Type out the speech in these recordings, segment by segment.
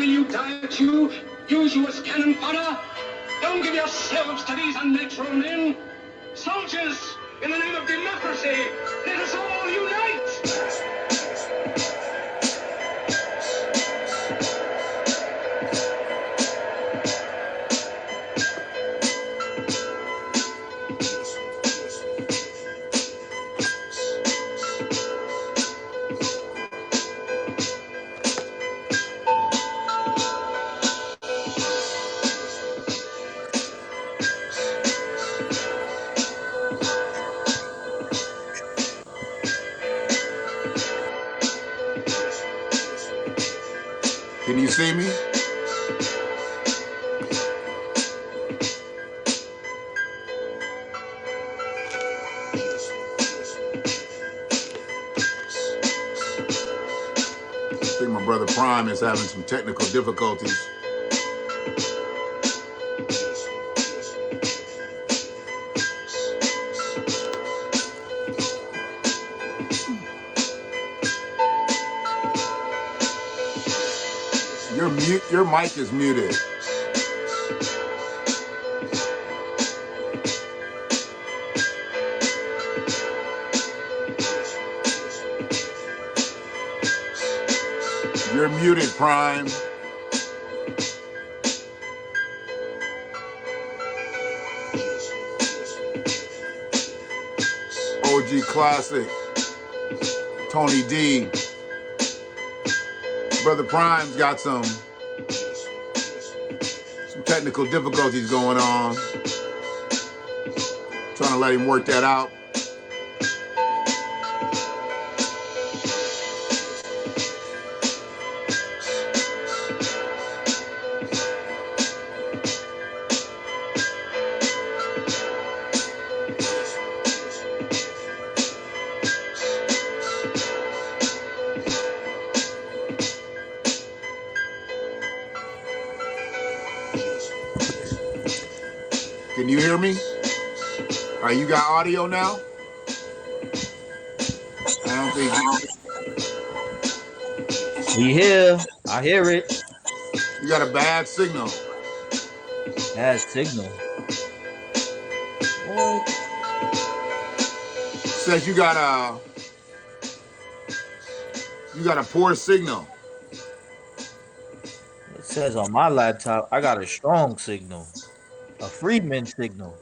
will you diet you? Use you as cannon fodder? Don't give yourselves to these unnatural men. Soldiers, in the name of democracy, let us all unite! Can you see me? I think my brother Prime is having some technical difficulties. Your mic is muted. You're muted, Prime. OG Classic. Tony D. Brother Prime's got some technical difficulties going on. Trying to let him work that out. Can you hear me? All right, you got audio now? I don't think We here. I hear it. You got a bad signal. Bad signal. What? Says you got a poor signal. It says on my laptop, I got a strong signal. A Friedman signal.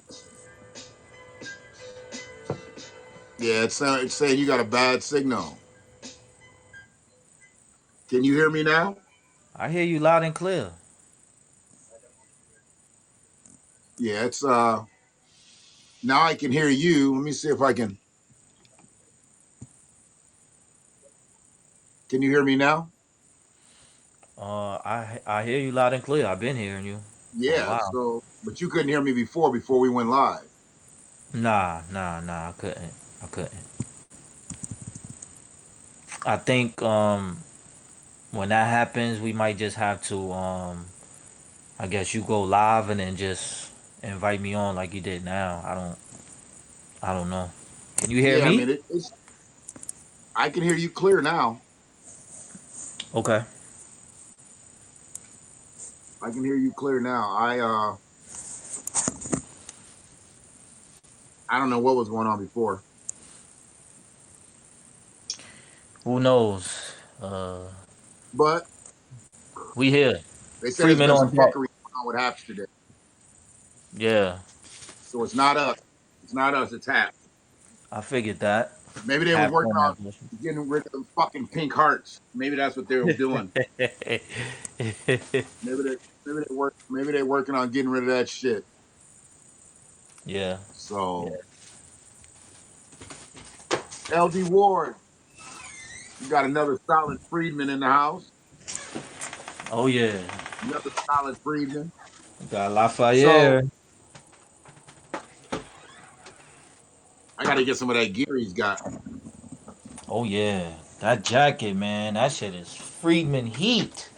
Yeah, it's saying you got a bad signal. Can you hear me now? I hear you loud and clear. Yeah, it's now I can hear you. Let me see if I can. Can you hear me now? I hear you loud and clear. I've been hearing you for a Yeah, while. so but you couldn't hear me before we went live. Nah, I couldn't. I think when that happens, we might just have to I guess you go live and then just invite me on like you did now. I don't know. Can you hear Yeah, I me? mean I can hear you clear now. Okay. I can hear you clear now. I don't know what was going on before. Who knows? But We here. they said there's Freeman been some on deck. fuckery going on with Haps today. Yeah, So it's not us. It's not us, it's Haps. I figured that. Maybe they was Half working on on that question. getting rid of them fucking pink hearts. Maybe that's what they were doing. Maybe they're working on getting rid of that shit. Yeah. So LD Ward, you got another solid Friedman in the house. Oh yeah. Another solid Friedman. Got So Lafayette. I gotta get some of that gear he's got. Oh yeah. That jacket, man. That shit is Friedman heat.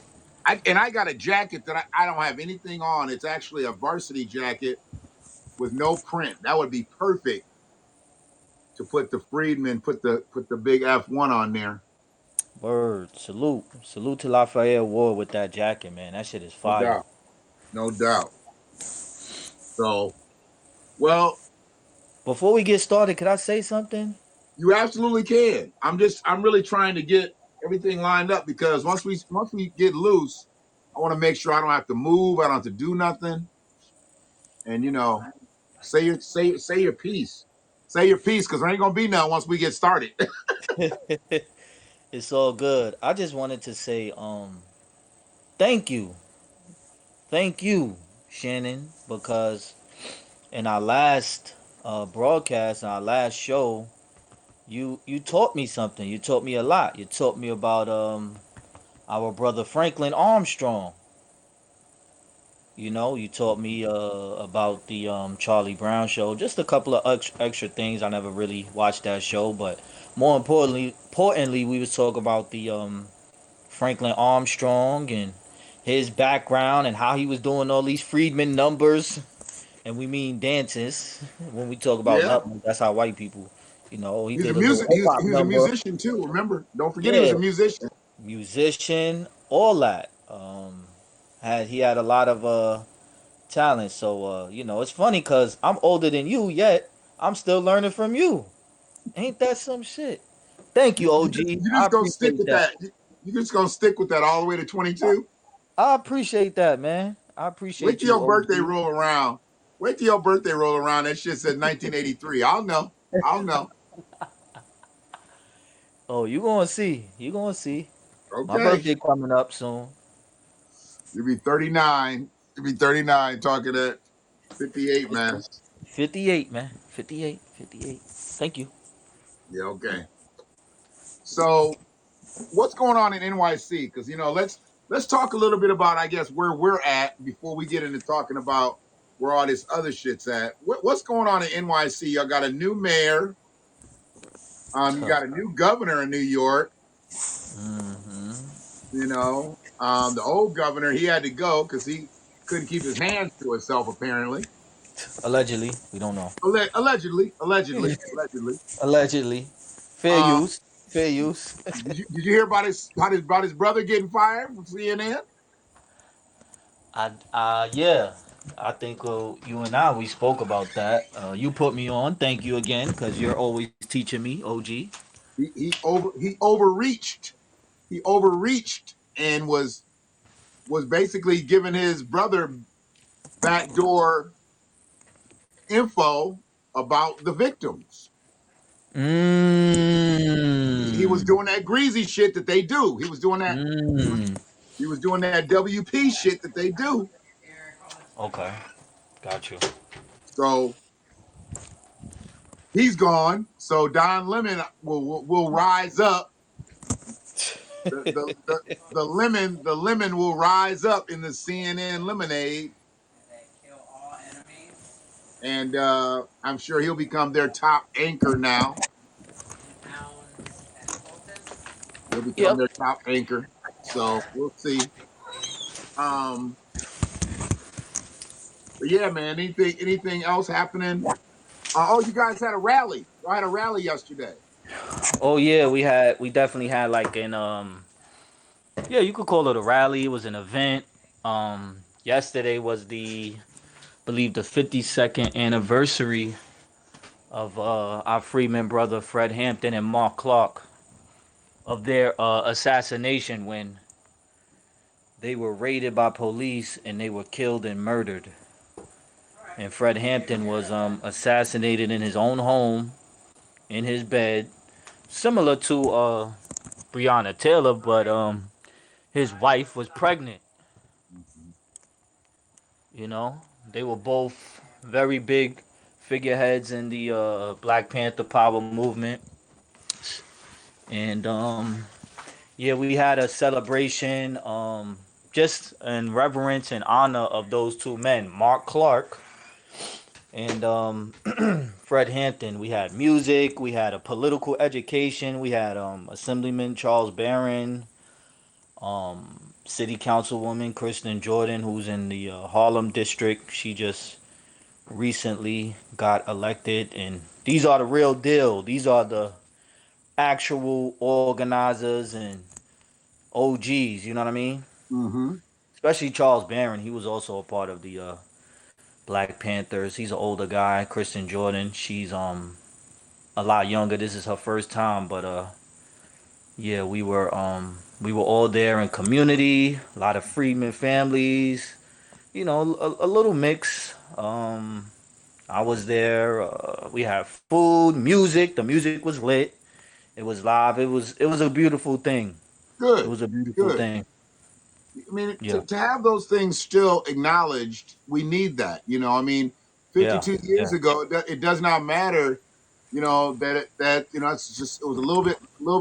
I got a jacket that I don't have anything on. It's actually a varsity jacket with no print. That would be perfect to put the Friedman, put the big F1 on there. Word. Salute. Salute to Lafayette Ward with that jacket, man. That shit is No fire. doubt. No doubt. So, well, Before we get started, could I say something? you absolutely can. I'm really trying to get everything lined up because once we get loose, I want to make sure I don't have to move, I don't have to do nothing, and say your piece, say your piece, because there ain't gonna be none once we get started. It's all good. I just wanted to say, thank you. Thank you, Shannon, because in our last broadcast, in our last show, you taught me something. You taught me a lot. You taught me about our brother Franklin Armstrong. You taught me about the Charlie Brown show. Just a couple of extra things. I never really watched that show, but more importantly, we was talking about the Franklin Armstrong and his background and how he was doing all these Friedman numbers. And we mean dances when we talk about Yeah, numbers. That's how white people, he he's a did a little music. hip hop He was a number. musician too. Remember, don't forget he was Yeah, a musician. musician, all that. He had a lot of talent. So it's funny because I'm older than you, yet I'm still learning from you. Ain't that some shit? Thank You, you, you just OG. you I just gonna stick appreciate with that. that. You just gonna stick with that all the way to 22. I appreciate that, man. I Wait appreciate till you, your birthday OG. roll around. Wait till your birthday roll around. That shit said 1983. I'll know. I'll know. Oh, you gonna see. You gonna see. My Okay. birthday coming up soon. You'll be 39. You'll be 39 talking at 58, It's man. 58, man. 58, 58. Thank you. Yeah, okay. So what's going on in NYC? Because let's talk a little bit about, I guess, where we're at before we get into talking about where all this other shit's at. What's going on in NYC? Y'all got a new mayor. You got a new governor in New York. Mm-hmm. The old governor, he had to go because he couldn't keep his hands to himself, apparently. Allegedly, we don't know. Allegedly. Allegedly, fair Uh, use. Fair use. did you hear about his brother getting fired from CNN? Yeah. I think you and I we spoke about that. You put me on. Thank you again, because you're always teaching me, OG. He overreached. He overreached and was basically giving his brother backdoor info about the victims. He was Mmm. doing that greasy shit that they do. He was doing that. Mmm. He was doing that WP shit that they do. Okay, got you. So he's gone. So Don Lemon will rise up. The lemon will rise up in the CNN lemonade, and I'm sure he'll become their top anchor now. He'll become Yep. their top anchor. So we'll see. Um, but yeah, man. Anything else happening? You guys had a rally. I had a rally yesterday. Oh yeah, we definitely had like an yeah, you could call it a rally. It was an event. Yesterday was believe the 52nd anniversary of our Freeman brother Fred Hampton and Mark Clark, of their assassination when they were raided by police and they were killed and murdered. And Fred Hampton was assassinated in his own home, in his bed, similar to Breonna Taylor, but his wife was pregnant. You know, they were both very big figureheads in the Black Panther Power movement, and yeah, we had a celebration just in reverence and honor of those two men, Mark Clark and Fred Hampton. We had music, we had a political education, we had Assemblyman Charles Barron, City Councilwoman Kristen Jordan, who's in the Harlem district. She just recently got elected, and these are the real deal. These are the actual organizers and OGs. You know what I mean? Mm-hmm. Especially Charles Barron. He was also a part of the Black Panthers. He's an older guy. Kristen Jordan. She's a lot younger. This is her first time, but yeah, we were all there in community. A lot of freedmen families. You know, a little mix. I was there. We had food, music. The music was lit. It was live. It was a beautiful thing. It Good, was a beautiful good. thing. I mean, Yeah. to have those things still acknowledged, we need that. I mean, Yeah. 52 years Yeah. ago, it does not matter. It's just it was a little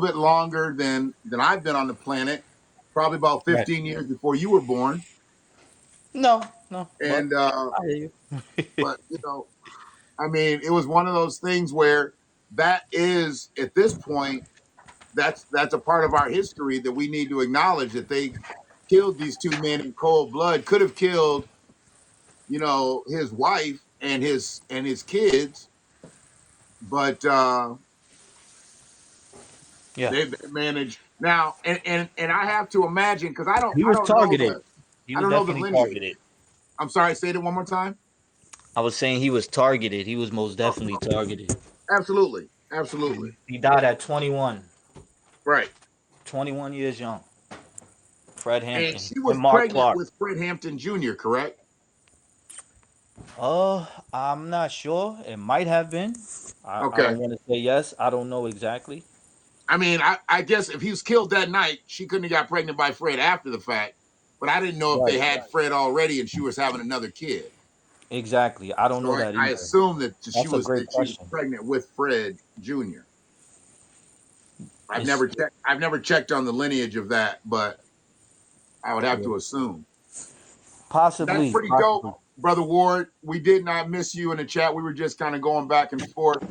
bit longer than I've been on the planet. Probably about Right. 15 years before you were born, No, no, but and I hear you. but I mean, it was one of those things where that is at this point that's a part of our history that we need to acknowledge that they killed these two men in cold blood. Could have killed his wife and his kids, but Yeah. they managed now. And I have to imagine because I don't He I was don't know targeted. the He I was don't know the definitely lineage. targeted. I'm sorry, say it one more time. I was saying he was targeted. He was most Oh, definitely targeted. absolutely, absolutely, He died at 21. right. 21 years young. Fred And Hampton she and was Mark pregnant Clark. with Fred Hampton Jr., correct? I'm not sure. It might have been. I Okay. don't want to say yes. I don't know exactly. I mean, I guess if he was killed that night, she couldn't have got pregnant by Fred after the fact. But I didn't know if they Right. had Fred already and she was having another kid. Exactly. I don't So know I, that I either. assumed that she That's a was great that she was question. pregnant with Fred Jr. I've It's never checked. I've never checked on the lineage of that, but I would have yeah. to assume. That's Possibly, pretty dope, possibly. brother Ward. We did not miss you in the chat. We were just kind of going back and forth.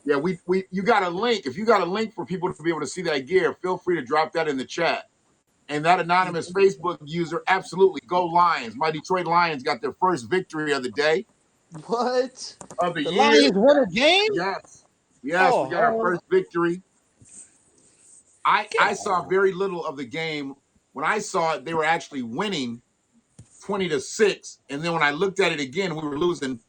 Yeah, we you got a link. If you got a link for people to be able to see that gear, feel free to drop that in the chat. And that anonymous Facebook user, absolutely, go Lions. My Detroit Lions got their first victory of the day, What? of the The year. Lions won a game? Yes, yes, we got our Oh, first victory. I get saw out. very little of the game. When I saw it, they were actually winning 20-6, and then when I looked at it again, we were losing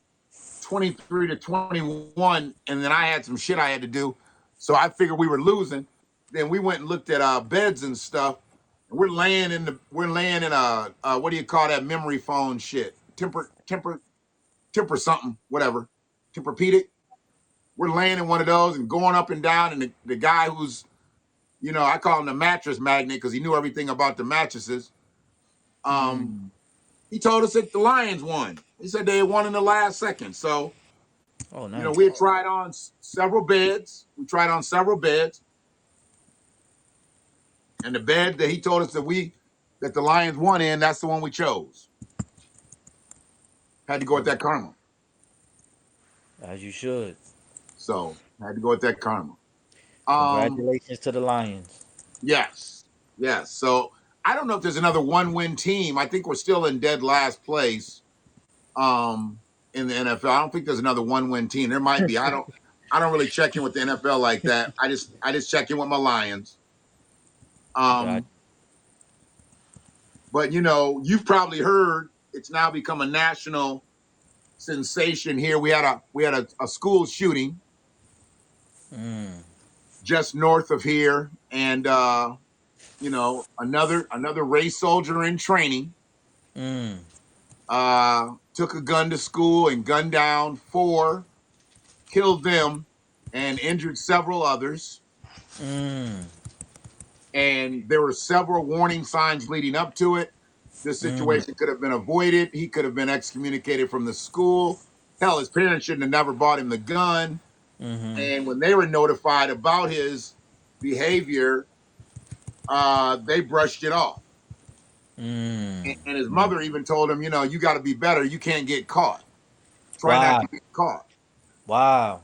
23-21, and then I had some shit I had to do, so I figured we were losing. Then we went and looked at beds and stuff, and we're laying in a what do you call that memory foam shit? Temper something, whatever. Tempur-Pedic. We're laying in one of those and going up and down, and the guy who's I call him the mattress magnet because he knew everything about the mattresses. Um, Mm. he told us that the Lions won. He said they won in the last second. So, Oh, nice. we had tried on several beds. We tried on several beds, and the bed that he told us that the Lions won in, that's the one we chose. Had to go with that karma. As you should. So had to go with that karma. Um, Congratulations to the Lions. yes, yes. So I don't know if there's another one-win team. I think we're still in dead last place. In the NFL. I don't think there's another one-win team. There might be. I don't really check in with the NFL like that. I just check in with my Lions. Got Um, but you've probably heard it's now become a national sensation here. We had a school shooting you. Mm. just north of here, and another race soldier in training Mm. took a gun to school and gunned down four, killed them, and injured several others. Mm. And there were several warning signs leading up to it. This Mm. situation could have been avoided. He could have been excommunicated from the school. Hell, his parents shouldn't have never bought him the gun. Mm-hmm. And when they were notified about his behavior, they brushed it off. Mm. And his Mm. mother even told him, you got to be better. You can't get caught. Try not Wow. to get caught. Wow.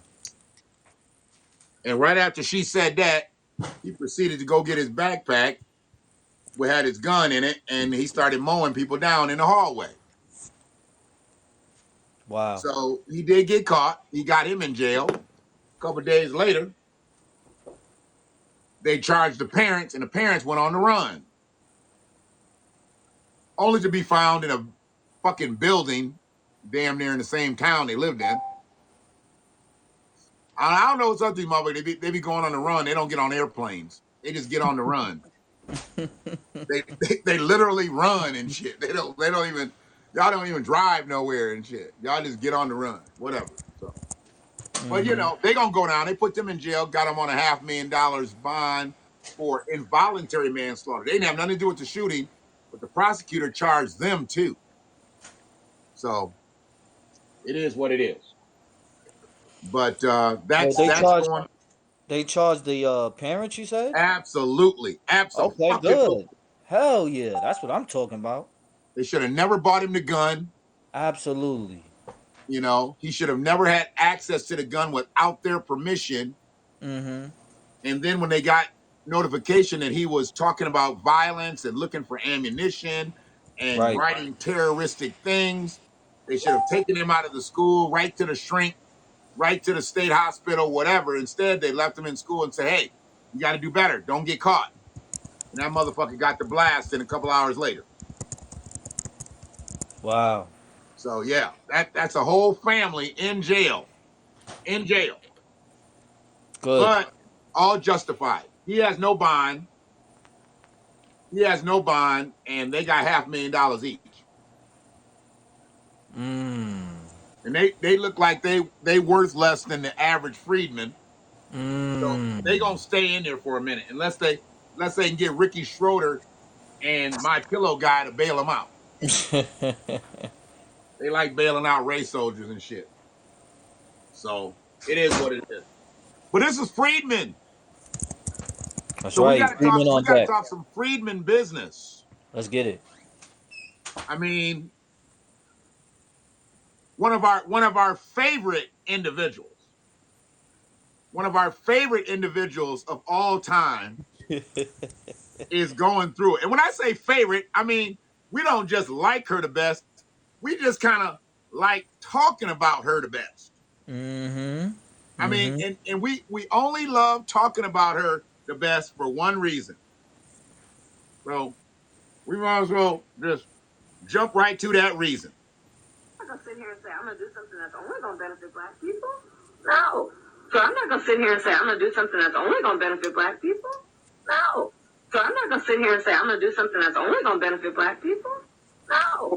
And right after she said that, he proceeded to go get his backpack, which had his gun in it, and he started mowing people down in the hallway. Wow. So he did get caught. He got him in jail. A couple of days later, They charged the parents, and the parents went on the run, only to be found in a fucking building damn near in the same town they lived in. I don't know what's up with these motherfuckers. They be going on the run. They don't get on airplanes. They just get on the run. They literally run and shit. They don't even y'all don't even drive nowhere and shit. Y'all just get on the run. Whatever. So but they gonna go down. They put them in jail, got them on a $500,000 bond for involuntary manslaughter. They didn't have nothing to do with the shooting, but the prosecutor charged them too. So it is what it is. But that's going. They charged the parents. You said? Absolutely. Okay, Absolutely. good. Hell yeah, that's what I'm talking about. They should have never bought him the gun. Absolutely. He should have never had access to the gun without their permission. Mm-hmm. And then when they got notification that he was talking about violence and looking for ammunition and Right. writing terroristic things, they should have taken him out of the school, right to the shrink, right to the state hospital, whatever. Instead, they left him in school and said, hey, you got to do better. Don't get caught. And that motherfucker got the blast in a couple hours later. Wow. So yeah, that's a whole family in jail. In jail. Good. But all justified. He has no bond. And they got $500,000 each. And they look like they worth less than the average freedman. So they gonna stay in there for a minute unless they can get Ricky Schroeder and My Pillow guy to bail them out. They like bailing out race soldiers and shit. So it is what it is. But this is Freedmen. That's So we right. gotta Freeman on deck. talk some Freedmen business. Let's get it. I mean, one of our favorite individuals of all time is going through it. And when I say favorite, I mean we don't just like her the best. We just kind of like talking about her the best. Mm-hmm. I mean, and we only love talking about her the best for one reason. So we might as well just jump right to that reason. I'm not gonna sit here and say I'm gonna do something that's only gonna benefit black people. No. So I'm not gonna sit here and say I'm gonna do something that's only gonna benefit black people. No. So I'm not gonna sit here and say I'm gonna do something that's only gonna benefit black people. No.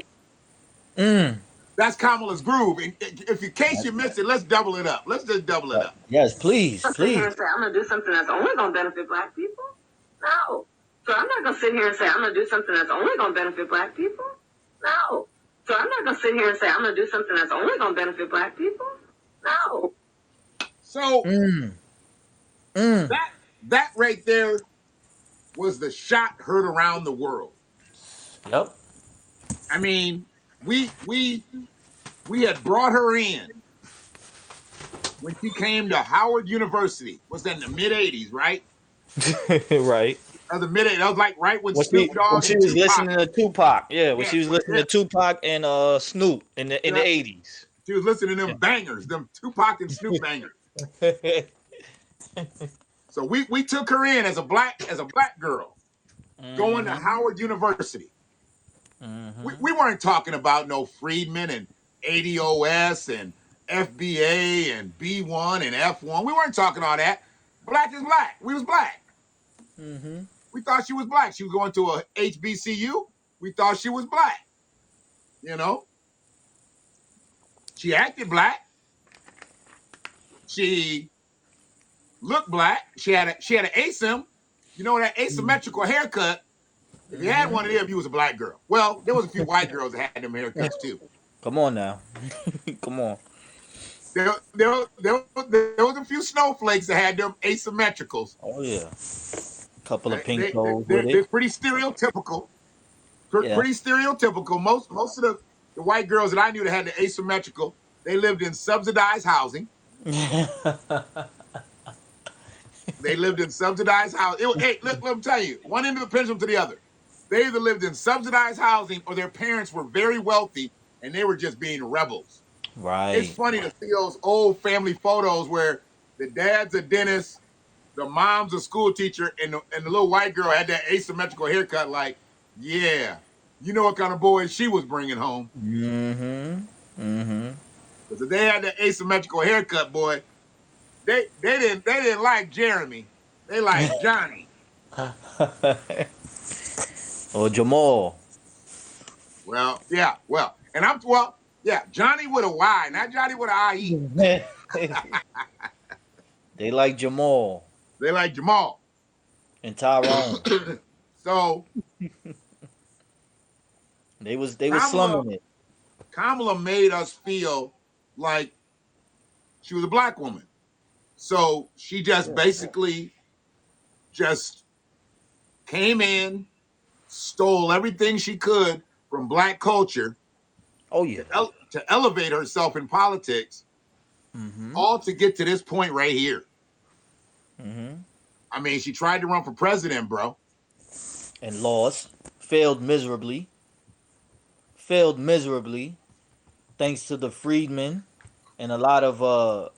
That's Kamala's groove. If in case you missed it, let's double it up. Let's just double it up. Yes, please, I'm not gonna sit here please. and say I'm gonna do something that's only gonna benefit black people. No. So I'm not gonna sit here and say I'm gonna do something that's only gonna benefit black people. No. So I'm not gonna sit here and say I'm gonna do something that's only gonna benefit black people. No. So that right there was the shot heard around the world. Yep. I mean, we had brought her in when she came to Howard University. Was that in the mid '80s, right? Right. The mid '80s. That was like right when When Snoop Dogg she and was Tupac. listening to Tupac. Yeah, when she was listening to Tupac and Snoop in the 80s. She was listening to them bangers, them Tupac and Snoop bangers. So we took her in as a black girl, going to Howard University. We weren't talking about no Freedmen and ADOS and FBA and B1 and F1. We weren't talking all that. Black is black. We was black. We thought she was black. She was going to a HBCU. We thought she was black. She acted black. She looked black. She had an ASIM. That asymmetrical haircut. If you had one of them, you was a black girl. Well, there was a few white girls that had them haircuts too. Come on now. Come on. There was a few snowflakes that had them asymmetricals. Oh yeah. Couple of pink toes with They're it. pretty stereotypical. Pretty stereotypical. Most of the white girls that I knew that had the asymmetrical, they lived in subsidized housing. They lived in subsidized housing. Hey, let me tell you, one end of the pendulum to the other. They either lived in subsidized housing or their parents were very wealthy and they were just being rebels. Right. It's funny to see those old family photos where the dad's a dentist, the mom's a school teacher, and the little white girl had that asymmetrical haircut. Like, yeah, you know what kind of boys she was bringing home. Mm-hmm. Mm-hmm. Because if they had that asymmetrical haircut, boy, they didn't like Jeremy. They like Johnny. Or Jamal. Well, yeah, yeah, Johnny with a Y, not Johnny with an IE. They like Jamal They like Jamal. and Tyrone. So They was Kamala slumming it. Kamala made us feel like she was a black woman. So she just basically just came in, stole everything she could from black culture Oh yeah. to elevate herself in politics, Mm-hmm. all to get to this point right here. Mm-hmm. I mean, she tried to run for president, bro. And lost. Failed miserably. Failed miserably. Thanks to the freedmen and a lot of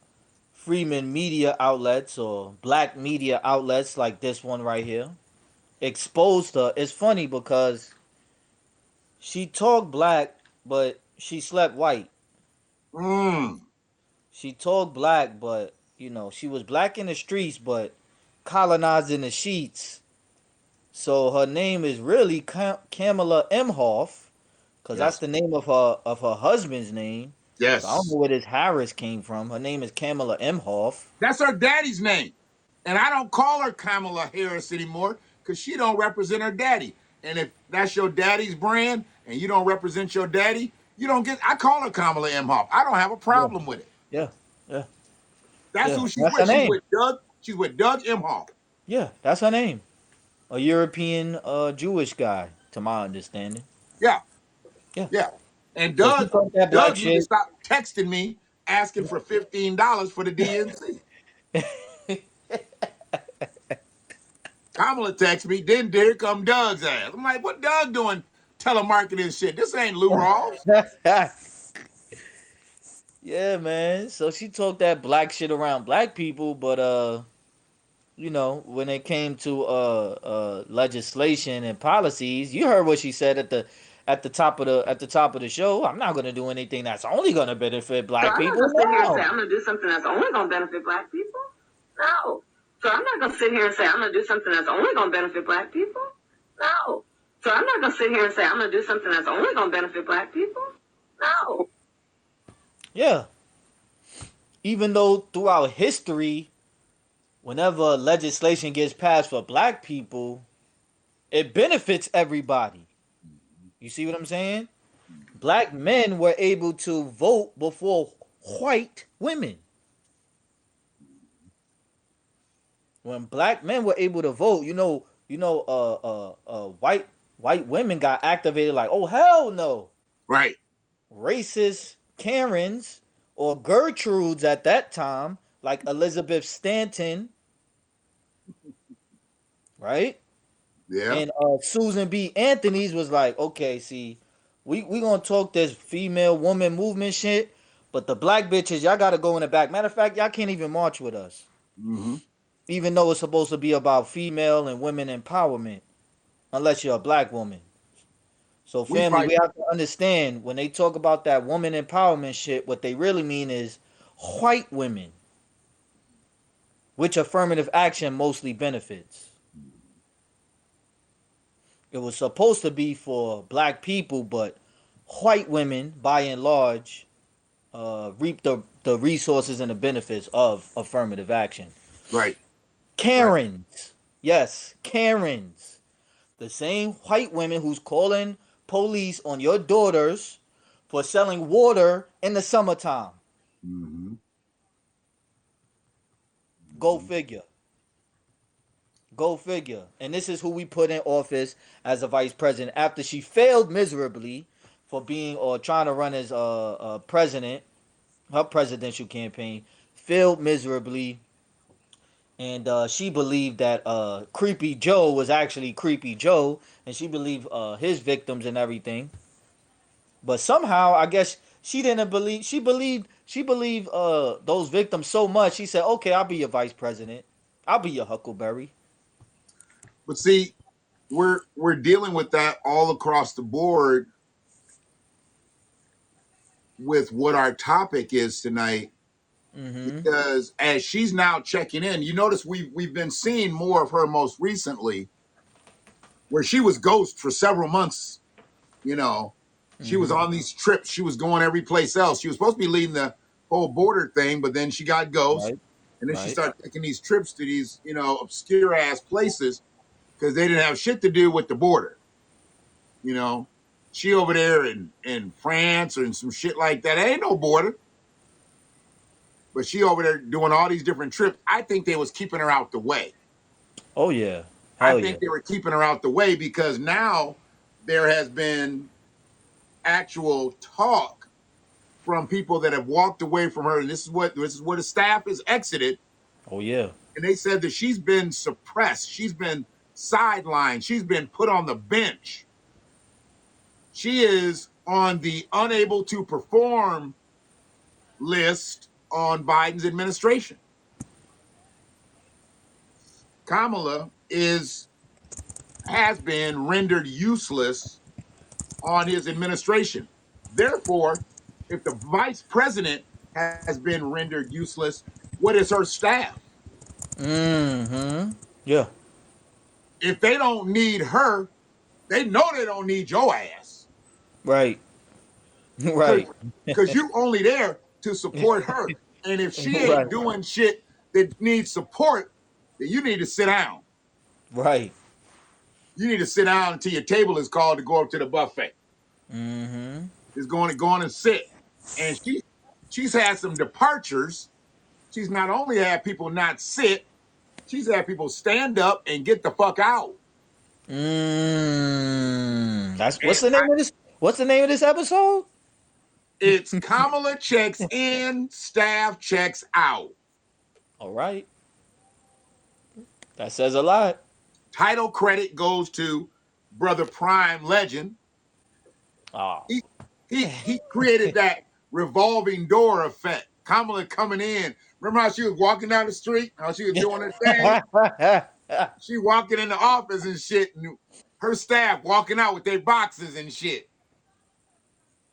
freedmen media outlets or black media outlets like this one right here exposed her. It's funny because she talked black, but she slept white. Mm, She talked black, but she was black in the streets, but colonized in the sheets. So her name is really Kamala Emhoff, because that's yes, the name of her husband's name. So I don't know yes. where this Harris came from. Her name is Kamala Emhoff. That's her daddy's name. And I don't call her Kamala Harris anymore because she don't represent her daddy. And if that's your daddy's brand and you don't represent your daddy, you don't get. I call her Kamala Imhoff. I don't have a Yeah, problem with it. yeah, yeah, That's yeah. who she's That's her with. She's name. with Doug. She's with Doug Imhoff. Yeah, that's her name. A European Jewish guy, to my understanding. Yeah, Yeah. yeah. And So she talked that black Doug need to shit. stop texting me asking for $15 for the DNC. Kamala texts me, then here come Doug's ass. I'm like, what Doug doing telemarketing shit? This ain't Lou Rawls. Yeah, man. So she talked that black shit around black people, but when it came to legislation and policies, you heard what she said at the top of the show. I'm not gonna do anything that's only gonna benefit So black I'm not people. gonna sit here and say No. I'm gonna do something that's only gonna benefit black people. No. So I'm not gonna sit here and say I'm gonna do something that's only gonna benefit black people. No. So I'm not gonna sit here and say I'm gonna do something that's only gonna benefit black people. No. Yeah. Even though throughout history, whenever legislation gets passed for black people, it benefits everybody. You see what I'm saying? Black men were able to vote before white women. When black men were able to vote, white women got activated like, oh hell no. Right. Racist Karens or Gertrudes at that time, like Elizabeth Stanton, right? Yeah. And Susan B. Anthony's was like, okay, see, we gonna talk this female woman movement shit, but the black bitches, y'all gotta go in the back. Matter of fact, y'all can't even march with us. Mm-hmm. Even though it's supposed to be about female and women empowerment, unless you're a black woman. So We family, fight. we have to understand when they talk about that woman empowerment shit, what they really mean is white women, which affirmative action mostly benefits. It was supposed to be for black people, but white women, by and large, reap the resources and the benefits of affirmative action. Right. Right. Karens, yes, Karens, the same white women who's calling police on your daughters for selling water in the summertime. Mm-hmm. Go figure. Go figure. And this is who we put in office as a vice president after she failed miserably for being or trying to run as president. Her presidential campaign failed miserably, and she believed that Creepy Joe was actually Creepy Joe, and she believed his victims and everything. But somehow, I guess she didn't believe. She believed those victims so much. She said, "Okay, I'll be your vice president." I'll be your Huckleberry. But see, we're dealing with that all across the board with what our topic is tonight. Mm-hmm. Because as she's now checking in, you notice we've been seeing more of her most recently, where she was ghost for several months. You know, she was Mm-hmm. on these trips. She was going every place else. She was supposed to be leading the whole border thing, but then she got ghost, Right. and then she Right. started taking these trips to these obscure ass places because they didn't have shit to do with the border. You know, she over there in France or in some shit like that. There ain't no border, but she over there doing all these different trips. I think they was keeping her out the way. Oh yeah. I Hell yeah. think they were keeping her out the way because now there has been actual talk from people that have walked away from her, and this is where the staff is exited, Oh yeah. and they said that she's been suppressed, she's been sidelined, she's been put on the bench. She is on the unable to perform list on Biden's administration. Kamala has been rendered useless on his administration. Therefore, if the vice president has been rendered useless, what is her staff? Mm-hmm. Yeah. If they don't need her, they know they don't need your ass. Right. Right. Because you only there to support her. And if she Right. ain't doing shit that needs support, then you need to sit down. Right. You need to sit down until your table is called to go up to the buffet. Mm-hmm. Is going to go on and sit. And she's had some departures. She's not only had people not sit, she's had people stand up and get the fuck out. That's And what's the name of this? What's the name of this episode? it's Kamala checks in, staff checks out. All right. That says a lot. Title credit goes to Brother Prime Legend. Oh. He he created that revolving door effect. Kamala coming in. Remember how she was walking down the street? How she was doing her thing? She walking in the office and shit, and her staff walking out with their boxes and shit.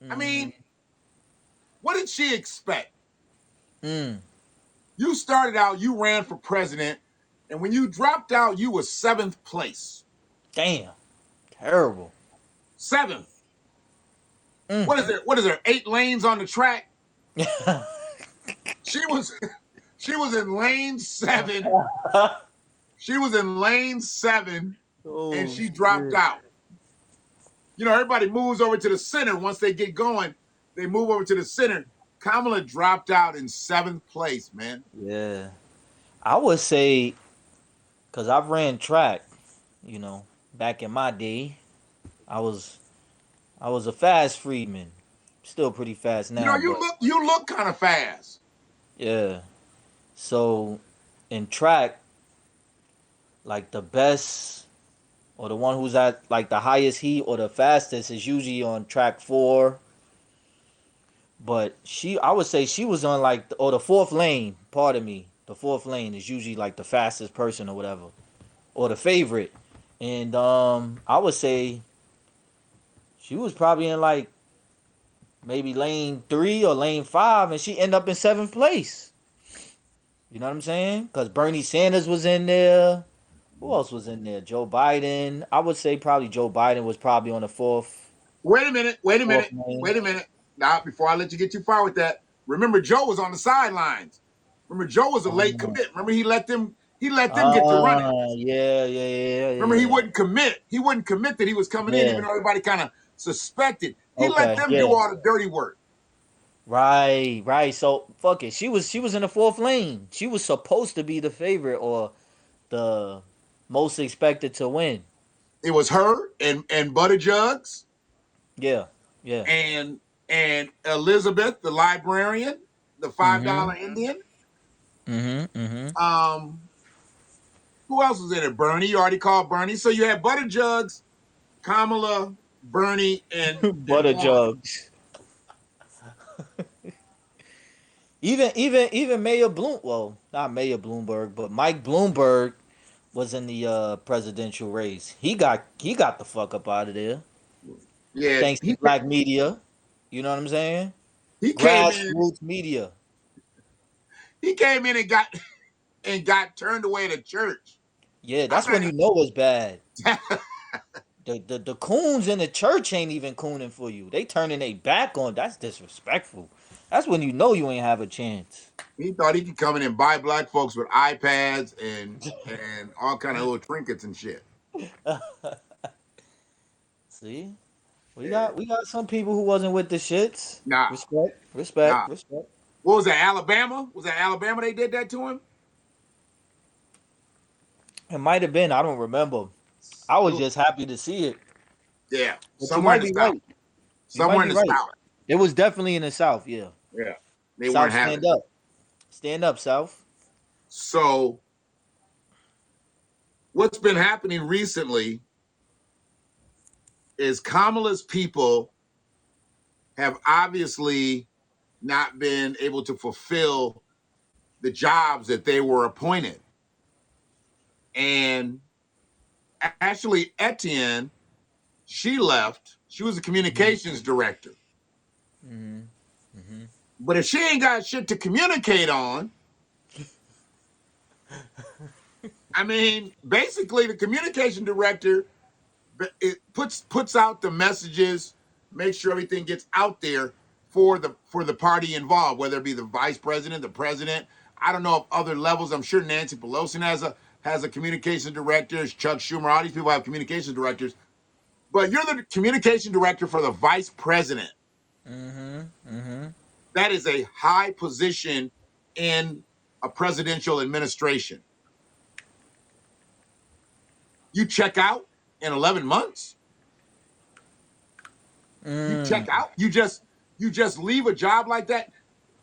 I Mm-hmm. mean, what did she expect? Mm. You started out, you ran for president, and when you dropped out, you was 7th place. Damn. Terrible. 7th. Mm. What is there? What is there? 8 lanes on the track? She was she was in lane 7. She was in lane 7 and Oh she dropped shit. out. Everybody moves over to the center once they get going. They move over to the center. Kamala dropped out in 7th place, man. Yeah. I would say, cause I've ran track, you know, back in my day. I was I was a fast freedman. Still pretty fast now, You but look kind of fast. yeah. So in track, like the best or the one who's at like the highest heat or the fastest is usually on track 4. But I would say she was on like or the fourth lane. Pardon me, the fourth lane is usually like the fastest person or whatever, or the favorite. And I would say she was probably in like maybe lane 3 or lane 5, and she ended up in 7th place. You know what I'm saying? Because Bernie Sanders was in there. Who else was in there? Joe Biden. I would say probably Joe Biden was probably on the Wait a minute. Wait a fourth minute. lane. Wait a minute. Now, before I let you get too far with that, remember Joe was on the sidelines. Remember Joe was a late Um, commit. Remember he let them get to running. yeah, yeah, yeah, Remember he yeah, wouldn't commit. He wouldn't commit that he was coming in, yeah. even though everybody kind of suspected. He let Okay, them do yeah. all the dirty work. Right, right. So fuck it. She was in the fourth lane. She was supposed to be the favorite or the most expected to win. It was her and Butter Jugs Yeah, yeah. and Elizabeth, the librarian, the $5 Mhm. Indian. Mhm. Mhm. Um, who else was in it? Bernie. You already called Bernie. So you had Butter Jugs, Kamala, Bernie, and Butter Juan. jugs. Even Mayor Bloom, well, not Mayor Bloomberg, but Mike Bloomberg was in the presidential race. He got the fuck up out of there. Yeah, Thanks to black media. You know what I'm saying? he came in. Grassroots media. He came in and got turned away to church. Yeah, I'm that's when you know it's bad. not. The coons in the church ain't even cooning for you. They turning their back on. That's disrespectful. That's when you know you ain't have a chance. He thought he could come in and buy black folks with iPads and all kind of little trinkets and shit. See, we Yeah. got we got some people who wasn't with the shits. Nah, Respect, nah. respect, respect. What was that? Alabama? Was that Alabama? They did that to him. It might have been. I don't remember. I was just happy to see it. Yeah, But you somewhere in might the be south. right. You might Somewhere in be the right. south. It was definitely in the South. Yeah, Yeah, they weren't South having stand it. up, stand up, South. So what's been happening recently is Kamala's people have obviously not been able to fulfill the jobs that they were appointed. And Ashley Etienne, she left. She was a communications director. Mm-hmm. Mm-hmm. But if she ain't got shit to communicate on, I mean, basically the communication director it puts out the messages, makes sure everything gets out there for the party involved, whether it be the vice president, the president. I don't know of other levels. I'm sure Nancy Pelosi has a communication director. Chuck Schumer, all these people have communication directors. But you're the communication director for the vice president. Mm-hmm. Mm-hmm. That is a high position in a presidential administration. You check out in 11 months. You check Mm. out. You just leave a job like that.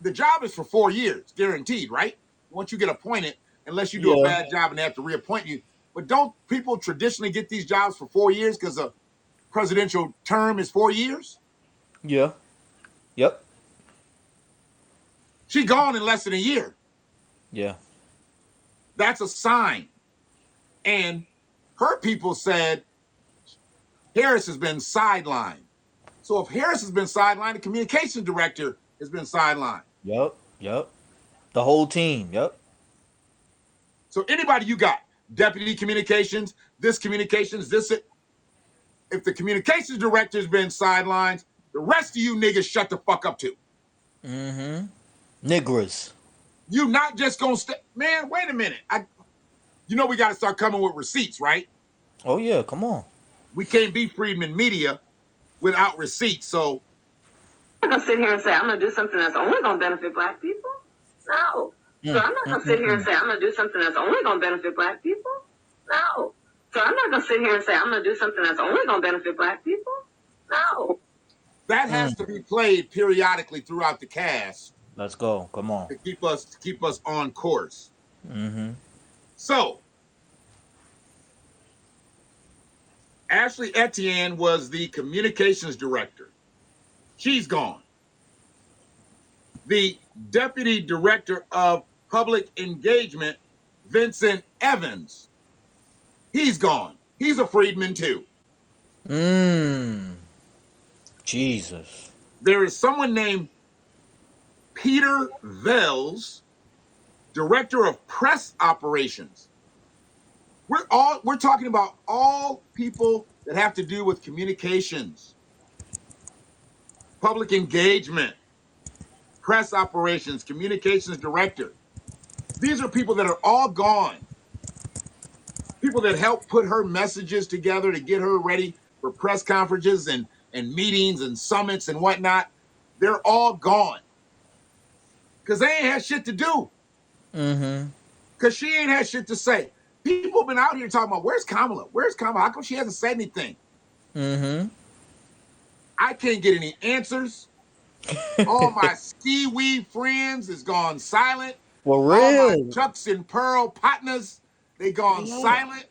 The job is for 4 years, guaranteed, right? Once you get appointed, unless you do a Yeah. bad job and they have to reappoint you. But don't people traditionally get these jobs for 4 years because a presidential term is 4 years? Yeah. Yep. She gone in less than a year. Yeah. That's a sign. And her people said Harris has been sidelined. So if Harris has been sidelined, the communications director has been sidelined. Yep. Yep. The whole team. Yep. So anybody you got, deputy communications, this communications, this it. If the communications director's been sidelined, the rest of you niggas shut the fuck up too. Mm-hmm. Niggas. You not just gonna stay, man. Wait a minute. We got to start coming with receipts, right? Oh yeah. Come on. We can't be Friedman Media without receipts. So I'm not gonna sit here and say I'm gonna do something that's only gonna benefit black people. No. So I'm not gonna sit here and say I'm gonna do something that's only gonna benefit black people. No. So I'm not gonna sit here and say I'm gonna do something that's only gonna benefit black people. No. that has to be played periodically throughout the cast Let's go. Come on. to keep us on course. Mm-hmm. So Ashley Etienne was the communications director. She's gone. The deputy director of public engagement, Vincent Evans, he's gone. He's a freedman too. Mm. Jesus. There is someone named Peter Vels, director of press operations. We're talking about all people that have to do with communications, public engagement, press operations, communications director. These are people that are all gone. People that help put her messages together to get her ready for press conferences and meetings and summits and whatnot. They're all gone because they ain't had shit to do. Mm-hmm. Because she ain't had shit to say. People have been out here talking about, where's Kamala? Where's Kamala? How come she hasn't said anything? Mm-hmm. I can't get any answers. All my SkeeeWeee friends is gone silent. For All my real. Chucks and Pearl partners, they Where gone y'all at? silent.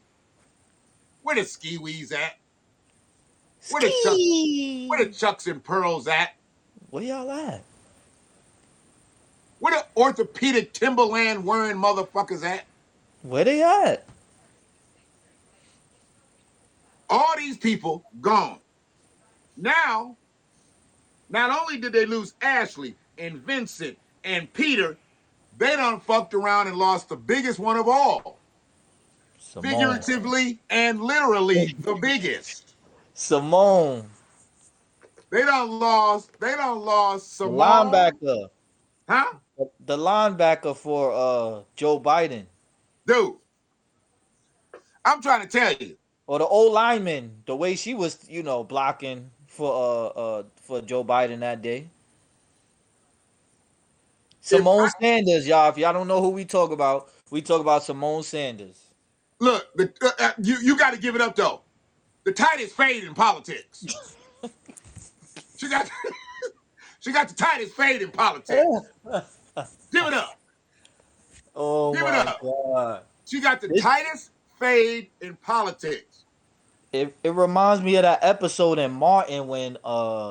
Where the SkeeeWees at? Where the Chucks? Where the Ski. Chucks and Pearls at? Where y'all at? Where the orthopedic Timberland wearing motherfuckers at? Where they at? All these people gone. Now, not only did they lose Ashley and Vincent and Peter, they done fucked around and lost the biggest one of all. Simone. Figuratively and literally the biggest. Simone. They done lost The Simone. linebacker. Huh? The linebacker for Joe Biden. Dude, I'm trying to tell you. Or the old lineman, the way she was, blocking for Joe Biden that day. If Simone I Sanders, y'all. If y'all don't know who we talk about Simone Sanders. look, you got to give it up though. The tightest fade in politics. She got she got the tightest fade in politics. Give it up. Oh Give it my up. god. She got the This tightest fade in politics. it reminds me of that episode in Martin when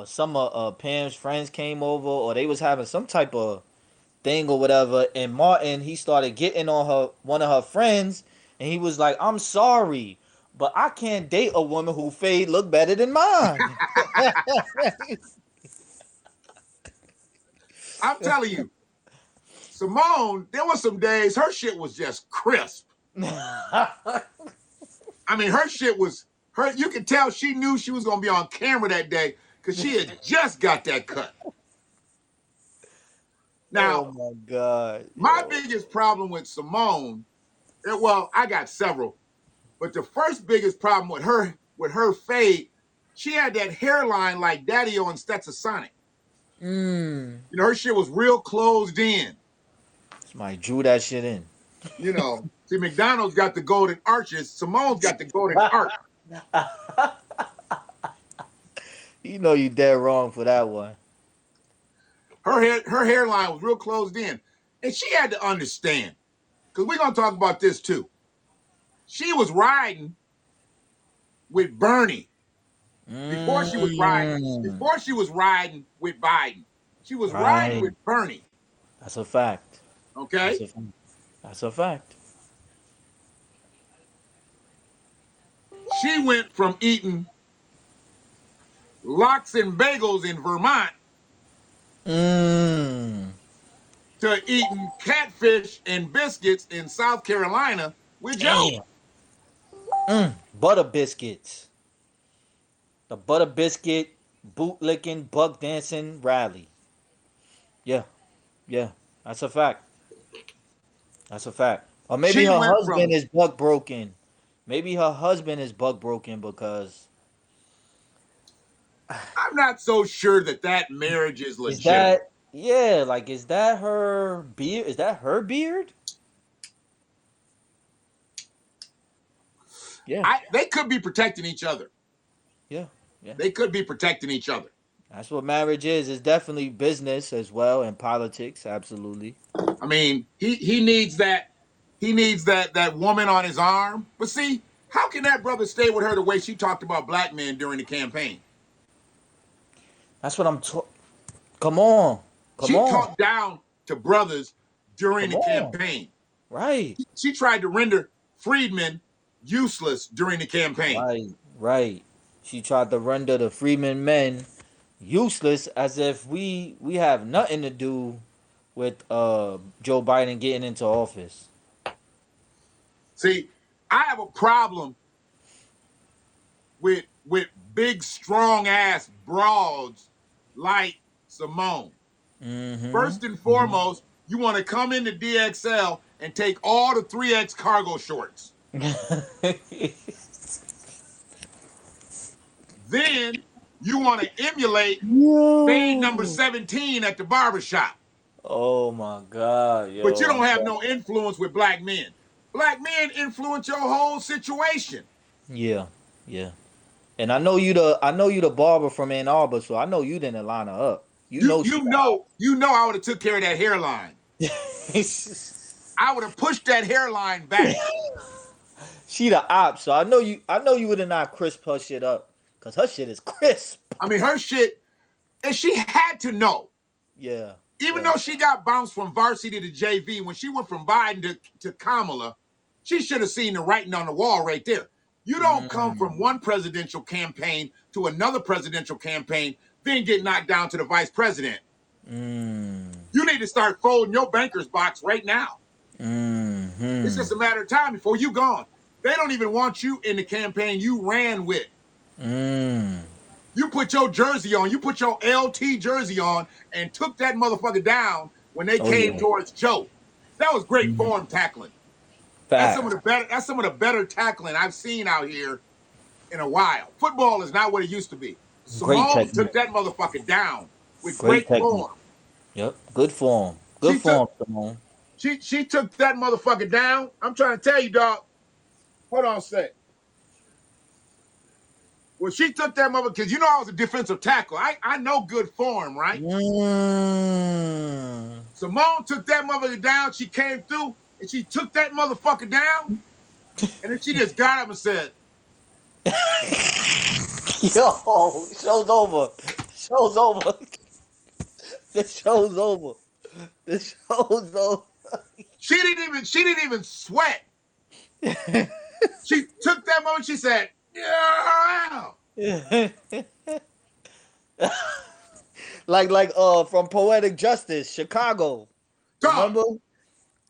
some of Pam's friends came over or they was having some type of thing or whatever, and Martin he started getting on her one of her friends and he was like, I'm sorry, but I can't date a woman who fade look better than mine. I'm telling you, Simone, there was some days her shit was just crisp. I mean, her shit was her. You could tell she knew she was gonna be on camera that day because she had just got that cut. Oh Now, my god, my yo. biggest problem with Simone, well, I got several, but the first biggest problem with her fade, she had that hairline like Daddy on Stetsasonic. Mm. You know, her shit was real closed in. Somebody drew that shit in. You know, see, McDonald's got the golden arches. Simone's got the golden arch. You know you dead wrong for that one. Her hairline was real closed in, and she had to understand because we're gonna talk about this too. She was riding with Bernie before she was riding. Mm. Before she was riding with Biden, she was riding Right. with Bernie. That's a fact. That's Okay, a fact. That's a fact. she went from eating lox and bagels in Vermont Mm. to eating catfish and biscuits in South Carolina with Joe. Damn. Butter biscuits. The butter biscuit bootlicking bug dancing rally. Yeah. Yeah. That's a fact. That's a fact. Or maybe She her went husband from. is bug broken. Maybe her husband is bug broken because I'm not so sure that marriage is is legitimate. that yeah, like is that her beard? Is that her beard? Yeah. They could be protecting each other. Yeah. Yeah. They could be protecting each other. That's what marriage is. It's definitely business as well and politics, absolutely. I mean, he needs that woman on his arm. But see, how can that brother stay with her the way she talked about black men during the campaign? That's what Come on. Come She on. talked down to brothers during Come the on. campaign. Right. She tried to render freedmen useless during the campaign. Right. Right. She tried to render the Freeman men useless as if we have nothing to do with Joe Biden getting into office. See, I have a problem with big, strong ass broads like Simone. Mm-hmm. First and foremost, you want to come into DXL and take all the 3X cargo shorts. Then you want to emulate fade number Yo. 17 at the barbershop. Oh my god, But you yo. don't have no influence with black men. Black men influence your whole situation. Yeah. Yeah. And I know you the barber from Ann Arbor, so I know you didn't line her up. You You know she you know, you know I would have took care of that hairline. I would have pushed that hairline back. She the op, so I know you would have not crisp her shit up. Cause her shit is crisp. I mean, her shit, and she had to know. Yeah. Even Yeah. though she got bounced from varsity to JV, when she went from Biden to Kamala, she should have seen the writing on the wall right there. You don't come from one presidential campaign to another presidential campaign, then get knocked down to the vice president. You need to start folding your banker's box right now. It's just a matter of time before you gone. They don't even want you in the campaign you ran with. You put your jersey on, you put your LT jersey on, and took that motherfucker down when they Oh came yeah. towards Joe. That was great form tackling. That's some of Fact. the better. That's some of the better tackling I've seen out here in a while. Football is not what it used to be. Great Simone technique. took that motherfucker down with Great great technique. form. Yep. Good form. Good She took form, Simone. she took that motherfucker down. I'm trying to tell you, dog. Hold on a sec. Well, she took that mother because you know I was a defensive tackle. I know good form, right? Simone took that motherfucker down. She came through and she took that motherfucker down. And then she just got up and said, Yo, show's over. Show's over. The show's over. The show's over. she didn't even sweat. She took that moment, she said, yeah. like from Poetic Justice, Chicago. Dog, Remember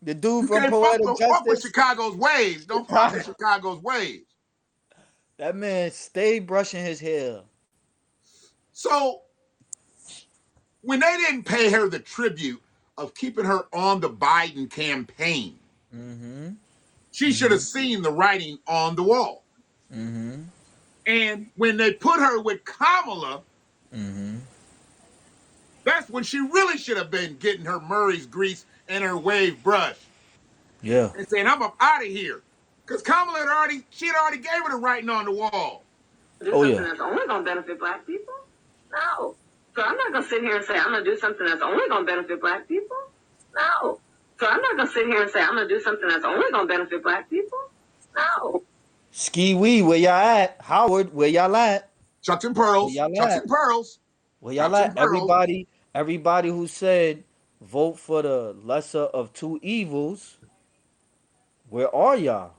the dude you from can't Poetic fuck with Justice? Chicago's ways. Don't fuck with Chicago. Chicago's ways. That man stayed brushing his hair. So when they didn't pay her the tribute of keeping her on the Biden campaign, she should have seen the writing on the wall. And when they put her with Kamala, that's when she really should have been getting her Murray's grease and her wave brush Yeah. and saying, I'm up out of here. Because Kamala had already gave her the writing on the wall. Do Oh something yeah. that's only gonna benefit black people? No. So I'm not gonna sit here and say I'm gonna do something that's only gonna benefit black people? No. So I'm not gonna sit here and say I'm gonna do something that's only gonna benefit black people? No. SkeeeWeee, where y'all at? Howard, where y'all at? Chucks and Where pearls, y'all chucks at? and pearls, Where y'all chucks at? and pearls. Everybody who said vote for the lesser of two evils, where are y'all?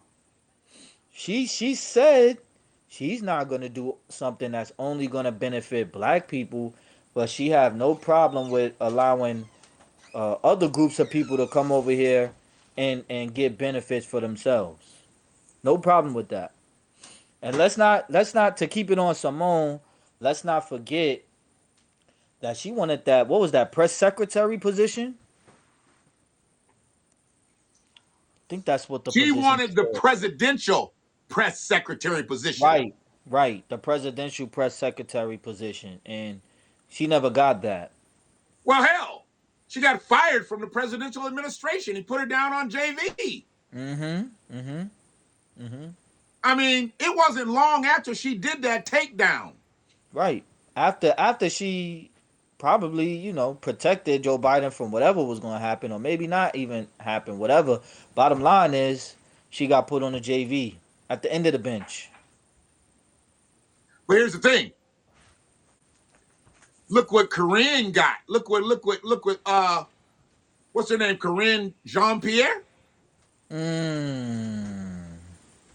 She said she's not gonna do something that's only gonna benefit black people, but she have no problem with allowing other groups of people to come over here and get benefits for themselves. No problem with that. And let's not to keep it on Simone. Let's not forget that she wanted that. What was that press secretary position? I think that's what the She position wanted was the called. presidential press secretary position. Right, right. The presidential press secretary position, and she never got that. Well, hell, she got fired from the presidential administration. He put her down on JV. I mean, it wasn't long after she did that takedown. Right. After she probably, protected Joe Biden from whatever was going to happen or maybe not even happen, whatever. Bottom line is she got put on the JV at the end of the bench. But here's the thing. Look what Corinne got. Look what what's her name? Corinne Jean-Pierre?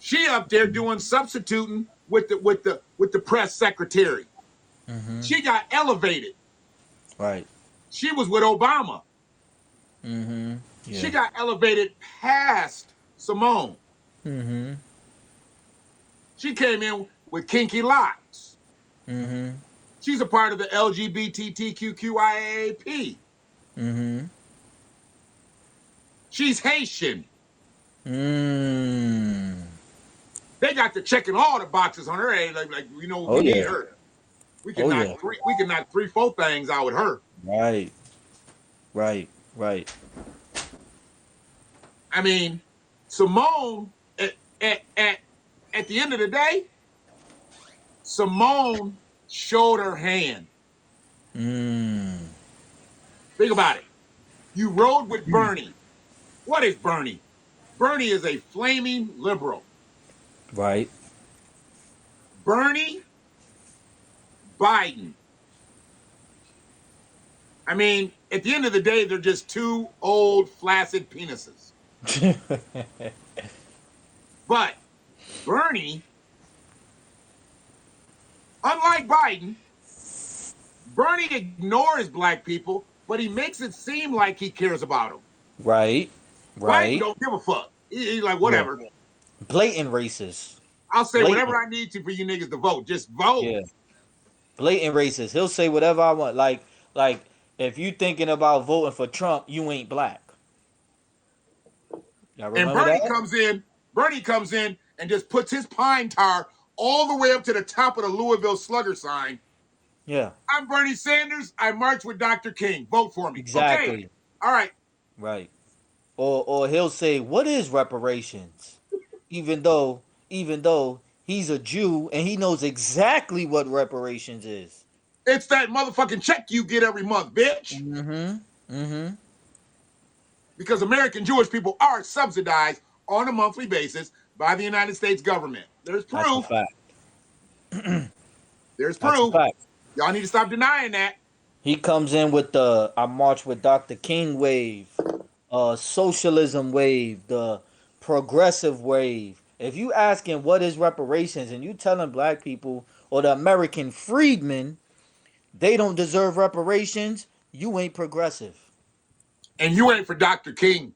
She up there doing substituting with the press secretary. She got elevated. Right. She was with Obama. She Yeah. got elevated past Simone. She came in with kinky locks. She's a part of the LGBTQIAP. She's Haitian. They got to checking all the boxes on her. Like Oh we need yeah. her. Oh yeah. We can knock 3-4 things out with her. Right. Right. Right. I mean, Simone at the end of the day, Simone showed her hand. Think about it. You rode with Bernie. What is Bernie? Bernie is a flaming liberal. Right. Bernie, Biden. I mean, at the end of the day, they're just two old, flaccid penises. But Bernie, unlike Biden, Bernie ignores black people, but he makes it seem like he cares about them. Right. Biden Right. don't give a fuck. He's like, Yeah. whatever. Blatant racist. I'll say whatever Blatant. I need to for you niggas to vote. Just vote. Yeah. Blatant racist. He'll say whatever I want. Like if you thinking about voting for Trump, you ain't black. Y'all And remember that? Bernie comes in and just puts his pine tar all the way up to the top of the Louisville Slugger sign. Yeah. I'm Bernie Sanders. I march with Dr. King. Vote for me. Okay. Exactly. All right. Right. Or he'll say, "What is reparations?" Even though he's a Jew and he knows exactly what reparations is. It's that motherfucking check you get every month, bitch. Mm-hmm. Mm-hmm. Because American Jewish people are subsidized on a monthly basis by the United States government. There's That's a proof. fact. There's That's a proof. fact. Y'all need to stop denying that. He comes in with the "I march with Dr. King" wave, socialism wave, the progressive wave. If you asking what is reparations and you telling black people or the American freedmen they don't deserve reparations, you ain't progressive. And you ain't for Dr. King.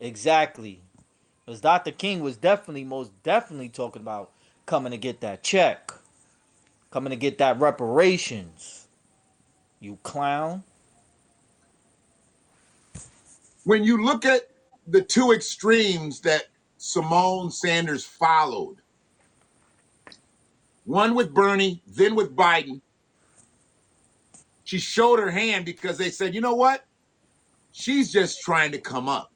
Exactly. Because Dr. King was definitely, most definitely talking about coming to get that check, coming to get that reparations. You clown. When you look at the two extremes that Simone Sanders followed, one with Bernie, then with Biden, she showed her hand because they said, you know what? She's just trying to come up.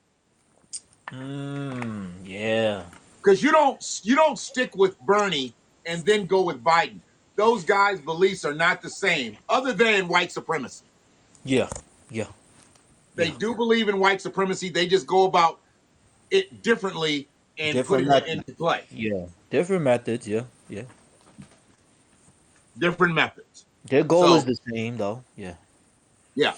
Yeah. Because you don't stick with Bernie and then go with Biden. Those guys' beliefs are not the same, other than white supremacy. Yeah. Yeah. They Yeah. do believe in white supremacy. They just go about it differently and Different putting it methods. into play. Yeah. Different methods. Yeah. Yeah. Different methods. Their goal is So the same, though. Yeah. yeah.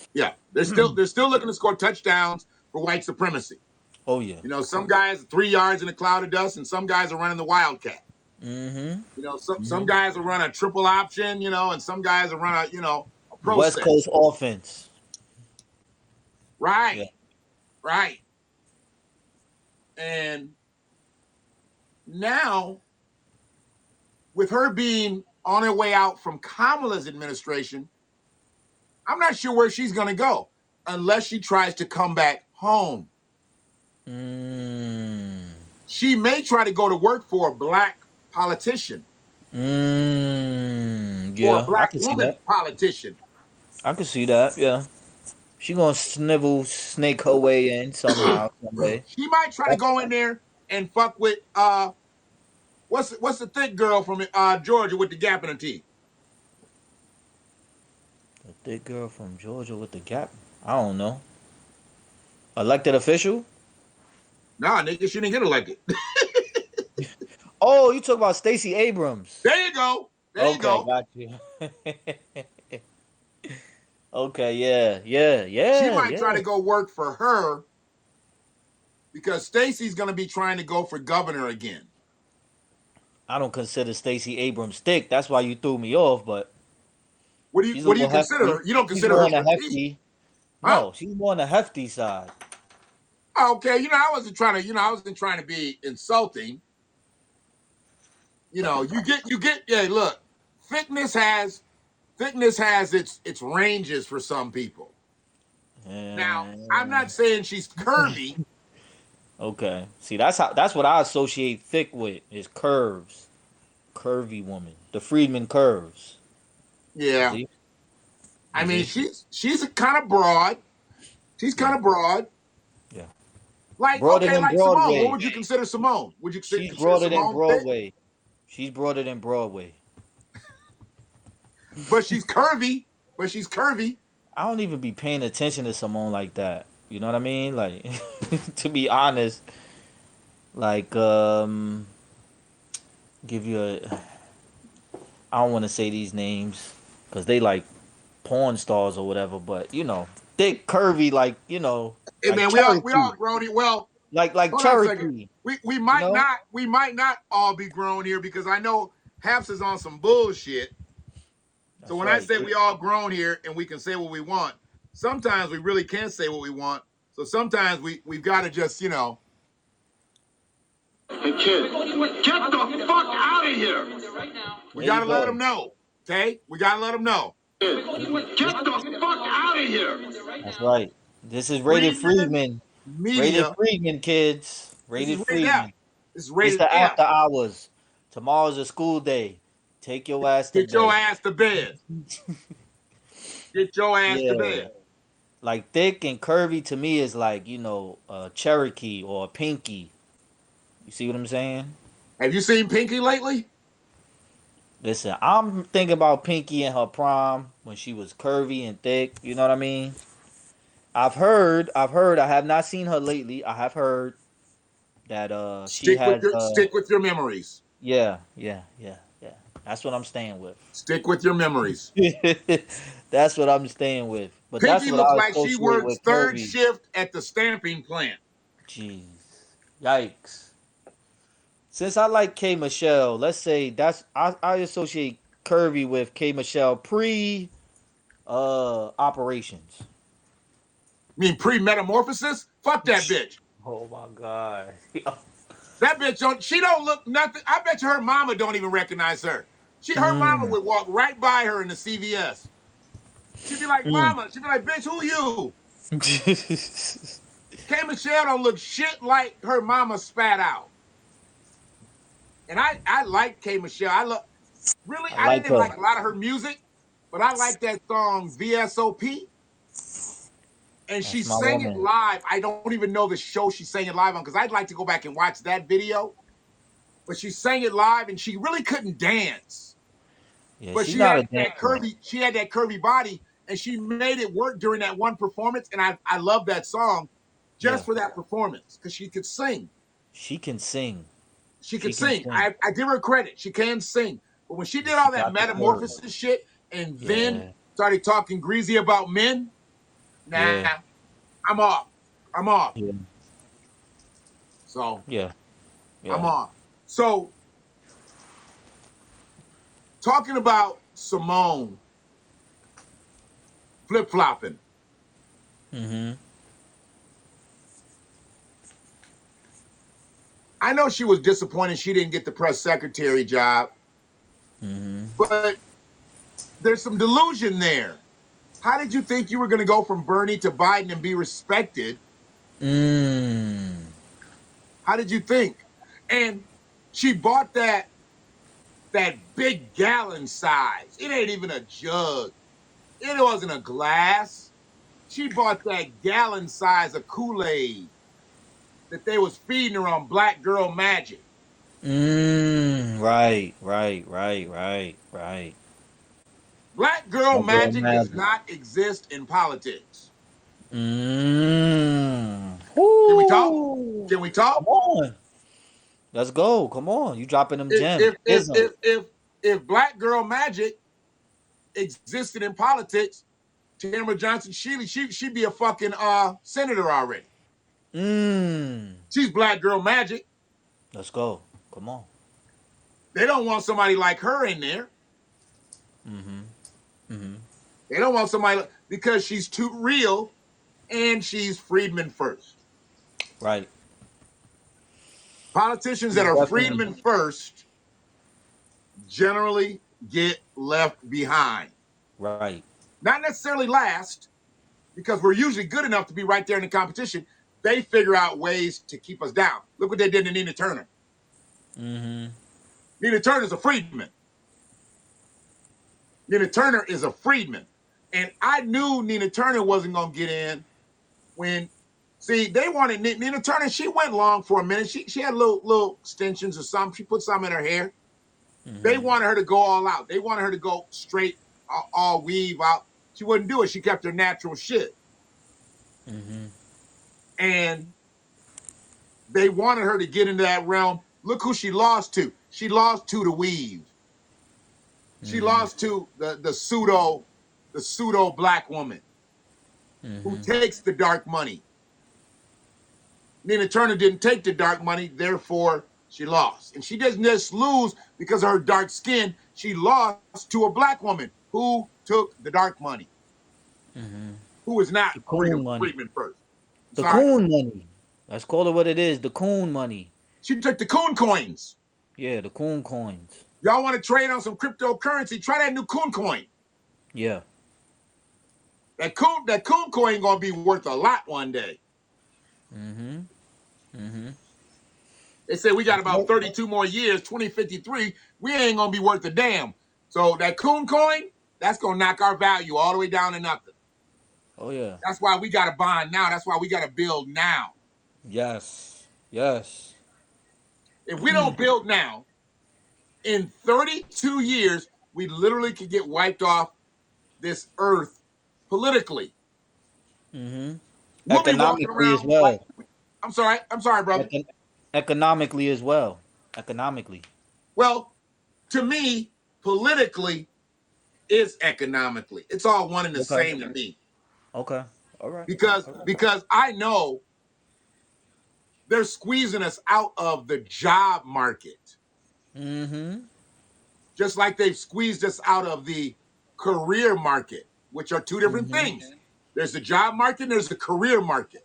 They're still looking to score touchdowns for white supremacy. Oh, yeah. You know, some guys 3 yards in a cloud of dust, and some guys are running the wildcat. Mm-hmm. You know, some guys will run a triple option, you know, and some guys will run a pro West set. Coast offense. Right. Yeah. Right. And now, with her being on her way out from Kamala's administration, I'm not sure where she's going to go unless she tries to come back home. She may try to go to work for a black politician or a Yeah, I black can see woman that. politician. I can see that. Yeah, she gonna snivel, snake her way in somehow, someday. She might try to That's go in there and fuck with what's the thick girl from Georgia with the gap in her teeth? the thick girl from Georgia with the gap. I don't know. Elected official? Nah, nigga, she didn't get elected. Oh, you talk about Stacey Abrams. There you go. There you Okay, go. got you. Okay, yeah, yeah, She yeah, might try yeah. to go work for her because Stacey's going to be trying to go for governor again. I don't consider Stacey Abrams thick. That's why you threw me off. But What she's a do you little consider hefty. her? You don't She's consider more her on the petite, hefty. huh? No, she's more on the hefty side. Okay, I wasn't trying to be insulting. Yeah, look, thickness has its ranges for some people. Now, I'm Uh, not saying she's curvy. okay. See, that's what I associate thick with is curves. Curvy woman. The Friedman curves. You Yeah. see? I You mean, see? she's a kind of broad. She's Yeah. kind of broad. Yeah. Like, Broader okay, than like Simone. What Broadway. would you consider Simone? Would you She's consider broader than Simone thick? Broadway. She's broader than Broadway. But she's curvy. But she's curvy. I don't even be paying attention to someone like that. You know what I mean? Like, to be honest, like, give you a. I don't want to say these names because they like porn stars or whatever, but thick, curvy, like you know, Hey like man, we all Cherokee, grown here. Well, like hold on a second. Cherokee. We You might know, not all be grown here because I know Haps is on some bullshit. So that's when I right. say we all grown here and we can say what we want, sometimes we really can't say what we want. So sometimes we've got to just, you know. Hey, kid, get the fuck out of here! We There got you to let go. them know. Okay? We got to let them know. Kid, get the fuck out of here! That's right. This is rated Freedman Freedman. Rated Media. Freedman, kids. This is Rated rated F. Freedman. This is It's rated the F. after hours. Tomorrow's a school day. Take your ass to Get your bed. ass to bed. Get your ass to Yeah. bed. Like thick and curvy to me is like, you know, a Cherokee or a Pinky. You see what I'm saying? Have you seen Pinky lately? Listen, I'm thinking about Pinky in her prime when she was curvy and thick. You know what I mean? I have not seen her lately. I have heard that she has Stick with your memories. yeah. That's what I'm staying with. Stick with your memories. That's what I'm staying with. But that's Pinky what looks I like she associate works with third curvy. shift at the stamping plant. Jeez. Yikes. Since I like K Michelle, let's say I associate curvy with K Michelle pre operations. I mean, pre-metamorphosis? Fuck that bitch. Oh my god. That bitch she don't look nothing. I bet you her mama don't even recognize her. Her mama mm. would walk right by her in the CVS. She'd be like, Mm. mama. She'd be like, bitch, who you? K Michelle don't look shit like her mama spat out. And I like K Michelle. I I like didn't her. like a lot of her music, but I like that song VSOP. And she That's my sang it woman. live. I don't even know the show she sang it live on because I'd like to go back and watch that video. But she sang it live and she really couldn't dance. Yeah, But she's not a dancer. she had that curvy body and she made it work during that one performance. And I love that song Yeah, just for that performance because she could sing. she can sing. She She could can sing. sing. I give her credit. She can sing. But when she And did she all that got the curve. metamorphosis shit and then Yeah, started talking greasy about men, nah, yeah, I'm off. I'm off. yeah, So yeah, I'm yeah. off. So talking about Simone flip flopping, Mm-hmm. I know she was disappointed she didn't get the press secretary job, Mm-hmm. but there's some delusion there. How did you think you were going to go from Bernie to Biden and be respected? Mm. How did you think? And she bought that big gallon size. It ain't even a jug. It wasn't a glass. She bought that gallon size of Kool-Aid that they was feeding her on Black Girl Magic. Mm. Right. Black Girl That girl Magic does magic. not exist in politics. Mm. Can we talk? Woo. Can we talk? Come on. Let's go. Come on. You dropping them If gems. if if Ism. if if, if Black Girl Magic existed in politics, Tamara Johnson she'd be a fucking senator already. Mm. She's Black Girl Magic. Let's go. Come on. They don't want somebody like her in there. Mm-hmm. Mm-hmm. They don't want somebody because she's too real and she's Freedmen first. Right. Politicians that She's are definitely Freedmen first generally get left behind. right. Not necessarily last, because we're usually good enough to be right there in the competition. They figure out ways to keep us down. Look what they did to Nina Turner. Mm-hmm. Nina Turner's a Freedman. Nina Turner is a Freedman. And I knew Nina Turner wasn't going to get in when, see, they wanted Nina Turner. She went long for a minute. She had little extensions or something. She put some in her hair. They Mm-hmm. wanted her to go all out. They wanted her to go straight, all weave out. She wouldn't do it. She kept her natural shit. Mm-hmm. And they wanted her to get into that realm. Look who she lost to. She lost to the weave. She Mm-hmm. lost to the pseudo black woman. who takes the dark money. Nina Turner didn't take the dark money, therefore she lost. And she doesn't just lose because of her dark skin. She lost to a black woman who took the dark money, who was not The coon money. Freedman first. The Sorry? coon money. Let's call it what it is. The coon money. She took the coon coins. Yeah, the coon coins. Y'all want to trade on some cryptocurrency? Try that new coon coin. Yeah. That coon coin gonna be worth a lot one day. They say we got about 32 more years, 2053. We ain't gonna be worth a damn. So that coon coin, that's gonna knock our value all the way down to nothing. Oh yeah. That's why we gotta bond now. That's why we gotta build now. Yes. Yes. If we don't build now, in 32 years, we literally could get wiped off this earth politically. We'll be walking Economically as around like, well. I'm sorry, brother. Economically as well. Economically. Well, to me, politically is economically. It's all one and the same to me. Okay. All right. Because I know they're squeezing us out of the job market. Just like they've squeezed us out of the career market, which are two different things. There's the job market and there's the career market.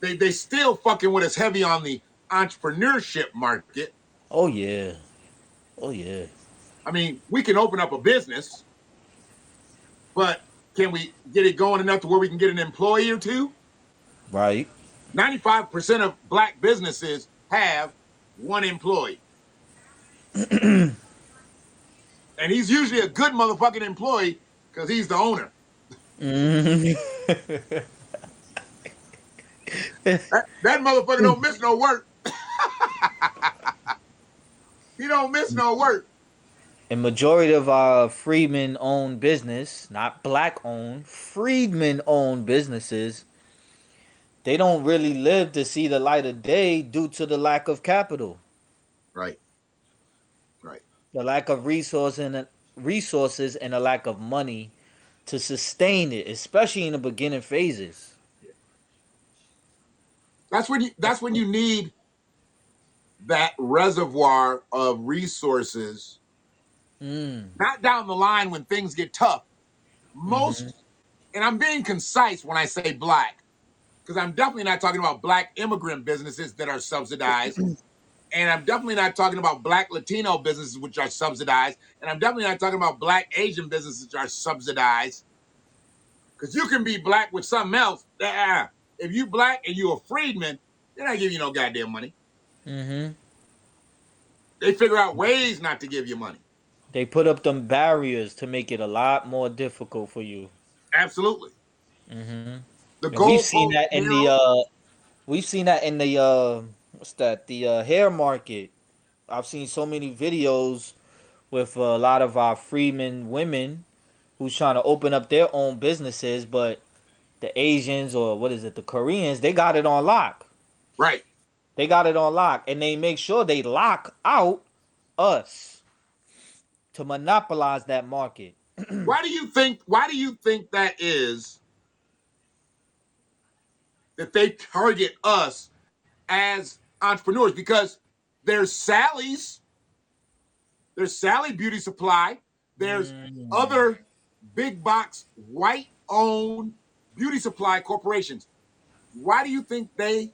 They still fucking with us heavy on the entrepreneurship market. Oh yeah. Oh yeah. I mean, we can open up a business, but can we get it going enough to where we can get an employee or two? Right. 95% of black businesses have one employee. And he's usually a good motherfucking employee because he's the owner. That motherfucker don't miss no work. He don't miss no work. And majority of our freedmen owned business, not black owned, freedmen owned businesses, they don't really live to see the light of day due to the lack of capital. Right. Right. The lack of resources and the lack of money to sustain it, especially in the beginning phases. That's when you need that reservoir of resources. Not down the line when things get tough. And I'm being concise when I say black, because I'm definitely not talking about black immigrant businesses that are subsidized. And I'm definitely not talking about black Latino businesses which are subsidized. And I'm definitely not talking about black Asian businesses which are subsidized. Because you can be black with something else. If you black and you a freedman, they're not giving you no goddamn money. They figure out ways not to give you money. They put up them barriers to make it a lot more difficult for you. Absolutely. The And we've seen goalpost that in the what's that? The hair market. I've seen so many videos with a lot of our freemen women who's trying to open up their own businesses, but the Asians or what is it, the Koreans, they got it on lock. Right. They got it on lock, and they make sure they lock out us to monopolize that market. Why do you think that is that they target us as entrepreneurs? Because there's Sally's, there's Sally Beauty Supply, there's other big box white owned beauty supply corporations. Why do you think they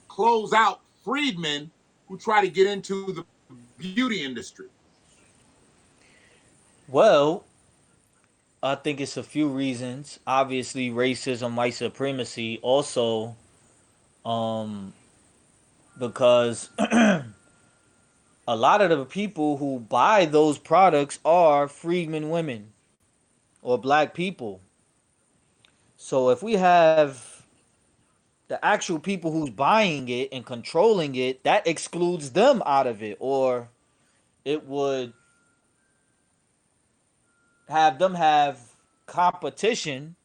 close out freedmen who try to get into the beauty industry? Well, I think it's a few reasons. Obviously, racism, white supremacy. Also, um, because a lot of the people who buy those products are freedmen women or black people. So if we have the actual people who's buying it and controlling it, that excludes them out of it, or it would have them have competition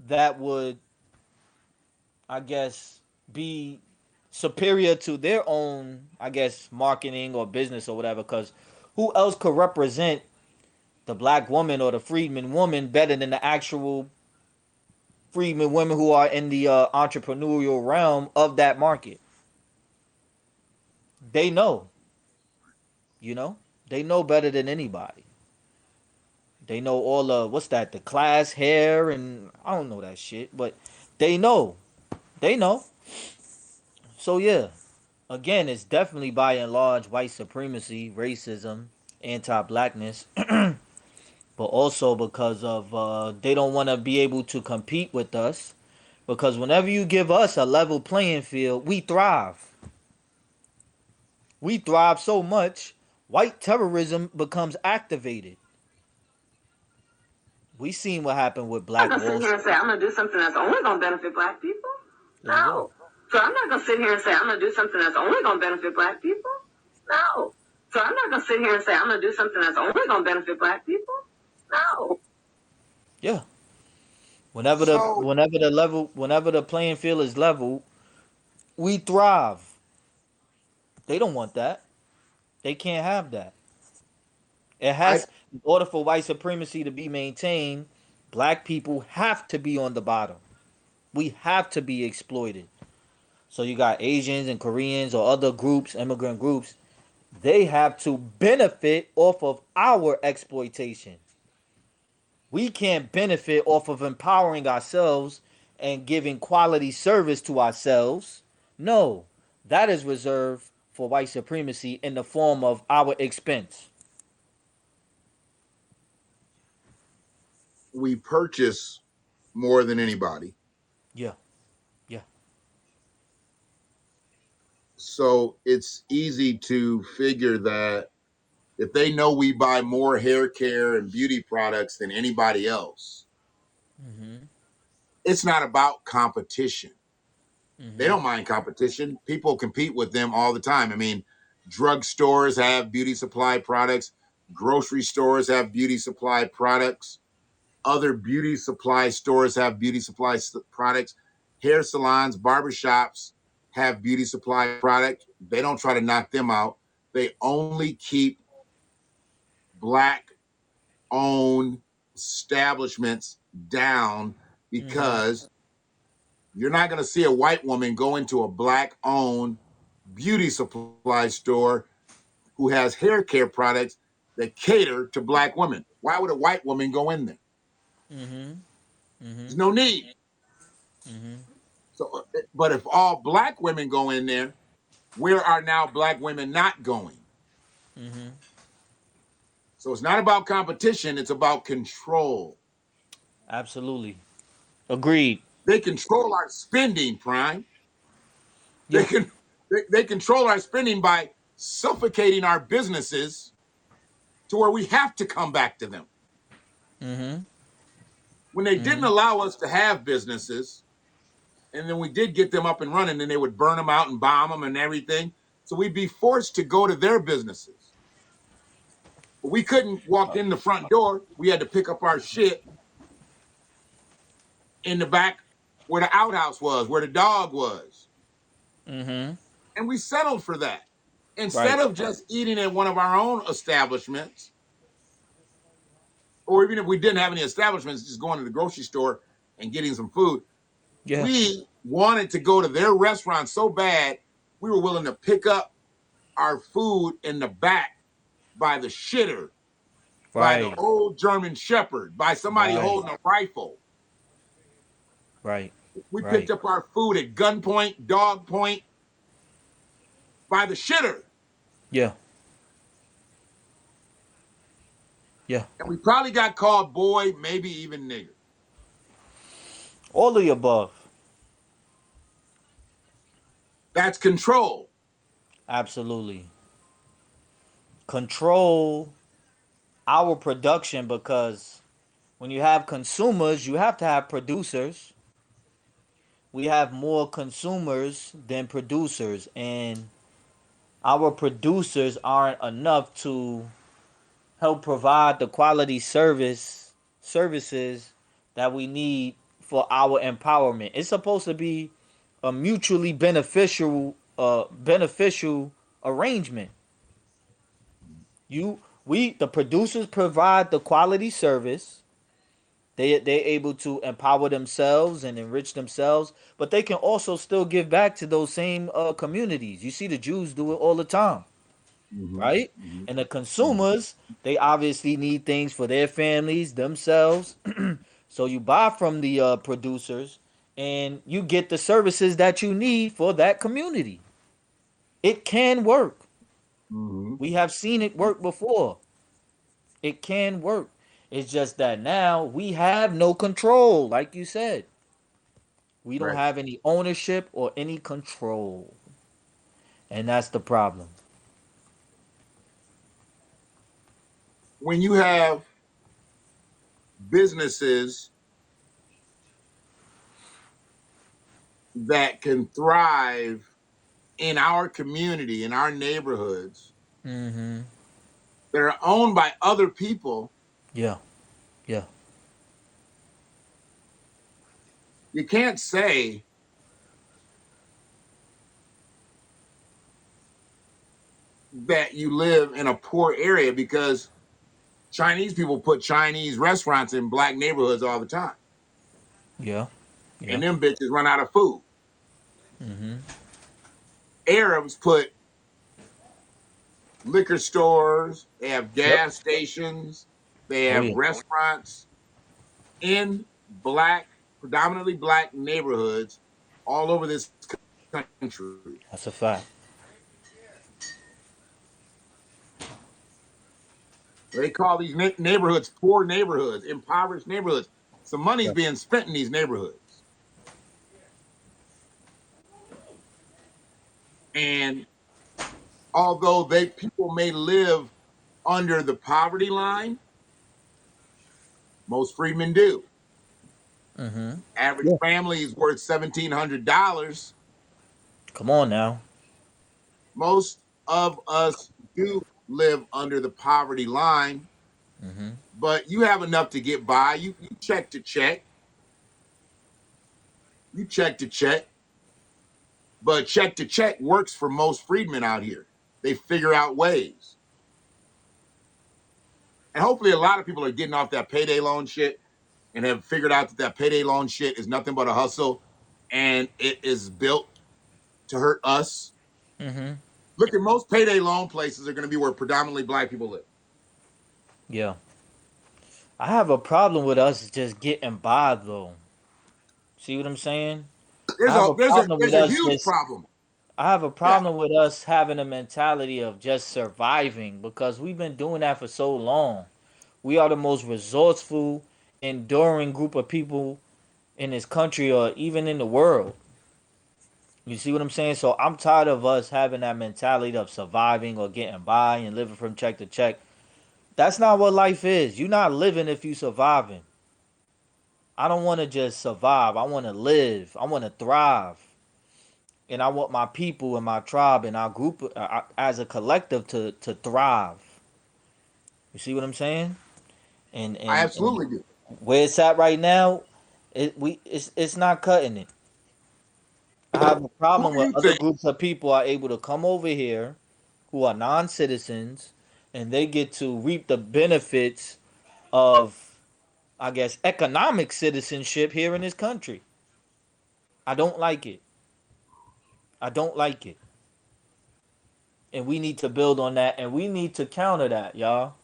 that would, I guess, be superior to their own, I guess, marketing or business or whatever. Because who else could represent the black woman or the freedman woman better than the actual freedmen women who are in the entrepreneurial realm of that market. They know, you know, they know better than anybody. They know all the what's that, the class hair, and I don't know that shit, but they know, they know. So yeah, again, it's definitely by and large white supremacy, racism, anti-blackness, but also because of they don't want to be able to compete with us. Because whenever you give us a level playing field, we thrive. We thrive so much, white terrorism becomes activated. We seen what happened with I'm Black not gonna Wall sit here and say Street. I'm gonna do something that's only gonna benefit black people. There you go. No. So I'm not gonna sit here and say I'm gonna do something that's only gonna benefit black people. No. So I'm not gonna sit here and say I'm gonna do something that's only gonna benefit black people. No. Yeah. So Whenever the playing field is level, we thrive. They don't want that. They can't have that. It I has, in order for white supremacy to be maintained, black people have to be on the bottom. We have to be exploited. So you got Asians and Koreans or other groups, immigrant groups, they have to benefit off of our exploitation. We can't benefit off of empowering ourselves and giving quality service to ourselves. No, that is reserved for white supremacy in the form of our expense. we purchase more than anybody. Yeah, yeah. So it's easy to figure that if they know we buy more hair care and beauty products than anybody else, Mm-hmm. it's not about competition. They Mm-hmm. don't mind competition. People compete with them all the time. I mean, drugstores have beauty supply products, grocery stores have beauty supply products, other beauty supply stores have beauty supply products, hair salons, barbershops have beauty supply product. They don't try to knock them out. They only keep black owned establishments down Mm-hmm. because you're not going to see a white woman go into a black owned beauty supply store who has hair care products that cater to black women. Why would a white woman go in there? Mm-hmm. Mm-hmm. There's no need. Mm-hmm. So, but if all black women go in there, where are now black women not going? Mm-hmm. So it's not about competition, it's about control. Absolutely. Agreed. They control our spending, Prime. They Yeah. can they control our spending by suffocating our businesses to where we have to come back to them. Mm-hmm. When they didn't Mm-hmm. allow us to have businesses, and then we did get them up and running, and they would burn them out and bomb them and everything. So we'd be forced to go to their businesses. But we couldn't walk in the front door. We had to pick up our shit in the back where the outhouse was, where the dog was. Mm-hmm. And we settled for that. Instead Right. of just eating at one of our own establishments, or even if we didn't have any establishments, just going to the grocery store and getting some food, Yeah. we wanted to go to their restaurant so bad, we were willing to pick up our food in the back by the shitter, by the Right. old German Shepherd, by somebody Right. holding a rifle. Right. We picked Right. up our food at gunpoint, dog point, by the shitter. Yeah. Yeah. And we probably got called boy, maybe even nigger. All of the above. That's control. Absolutely. Control our production because when you have consumers, you have to have producers. We have more consumers than producers, and our producers aren't enough to help provide the quality services that we need for our empowerment. It's supposed to be a mutually beneficial arrangement. You The producers provide the quality service. They're able to empower themselves and enrich themselves, but they can also still give back to those same communities. You see the Jews do it all the time, Mm-hmm. right? Mm-hmm. And the consumers, they obviously need things for their families, themselves. So you buy from the producers and you get the services that you need for that community. It can work. Mm-hmm. We have seen it work before. It can work. It's just that now we have no control, like you said. We don't Right. have any ownership or any control. And that's the problem. When you have businesses that can thrive in our community, in our neighborhoods, Mm-hmm. that are owned by other people, Yeah. Yeah. you can't say that you live in a poor area because Chinese people put Chinese restaurants in black neighborhoods all the time, Yeah. Yeah. and them bitches run out of food. Mm-hmm. Arabs put liquor stores, they have Yep. gas stations, they Oh have yeah. restaurants in black, predominantly black neighborhoods all over this country. That's a fact. They call these neighborhoods poor neighborhoods, impoverished neighborhoods. Some money's Yeah. being spent in these neighborhoods. And although people may live under the poverty line, most freedmen do. Mm-hmm. Average Yeah. family is worth $1,700. Come on now. Most of us do live under the poverty line, Mm-hmm. but you have enough to get by. You check to check, you check to check, but check to check works for most freedmen out here. They figure out ways. And hopefully, a lot of people are getting off that payday loan shit and have figured out that payday loan shit is nothing but a hustle and it is built to hurt us. Mm-hmm. Look at most payday loan places are going to be where predominantly black people live. Yeah. I have a problem with us just getting by though. See what I'm saying? I There's have a a there's a problem with there's a us huge just problem. I have a Yeah, problem with us having a mentality of just surviving because we've been doing that for so long. We are the most resourceful, enduring group of people in this country or even in the world. You see what I'm saying? So I'm tired of us having that mentality of surviving or getting by and living from check to check. That's not what life is. You're not living if you surviving. I don't want to just survive. I want to live. I want to thrive. And I want my people and my tribe and our group as a collective to thrive. You see what I'm saying? And I and absolutely do. where it's at right now, it's not cutting it. I have a Who problem do with you other think? groups of people are able to come over here who are non-citizens and they get to reap the benefits of, I guess, economic citizenship here in this country. I don't like it. I don't like it. And we need to build on that and we need to counter that, y'all.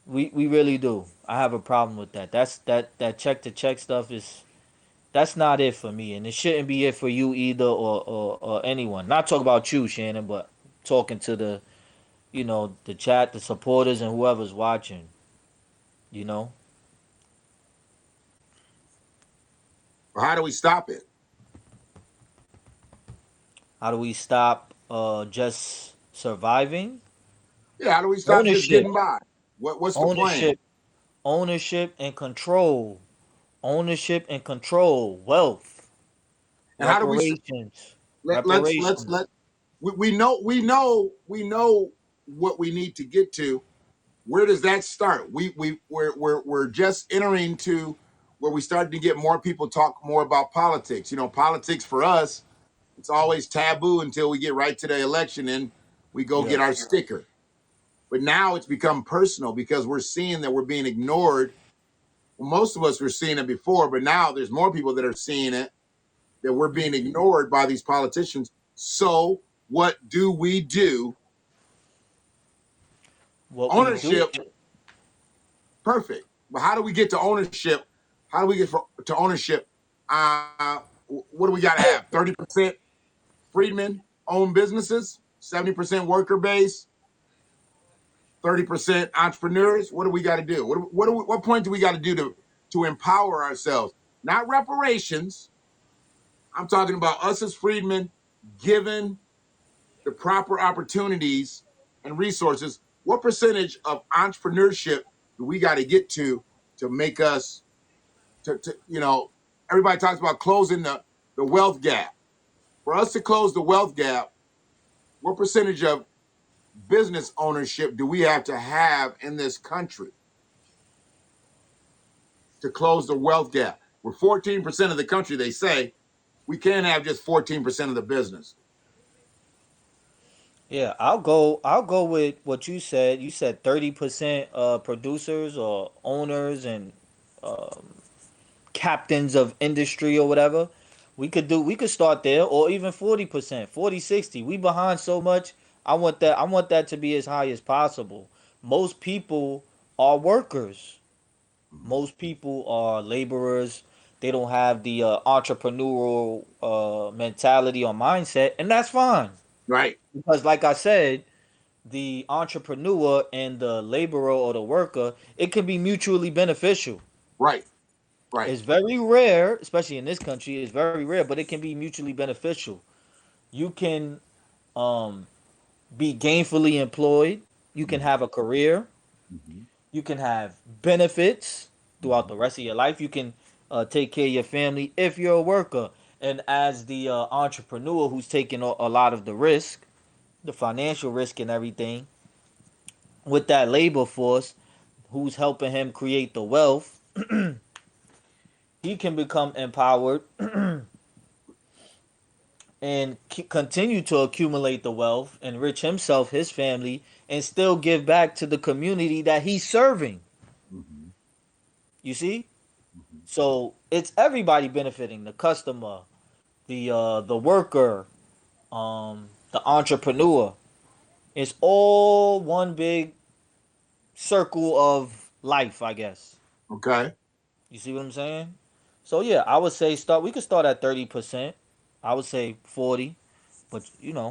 We really do. I have a problem with that. That check to check stuff is that's not it for me, and it shouldn't be it for you either, or anyone. Not talk about you, Shannon, but talking to the chat, the supporters, and whoever's watching. You know, How do we stop it? how do we stop just surviving? Yeah, how do we stop just Ownership, getting by? What's the plan? ownership, ownership and control, ownership and control, wealth, And how do we reparations, let reparations. we know what we need to get to. Where does that start? We're just entering to where we start to get more people talk more about politics. You know, politics for us, it's always taboo until we get right to the election and we go Yeah, get our sticker. But now it's become personal because we're seeing that we're being ignored. Well, most of us were seeing it before, but now there's more people that are seeing it, that we're being ignored by these politicians. So what do we do? What we do, Ownership, perfect. But how do we get to ownership? How do we get to ownership? What do we got to have? 30% freedmen own businesses, 70% worker base, 30% entrepreneurs. What do we got to do? What point do we got to do to empower ourselves? Not reparations. I'm talking about us as freedmen, given the proper opportunities and resources. What percentage of entrepreneurship do we got to get to make us to everybody talks about closing the wealth gap. For us to close the wealth gap, what percentage of business ownership do we have in this country to close the wealth gap? We're 14% of the country, they say. We can't have just 14% of the business. yeah, I'll go with what you said. You said 30% producers or owners and captains of industry or whatever. We could start there, or even 40%, 40, 60. We behind so much. I want that to be as high as possible. Most people are workers. Most people are laborers. They don't have the entrepreneurial mentality or mindset, and that's fine. Right, Because, like I said, the entrepreneur and the laborer or the worker, it can be mutually beneficial. right, right. It's very rare, especially in this country. It's very rare, but it can be mutually beneficial. You can um, be gainfully employed. You can have a career. Mm-hmm. You can have benefits throughout Mm-hmm. the rest of your life. You can take care of your family if you're a worker. And as the entrepreneur who's taking a lot of the risk, the financial risk and everything, with that labor force who's helping him create the wealth, he can become empowered and continue to accumulate the wealth, enrich himself, his family, and still give back to the community that he's serving. Mm-hmm. You see? Mm-hmm. So it's everybody benefiting: the customer, the worker, the entrepreneur. It's all one big circle of life, I guess. Okay. You see what I'm saying? So yeah, I would say start. We could start at 30%. I would say 40, but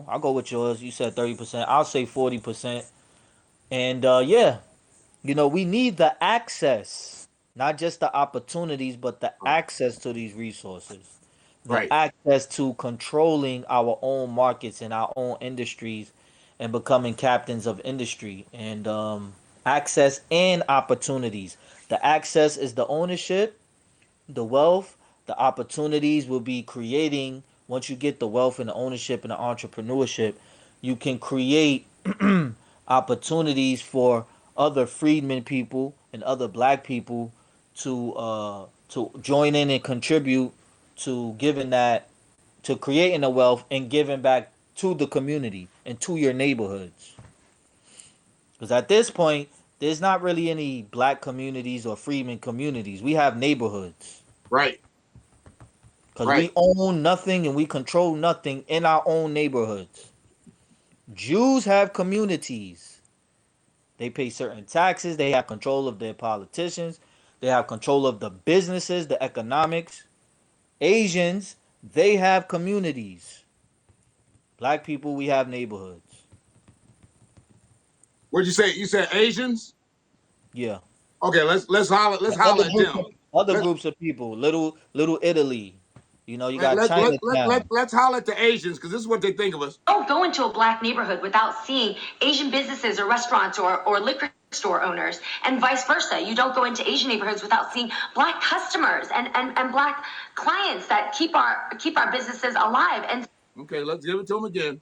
I'll go with yours. You said 30%. I'll say 40%. And yeah, we need the access, not just the opportunities, but the access to these resources, the Right. access to controlling our own markets and our own industries and becoming captains of industry and access and opportunities. The access is the ownership, the wealth, the opportunities will be creating. Once you get the wealth and the ownership and the entrepreneurship, you can create opportunities for other freedmen people and other black people to join in and contribute to giving that, to creating the wealth and giving back to the community and to your neighborhoods. Because at this point, there's not really any black communities or freedmen communities. We have neighborhoods. Right. Because Right. we own nothing and we control nothing in our own neighborhoods. Jews have communities. They pay certain taxes. They have control of their politicians. They have control of the businesses, the economics. Asians, they have communities. Black people, we have neighborhoods. What'd you say? You said Asians? Yeah. Okay, let's holler Other at groups them. of, other Let's groups of people. Little Italy. You got Chinatown. let's holler at the Asians because this is what they think of us. Don't go into a black neighborhood without seeing Asian businesses or restaurants or liquor store owners, and vice versa. You don't go into Asian neighborhoods without seeing black customers and black clients that keep our businesses alive. And Okay, let's give it to them again.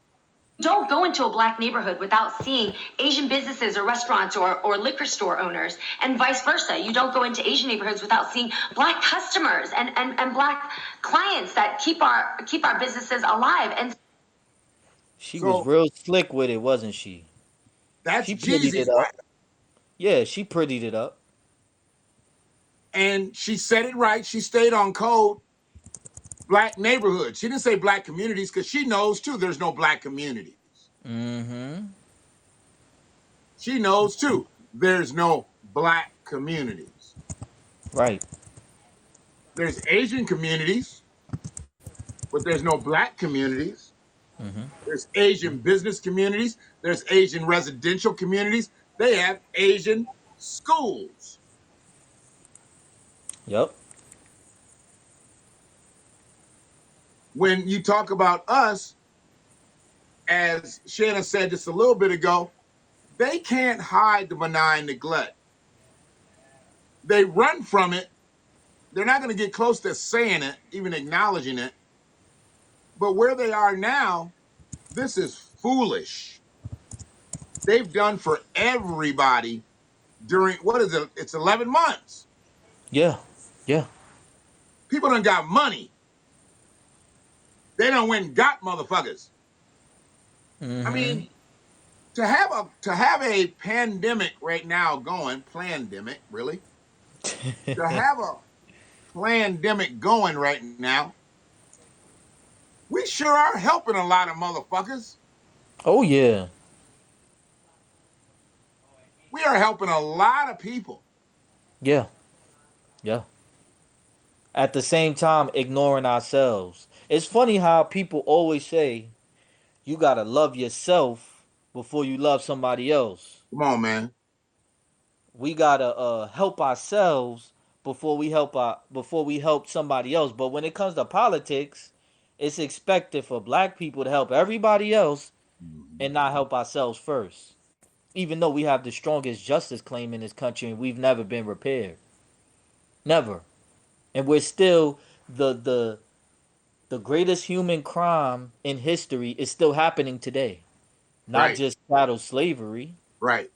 don't go into a black neighborhood without seeing Asian businesses or restaurants or liquor store owners, and vice versa. You don't go into Asian neighborhoods without seeing black customers and black clients that keep our businesses alive. And She was So real slick with it, wasn't she? That's She prettied Jeezy's it up. wife. Yeah, she prettied it up. And she said it right. She stayed on code. Black neighborhoods. She didn't say black communities because she knows too there's no black communities. Mm-hmm. She knows too there's no black communities. Right. There's Asian communities, but there's no black communities. Mm-hmm. There's Asian business communities. There's Asian residential communities. They have Asian schools. Yep. When you talk about us, as Shanna said just a little bit ago, they can't hide the benign neglect. They run from it. They're not going to get close to saying it, even acknowledging it. But where they are now, this is foolish. They've done for everybody during, what is it? It's 11 months. Yeah. Yeah. People done got money. They done went and got motherfuckers. I Mm-hmm. mean, to have a pandemic right now going, plandemic, really? To have a plandemic going right now, we sure are helping a lot of motherfuckers. Oh yeah. We are helping a lot of people. Yeah. Yeah. At the same time, ignoring ourselves. It's funny how people always say you gotta love yourself before you love somebody else. Come on, man. We gotta help ourselves before we help somebody else. But when it comes to politics, it's expected for black people to help everybody else and not help ourselves first. Even though we have the strongest justice claim in this country and we've never been repaired. Never. And we're still the greatest human crime in history is still happening today. Not Right, just chattel slavery. right.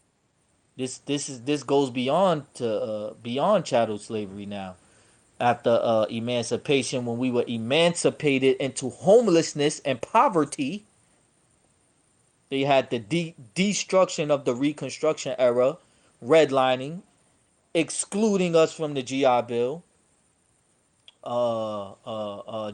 This goes beyond to beyond chattel slavery now. After emancipation, when we were emancipated into homelessness and poverty, they had the destruction of the Reconstruction era, redlining, excluding us from the GI Bill,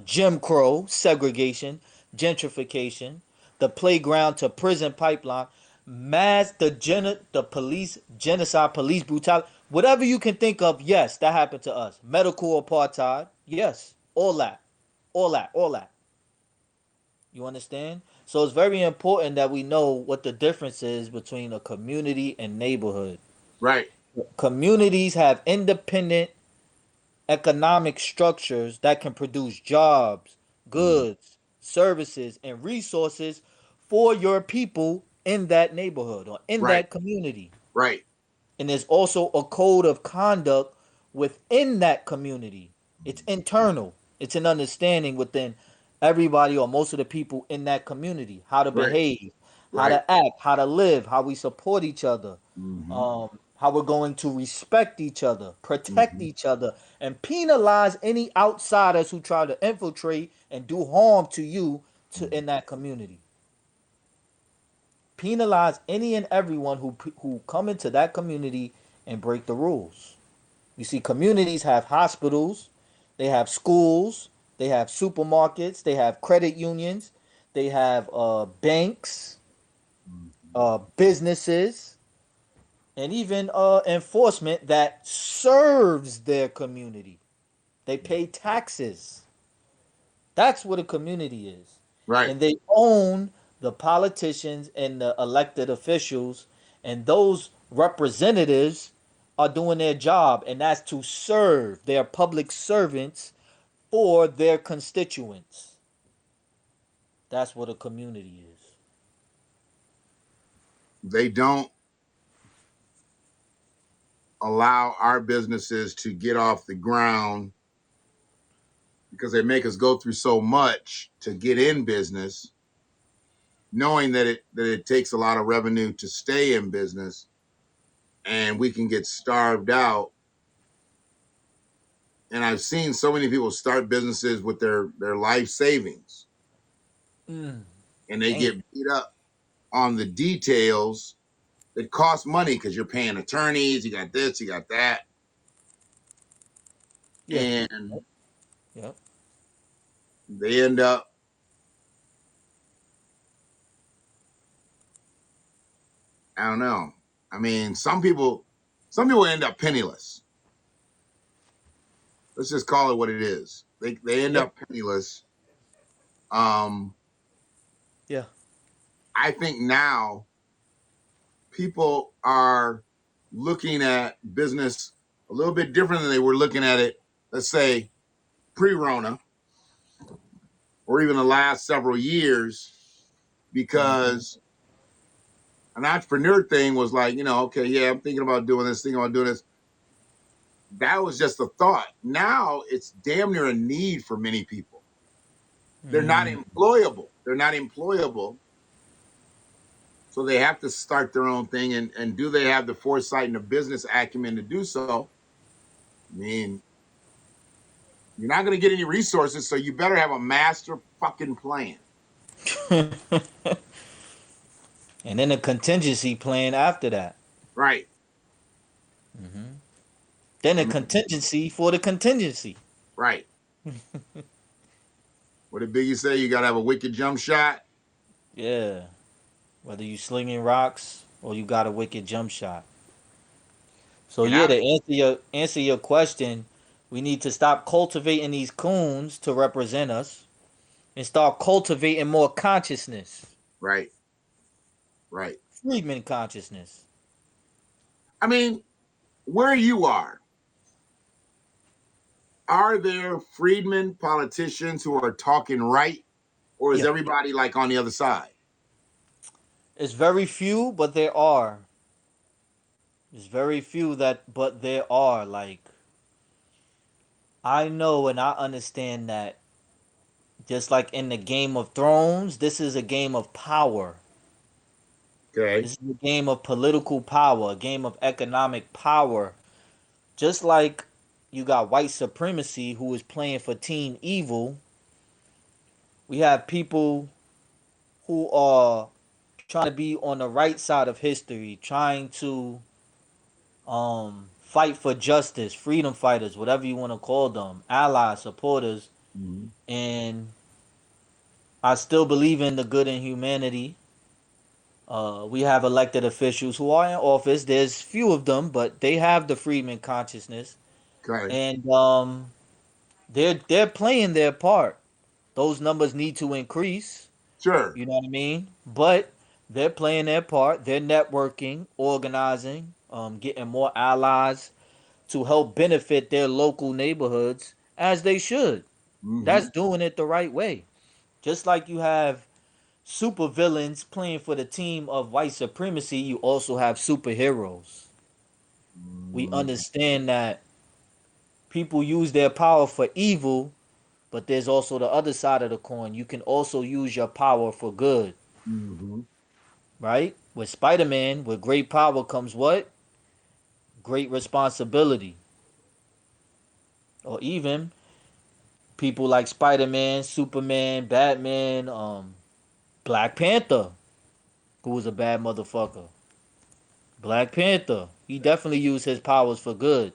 Jim Crow, segregation, gentrification, the playground to prison pipeline, the police genocide, police brutality, whatever you can think of. Yes, that happened to us. Medical apartheid. Yes, all that, all that, all that. You understand? So it's very important that we know what the difference is between a community and neighborhood. Right. Communities have independent economic structures that can produce jobs, Mm, goods, services, and resources for your people in that neighborhood or in right, that community. right. And there's also a code of conduct within that community. It's internal, it's an understanding within everybody or most of the people in that community how to Right, behave, how right. to act, how to live, how we support each other, Mm-hmm, how we're going to respect each other, protect mm-hmm, each other, and penalize any outsiders who try to infiltrate and do harm to you in that community. Penalize any and everyone who come into that community and break the rules. You see, communities have hospitals, they have schools, they have supermarkets, they have credit unions, they have banks, mm-hmm. businesses, and even enforcement that serves their community. They pay taxes. That's what a community is. Right, And they own the politicians and the elected officials, and those representatives are doing their job, and that's to serve their public servants for their constituents. That's what a community is. they don't allow our businesses to get off the ground because they make us go through so much to get in business, knowing that it takes a lot of revenue to stay in business, and we can get starved out. And I've seen so many people start businesses with their life savings, Mm, and they damn. get beat up on the details it costs money because you're paying attorneys, you got this, you got that. Yeah. And Yep. they end up, I don't know. I mean, some people end up penniless. Let's just call it what it is. They end Yeah. up penniless. Um, Yeah. I think now people are looking at business a little bit different than they were looking at it, let's say, pre-Rona or even the last several years, because an entrepreneur thing was like, okay, yeah, I'm thinking about doing this, thinking about doing this. That was just a thought. Now it's damn near a need for many people. They're not Mm, employable. They're not employable. So they have to start their own thing. And do they have the foresight and the business acumen to do so? I mean, you're not going to get any resources, so you better have a master fucking plan. and then a contingency plan after that. Right. Then I a mean, contingency for the contingency. right. What did Biggie say? You got to have a wicked jump shot. Yeah. Whether you slinging rocks or you got a wicked jump shot. So And yeah, I, to answer your question, we need to stop cultivating these coons to represent us and start cultivating more consciousness, right, right. Friedman consciousness. I mean, where you are there freedmen politicians who are talking right, or is Yeah, everybody like on the other side? it's very few, but there are. It's very few that, but there are. Like I know and I understand that. Just like in the Game of Thrones, this is a game of power. Okay. This is a game of political power, a game of economic power. Just like you got white supremacy who is playing for Team Evil, we have people who are trying to be on the right side of history, trying to fight for justice, freedom fighters, whatever you want to call them, allies, supporters, Mm-hmm. and I still believe in the good in humanity. We have elected officials who are in office. There's few of them, but they have the Freedman consciousness, Okay. and they're playing their part. Those numbers need to increase. Sure. You know what I mean? But they're playing their part. They're networking, organizing, getting more allies to help benefit their local neighborhoods as they should. Mm-hmm. That's doing it the right way. Just like you have supervillains playing for the team of white supremacy, you also have superheroes. We Mm-hmm. understand that people use their power for evil, but there's also the other side of the coin. You can also use your power for good, Mm-hmm. right? With Spider Man, with great power comes what? Great responsibility. Or even people like Spider Man, Superman, Batman, Black Panther, who was a bad motherfucker. Black Panther, he definitely used his powers for good.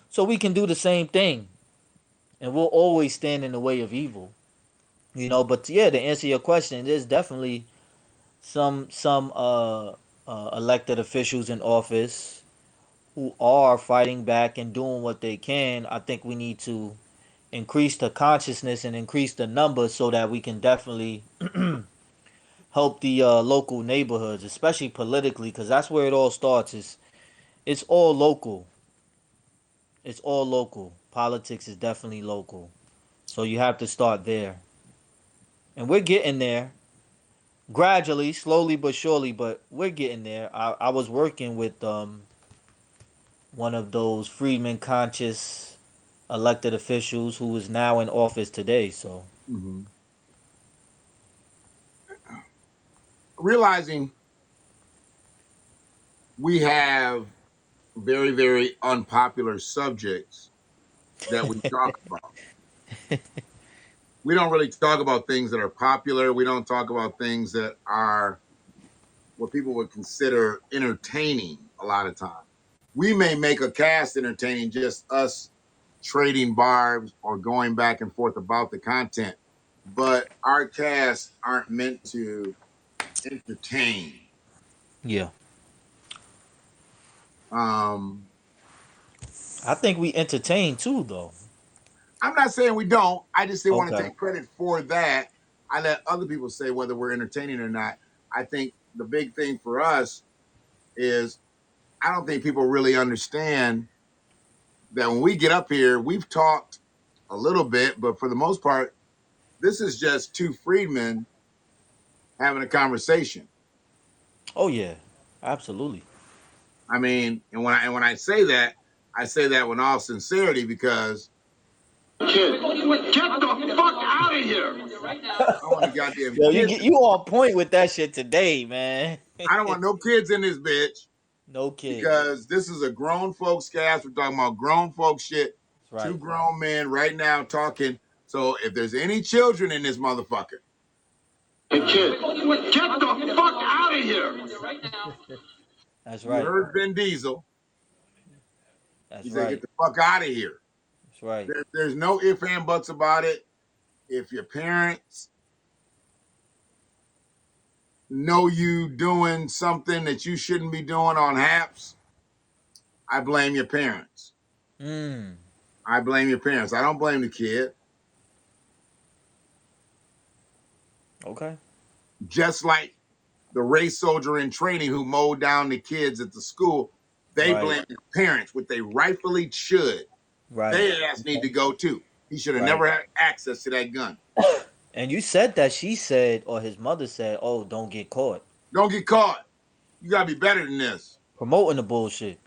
So we can do the same thing, and we'll always stand in the way of evil. But yeah, to answer your question, there's definitely some elected officials in office who are fighting back and doing what they can. I think we need to increase the consciousness and increase the numbers so that we can definitely help the local neighborhoods, especially politically, because that's where it all starts. It's all local. It's all local. Politics is definitely local. So you have to start there. And we're getting there gradually, slowly but surely, but we're getting there. I was working with one of those Freedmen conscious elected officials who is now in office today. So, Mm-hmm. Realizing we have very, very unpopular subjects that we talk about. We don't really talk about things that are popular. We don't talk about things that are what people would consider entertaining a lot of times. We may make a cast entertaining, just us trading barbs or going back and forth about the content, but our casts aren't meant to entertain. Yeah. Um, I think we entertain too, though. I'm not saying we don't. I just didn't want to Okay. take credit for that. I let other people say whether we're entertaining or not. I think the big thing for us is I don't think people really understand that when we get up here, we've talked a little bit, but for the most part, this is just two freedmen having a conversation. Oh yeah, absolutely. I mean, and when I say that with all sincerity because Kid, get the fuck out of here! I don't want any goddamn Yo, kids. you on point with that shit today, man. I don't want no kids in this bitch No kids. because this is a grown folks cast. We're talking about grown folks shit. That's right. Two grown men right now talking. So if there's any children in this motherfucker, Hey, kid, get the fuck out of here! That's you right. heard Vin Diesel. That's He said, right. "Get the fuck out of here." That's right. There's no ifs and buts about it. If your parents know you doing something that you shouldn't be doing on haps, I blame your parents. Mm. I blame your parents. I don't blame the kid. Okay. Just like the race soldier in training who mowed down the kids at the school, they Right. blame the parents, which they rightfully should. Right. Their ass need to go too. He should have Right. never had access to that gun. And you said that she said, or his mother said, "Oh, don't get caught." Don't get caught. You gotta be better than this. Promoting the bullshit.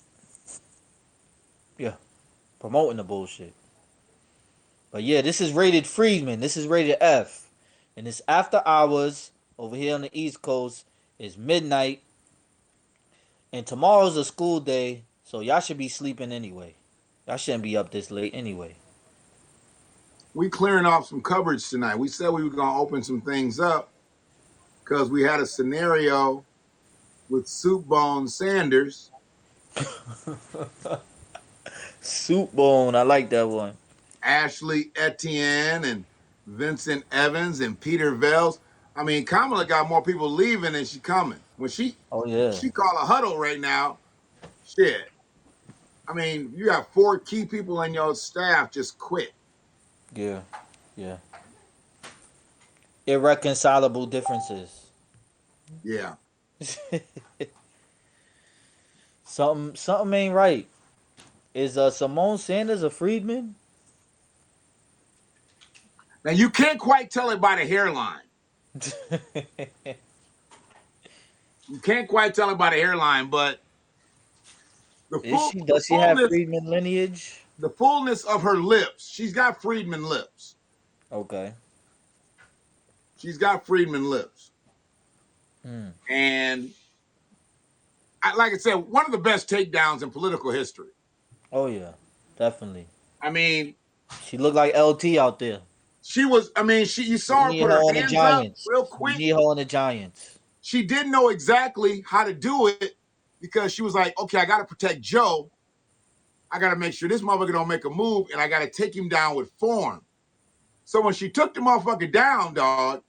Yeah. Promoting the bullshit. But yeah, this is rated Freedman. This is rated F. And it's after hours over here on the East Coast. It's midnight. And tomorrow's a school day. So y'all should be sleeping anyway. Y'all shouldn't be up this late anyway. We clearing off some coverage tonight. We said we were gonna open some things up because we had a scenario with Soup Bone Sanders. Soup bone. I like that one. Ashley Etienne and Vincent Evans and Peter Vels. I mean, Kamala got more people leaving than she coming. When Oh yeah. she call a huddle right now, shit. I mean, you got 4 key people in your staff just quit. Yeah. Yeah. Irreconcilable differences. Yeah. Something ain't right. Is Simone Sanders a freedman? Now you can't quite tell it by the hairline. You can't quite tell it by the hairline, but the Does she have freedman lineage? the fullness of her lips. She's got Friedman lips. Okay. She's got Friedman lips. Hmm. And like I said, one of the best takedowns in political history. Oh yeah, definitely. I mean, She looked like LT out there. she was. I mean, you We saw her need put her her on the hands up Giants. real We quick. need her on the Giants. She didn't know exactly how to do it because she was like, "Okay, I got to protect Joe. I got to make sure this motherfucker don't make a move, and I got to take him down with form." So when she took the motherfucker down, dog,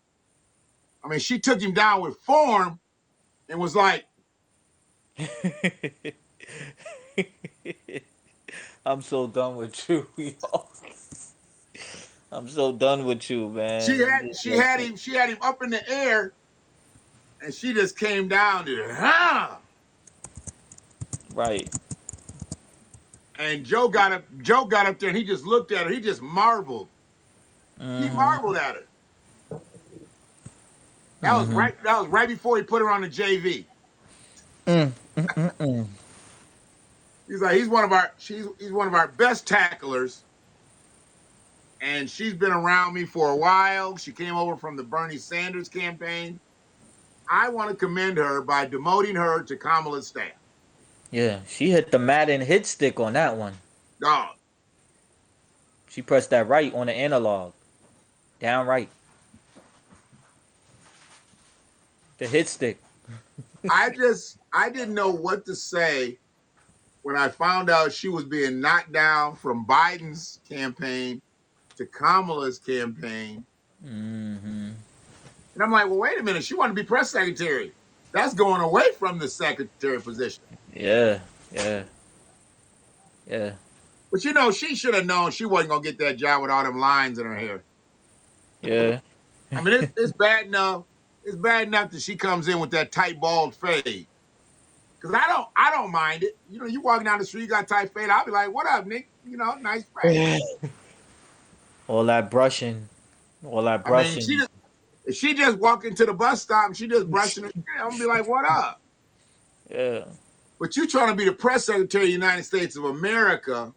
I mean, she took him down with form and was like, I'm so done with you, yo. I'm so done with you, man. she had him up in the air, and she just came down to huh. Right. And Joe got up. Joe got up there, and he just looked at her. He just marveled. He marveled at her. That was right. That was right before he put her on the JV. He's like he's one of our. He's one of our best tacklers. And she's been around me for a while. She came over from the Bernie Sanders campaign. I want to commend her by demoting her to Kamala's staff. Yeah, she hit the Madden hit stick on that one. Dog. She pressed that right on the analog. Down right. The hit stick. I didn't know what to say when I found out she was being knocked down from Biden's campaign to Kamala's campaign. Mm-hmm. And I'm like, well, wait a minute. She wanted to be press secretary. That's going away from the secretary position. Yeah, yeah, yeah, But she should have known she wasn't going to get that job with all them lines in her hair. yeah. I mean, it's bad enough. It's bad enough that she comes in with that tight bald fade. Because I don't mind it. You walking down the street, you got tight fade. I'll be like, what up, Nick? Nice fade. All that brushing, all that I mean, brushing. if she just walk into the bus stop and she just brushing her hair, I'm gonna be like, what up? Yeah. But you trying to be the press secretary of the United States of America,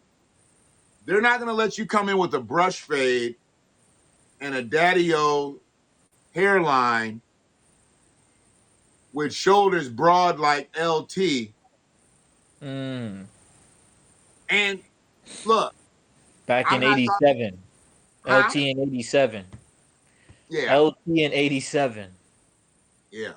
they're not gonna let you come in with a brush fade and a daddy-o hairline with shoulders broad like LT. Mm. And look, Back I'm in not talking, '87, huh? LT in '87, Yeah, LT in '87. yeah.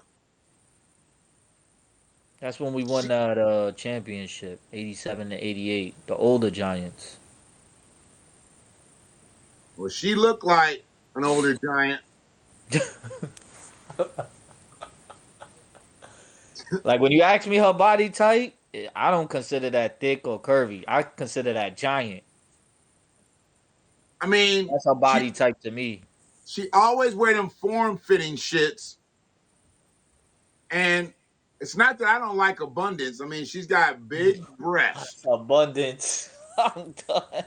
That's when we won She, that championship, '87 to '88. The older Giants. well, she looked like an older giant. Like when you ask me her body type, I don't consider that thick or curvy. I consider that giant. I mean, That's her she body type to me. she always wear them form-fitting shits. And it's not that I don't like abundance. I mean, she's got big breasts. Abundance. I'm done.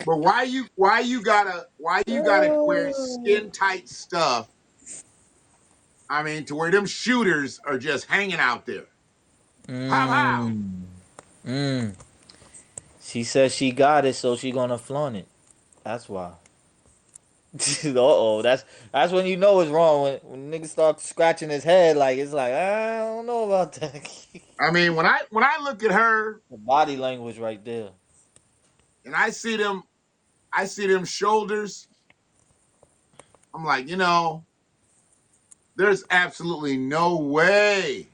But why you gotta wear skin tight stuff? I mean, to where them shooters are just hanging out there. Pow pow. Mm. Mm. She says she got it, so she gonna flaunt it. That's why. Uh-oh, that's when you know it's wrong. When niggas start scratching his head, like it's like I don't know about that. I mean, when I look at her The body language right there. and I see them shoulders, I'm like, there's absolutely no way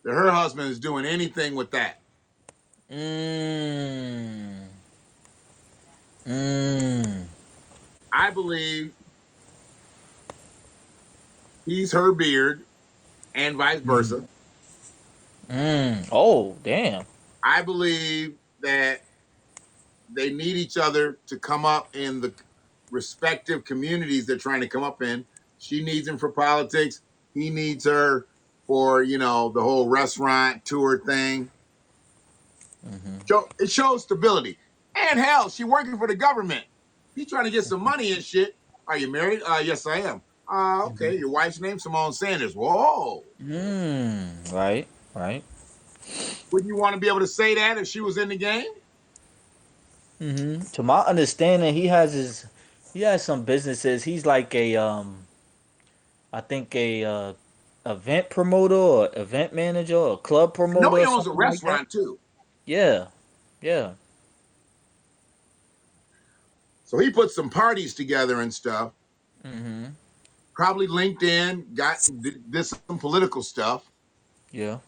that her husband is doing anything with that. Mmm. Mmm. I believe he's her beard and vice versa. Mmm. Oh, damn. I believe that they need each other to come up in the respective communities they're trying to come up in. She needs him for politics. He needs her for, the whole restaurant tour thing. Mm-hmm. So it shows stability. And hell, she working for the government. He's trying to get some money and shit. Are you married? Yes, I am. Okay. Your wife's name, Simone Sanders. Whoa. Mmm. Right. Right. Wouldn't you want to be able to say that if she was in the game? Mm-hmm. To my understanding, he has some businesses. He's like a I think a event promoter or event manager or club I know promoter he or owns a something like that. restaurant too. Yeah. Yeah. So he put some parties together and stuff. Mm-hmm. Probably LinkedIn did some political stuff, Yeah.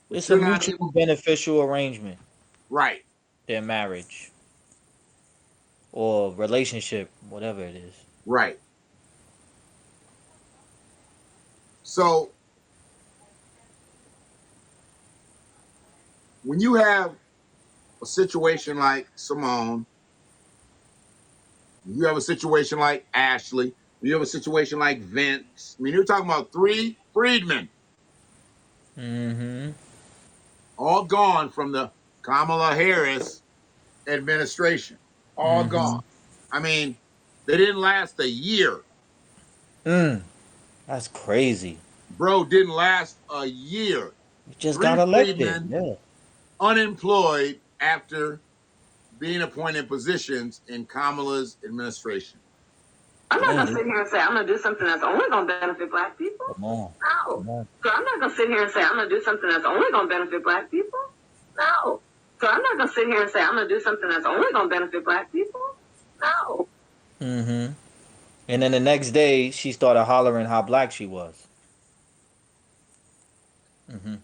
but It's a you're not mutually able. beneficial arrangement, Right, their marriage or relationship, whatever it is. right. So when you have a situation like Simone, you have a situation like Ashley, you have a situation like Vince. I mean, you're talking about three freedmen, Mm-hmm. all gone from the Kamala Harris administration, all Mm-hmm. gone. I mean, they didn't last a year. Mm. That's crazy. Bro, didn't last a year. You just Three got elected. freedmen Yeah. unemployed after being appointed positions in Kamala's administration. I'm not gonna Dang. sit here and say I'm gonna do something that's only gonna benefit black people. Come on. No. Come on. So I'm not gonna sit here and say I'm gonna do something that's only gonna benefit black people. No. So I'm not gonna sit here and say I'm gonna do something that's only gonna benefit black people. No. Mm-hmm. And then the next day, she started hollering how black she was. Mm-hmm.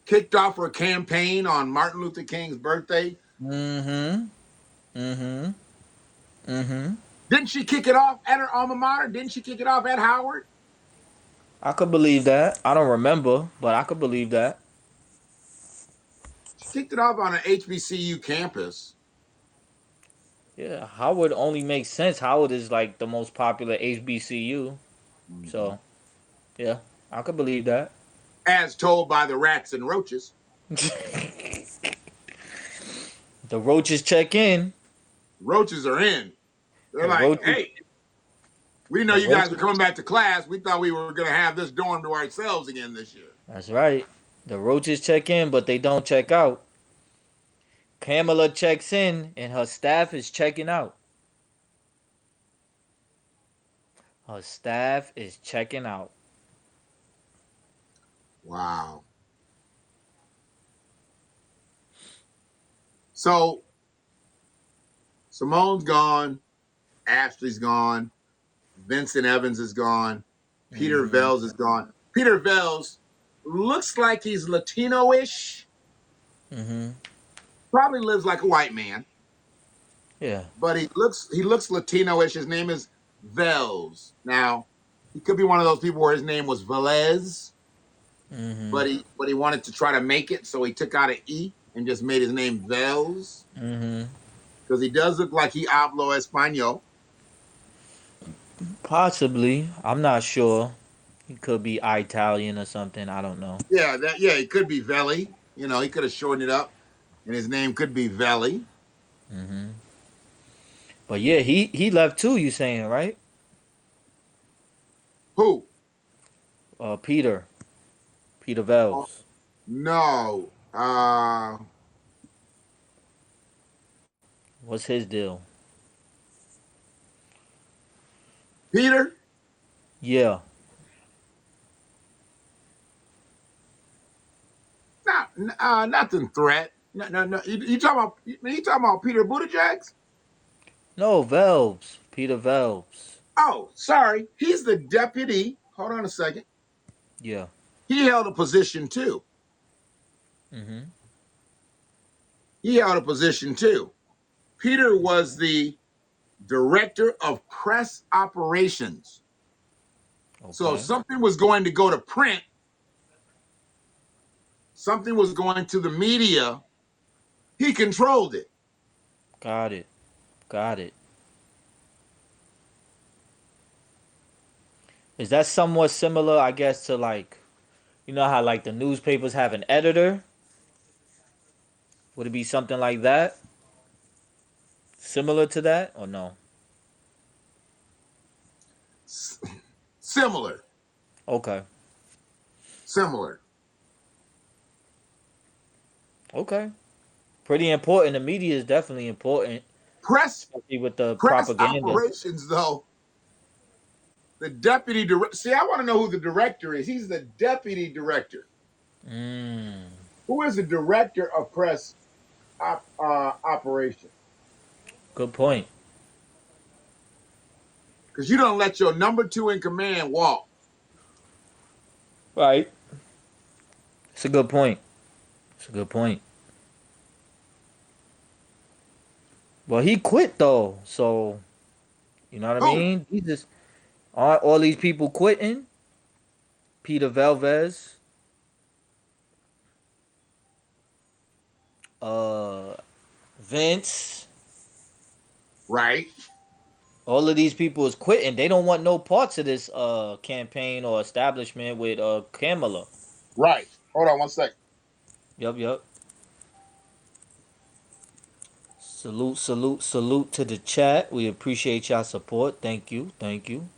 Kicked off her campaign on Martin Luther King's birthday. Mm-hmm. Mm-hmm. Mm-hmm. Didn't she kick it off at her alma mater? Didn't she kick it off at Howard? I could believe that. I don't remember, but I could believe that. She kicked it off on an HBCU campus. Yeah, Howard only makes sense. Howard is like the most popular HBCU. Mhm. So, yeah, I could believe that. As told by the rats and roaches. The roaches check in. Roaches are in. They're The like, roaches hey, we know the you guys roaches are coming back to class. We thought we were going to have this dorm to ourselves again this year. That's right. The roaches check in, but they don't check out. Kamala checks in and her staff is checking out. Her staff is checking out. Wow. So Simone's gone. Ashley's gone. Vincent Evans is gone. Peter Mm-hmm. Vels is gone. Peter Vels looks like he's Latino-ish. Mm-hmm. Probably lives like a white man, Yeah. but he looks Latino-ish. His name is Vels. Now, he could be one of those people where his name was Velez, Mm-hmm. but he wanted to try to make it, so he took out an E and just made his name Vels Mm-hmm. because he does look like he hablo español. Possibly. I'm not sure. He could be Italian or something. I don't know. Yeah, he could be Veli. He could have shortened it up, and his name could be Veli. Mm-hmm. But yeah, he left too. You saying right? Who? Peter. Peter Oh, Vels. no. What's his deal? Peter? Yeah. Nothing threat. No, no, no. You talking about Peter Buttigieg? No, Velves. Peter Velves. Oh, sorry. He's the deputy. Hold on a second. Yeah. He held a position too. Mm-hmm. He held a position too. Peter was the director of press operations. So if Okay. something was going to go to print, something was going to the media, he controlled it. Got it. Got it. Is that somewhat similar, I guess, to like, you know how like the newspapers have an editor? Would it be something like that? Similar to that or no? S- Similar. Okay. Similar. Okay. Pretty important. The media is definitely important, Press especially with the press propaganda. operations, though, the deputy director. See, I want to know who the director is. He's the deputy director. Mm. Who is the director of press operations? Good point. Because you don't let your number two in command walk. Right. It's a good point. It's a good point. Well, he quit though, so you know what I Who? mean. He just all these people quitting. Peter Velves, uh, Vince, Right. all of these people is quitting. They don't want no parts of this campaign or establishment with Kamala. Right. Hold on one second. Yup, yup. Salute, salute, salute to the chat. We appreciate y'all support. Thank you, thank you.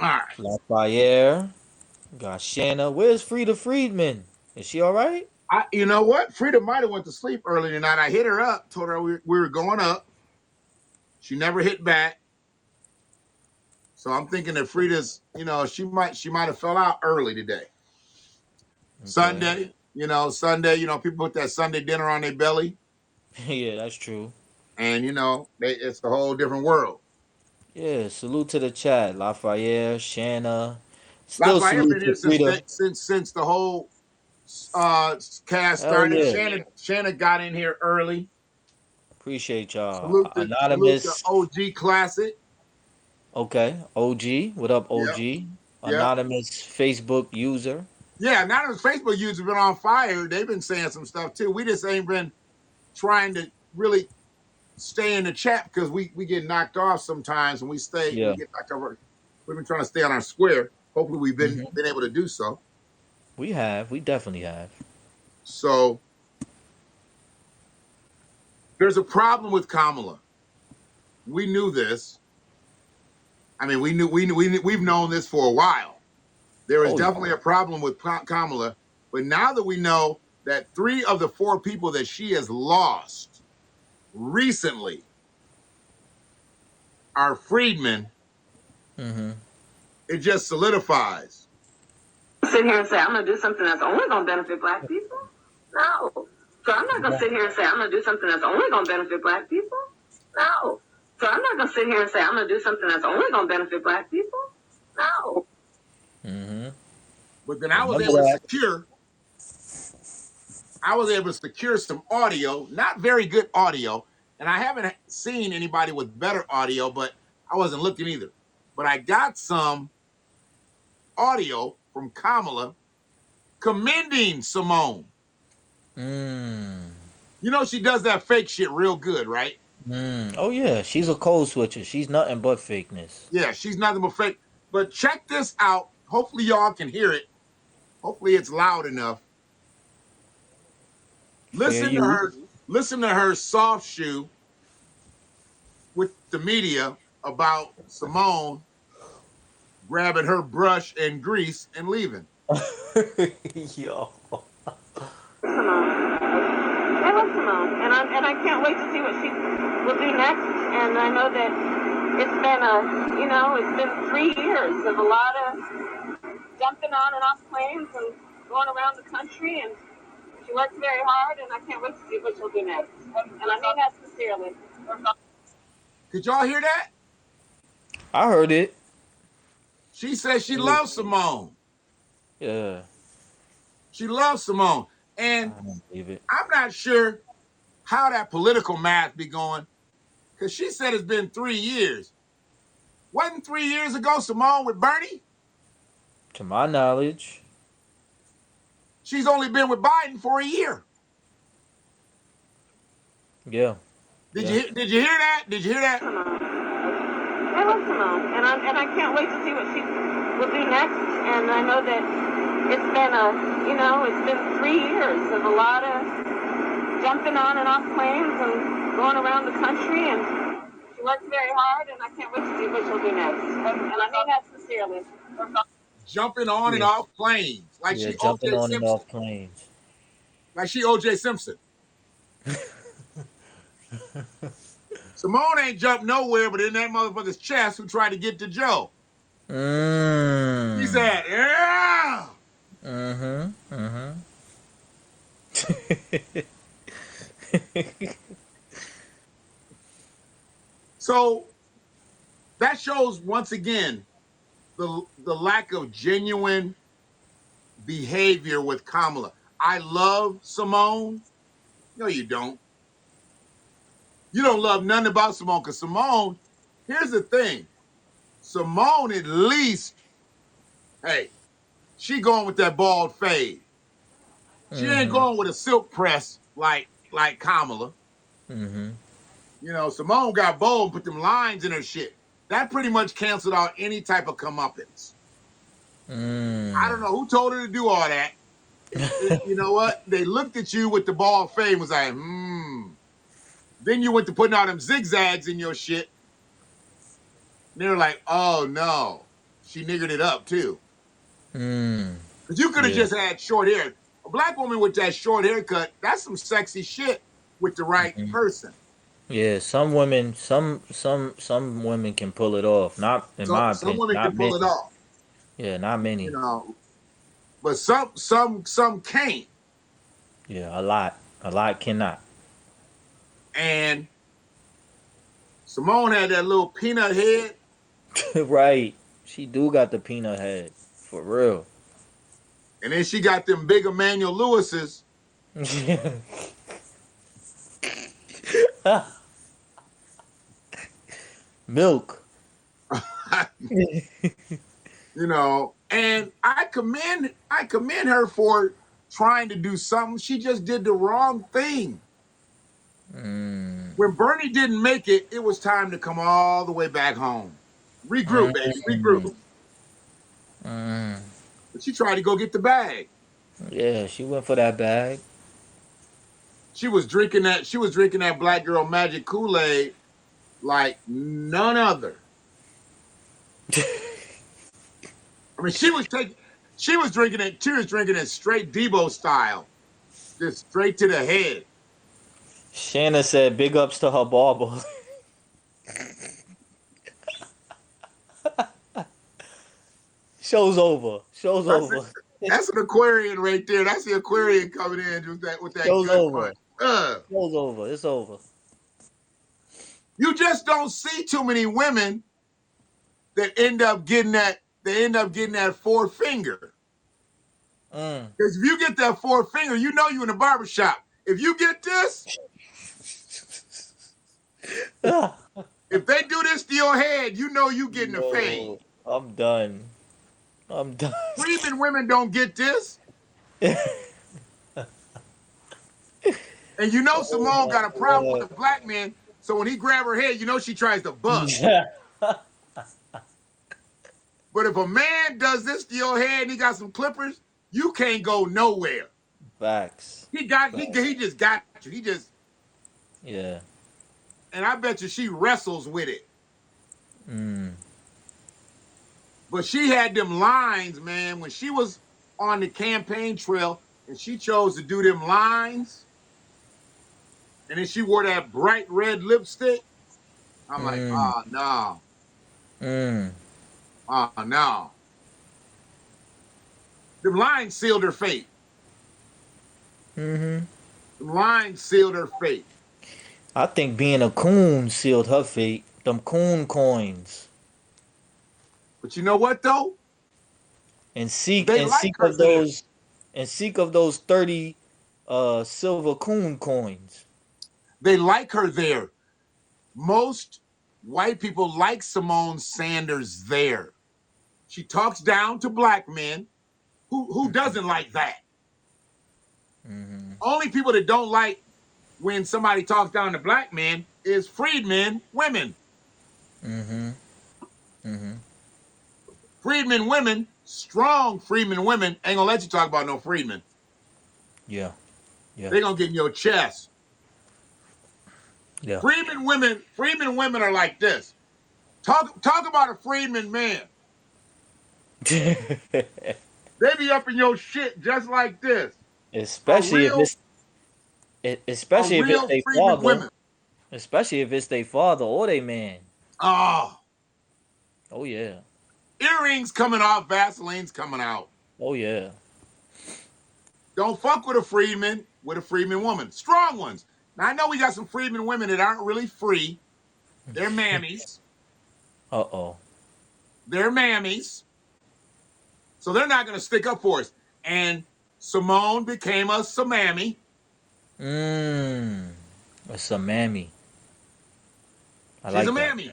All right. Lafayette, got Shanna. Where's Frida Friedman? Is she all right? You know what? Frida might have went to sleep early tonight. I hit her up, told her we were going up. She never hit back. So I'm thinking that Frida's, she might have fell out early today. Okay. Sunday, people put that Sunday dinner on their belly, Yeah, that's true. and it's a whole different world. Yeah, salute to the chat. Lafayette, Shanna. Still Lafayette been salute here to since Frida. the whole uh cast Hell started. yeah. Shanna got in here early. Appreciate y'all. Salute to Anonymous. OG Classic. Okay. OG. What up, Yep, OG? yep. Anonymous Facebook user. Yeah, now that Facebook users been on fire, they've been saying some stuff too. We just ain't been trying to really stay in the chat because we get knocked off sometimes and we Yeah. get knocked over. We've been trying to stay on our square. Hopefully we've been able to do so. We have. We definitely have. So there's a problem with Kamala. We knew this. I mean, we've known this for a while. There is Oh, yeah. definitely a problem with Kamala, but now that we know that 3 of the 4 people that she has lost recently are freedmen, it just solidifies. Sit here and say I'm gonna do something that's only gonna benefit black people. No. So I'm not gonna sit here and say I'm gonna do something that's only gonna benefit black people. No. So I'm not gonna sit here and say I'm gonna do something that's only gonna benefit black people. No. But then Remember that. I was able to secure some audio, not very good audio, and I haven't seen anybody with better audio, but I wasn't looking either. But I got some audio from Kamala commending Simone. You know she does that fake shit real good, right? Oh yeah, she's a code switcher. She's nothing but fakeness. Yeah, she's nothing but fake. But check this out. Hopefully y'all can hear it. Hopefully it's loud enough. Hear Listen to you. her. Listen to her soft shoe with the media about Simone grabbing her brush and grease and leaving. Yo. I love Simone, and I can't wait to see what she will do next. And I know that it's been 3 years of a lot of jumping on and off planes and going around the country, and she works very hard, and I can't wait to see what she'll do next. And I mean that sincerely. Could y'all hear that? I heard it. She says she loves Simone. Yeah. She loves Simone. And I don't believe it. I'm not sure how that political math be going because she said it's been 3 years. Wasn't 3 years ago Simone with Bernie? To my knowledge. She's only been with Biden for a year. Yeah. Did Yeah. you hear that? Did you hear that? I love Simone, and I can't wait to see what she will do next. And I know that it's been 3 years of a lot of jumping on and off planes and going around the country, and she works very hard, and I can't wait to see what she'll do next. And I mean that sincerely. Jumping on and Yeah. off planes like Yeah. she Jumping OJ on and Simpson. off planes. Like she OJ Simpson. Simone ain't jumped nowhere but in that motherfucker's chest who tried to get to Joe. He said, yeah. So that shows once again the lack of genuine behavior with Kamala. I love Simone. No, you don't. You don't love nothing about Simone because Simone, here's the thing. Simone, at least, hey, she going with that bald fade. She ain't going with a silk press like Kamala. Simone got bold and put them lines in her shit. That pretty much canceled out any type of comeuppance. I don't know who told her to do all that. You know what? They looked at you with the bald fade and was like, Then you went to putting all them zigzags in your shit. And they were like, oh no, she niggered it up too. Because you could have Yeah. just had short hair. A black woman with that short haircut, that's some sexy shit with the right person. Yeah. Some women can pull it off. Not in So my some opinion. women Not can pull it many. off, Yeah. Not you many. know, but some can't. Yeah. A lot. A lot cannot. And Simone had that little peanut head. Right. She do got the peanut head. For real. And then she got them big Emmanuel Lewis's. Milk. You know, and I commend her for trying to do something. She just did the wrong thing. Mm. When Bernie didn't make it, it was time to come all the way back home. Regroup, baby, Mm. regroup. Mm. But she tried to go get the bag. Yeah, she went for that bag. She was drinking that black girl magic Kool-Aid like none other. I mean, she was drinking it straight Debo style, just straight to the head. Shanna said big ups to her barber. Show's over. Show's That's it. over. That's an Aquarian right there. That's the Aquarian coming in with that Show's gut over. punch. Show's over. It's over. You just don't see too many women that end up getting that. They end up getting that four finger. Mm. Because if you get that four finger, you know you in a barbershop. If you get this, if they do this to your head, you know you getting a fade. Yo, I'm done. I'm done. Freeman women don't get this. And you know Simone got a problem with Oh the black man. So when he grab her head, you know she tries to my bust. god. But if a man does this to your head and he got some clippers, you can't go nowhere. Facts. He just got you. He just Yeah. and I bet you she wrestles with it. Mm. But she had them lines, man, when she was on the campaign trail and she chose to do them lines, and then she wore that bright red lipstick. I'm like, Mm. oh no, Mm. oh no. Them lines sealed her fate. Mm-hmm. Them lines sealed her fate. I think being a coon sealed her fate. Them coon coins. But you know what though? And seek They and like seek her of there. those and seek of those 30 silver coon coins. They like her there. Most white people like Simone Sanders there. She talks down to black men. Who doesn't like that? Mm-hmm. Only people that don't like when somebody talks down to black men is freedmen women. Mm-hmm. Mm-hmm. Freedmen women, strong freedmen women, ain't gonna let you talk about no freedmen. Yeah. Yeah. They gonna get in your chest. Yeah. Freedmen women are like this. Talk about a freedman man. They be up in your shit just like this. A especially if real, it's a especially if it's real their freedman father. women. Especially if it's their father or their man. Oh, Oh yeah. earrings coming off, Vaseline's coming out. Oh yeah. Don't fuck with a freedman woman. Strong ones. Now I know we got some freedman women that aren't really free. They're mammies. Uh-oh. They're mammies. So they're not gonna stick up for us. And Simone became a Samami. Mmm. It's a mammy. I She's a like that. mammy.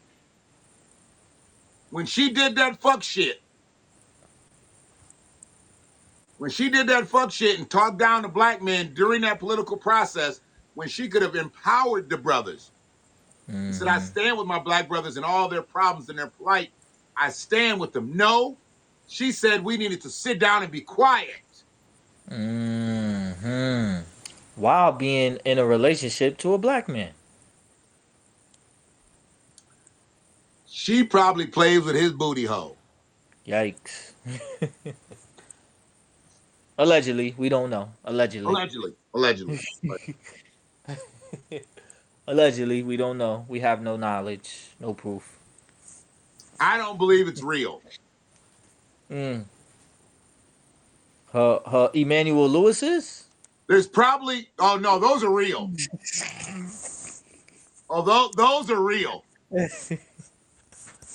When she did that fuck shit, and talked down to black men during that political process, when she could have empowered the brothers. She said, I Mm-hmm. stand with my black brothers and all their problems and their plight. I stand with them. No, she said we needed to sit down and be quiet. Mm-hmm. While being in a relationship to a black man. She probably plays with his booty hole. Yikes. Allegedly, we don't know. Allegedly. Allegedly. Allegedly. Allegedly, we don't know. We have no knowledge, no proof. I don't believe it's real. Mm. Her Emmanuel Lewis's? There's probably, oh no, those are real. Although those are real.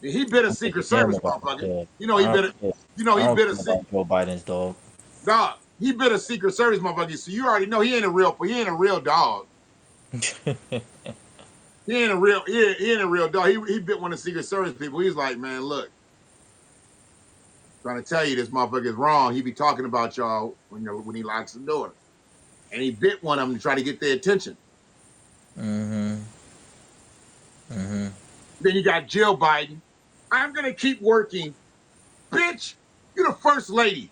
He bit a I'm with Secret the camera Service about motherfucker. that. You know he I bit a. don't care. You know I he don't bit a care secret. about Joe Biden's dog. Dog. He bit a Secret Service motherfucker. So you already know he ain't a real. He ain't a real dog. He ain't a real. He ain't a real dog. He bit one of the Secret Service people. He's like, man, look, trying to tell you this motherfucker is wrong. He be talking about y'all when he locks the door, and he bit one of them to try to get their attention. Mm-hmm. Mm-hmm. Then you got Jill Biden. I'm gonna keep working, bitch. You're the first lady.